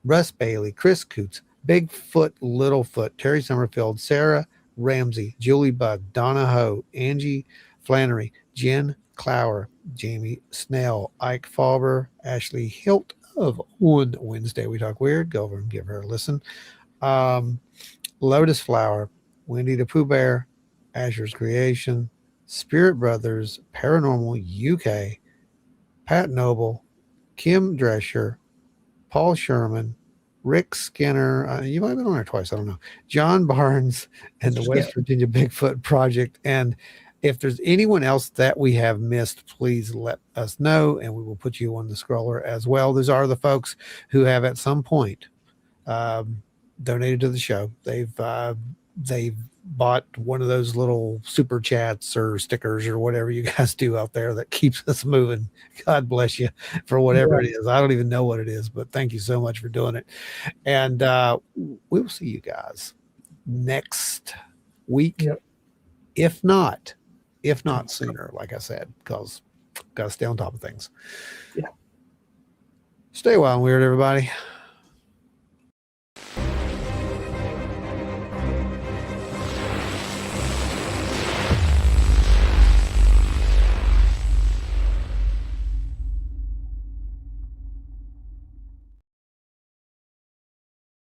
S1: Russ Bailey, Chris Coots, Bigfoot, Littlefoot, Terry Summerfield, Sarah Ramsey, Julie Bug, Donna Ho, Angie Flannery, Jen Clower, Jamie Snell, Ike Fauber, Ashley Hilt of On Wednesday We Talk Weird. Go over and give her a listen. Lotus Flower, Wendy the Pooh Bear, Asher's Creation, Spirit Brothers, Paranormal UK, Pat Noble, Kim Drescher, Paul Sherman, Rick Skinner. You might have been on there twice. I don't know. John Barnes and the West Virginia Bigfoot Project. And if there's anyone else that we have missed, please let us know, and we will put you on the scroller as well. Those are the folks who have at some point donated to the show. They've bought one of those little super chats or stickers or whatever you guys do out there that keeps us moving. God bless you for whatever it is. I don't even know what it is, but thank you so much for doing it. And we'll see you guys next week.
S2: Yep.
S1: If not sooner, like I said, because got to stay on top of things.
S2: Yeah.
S1: Stay wild and weird, everybody.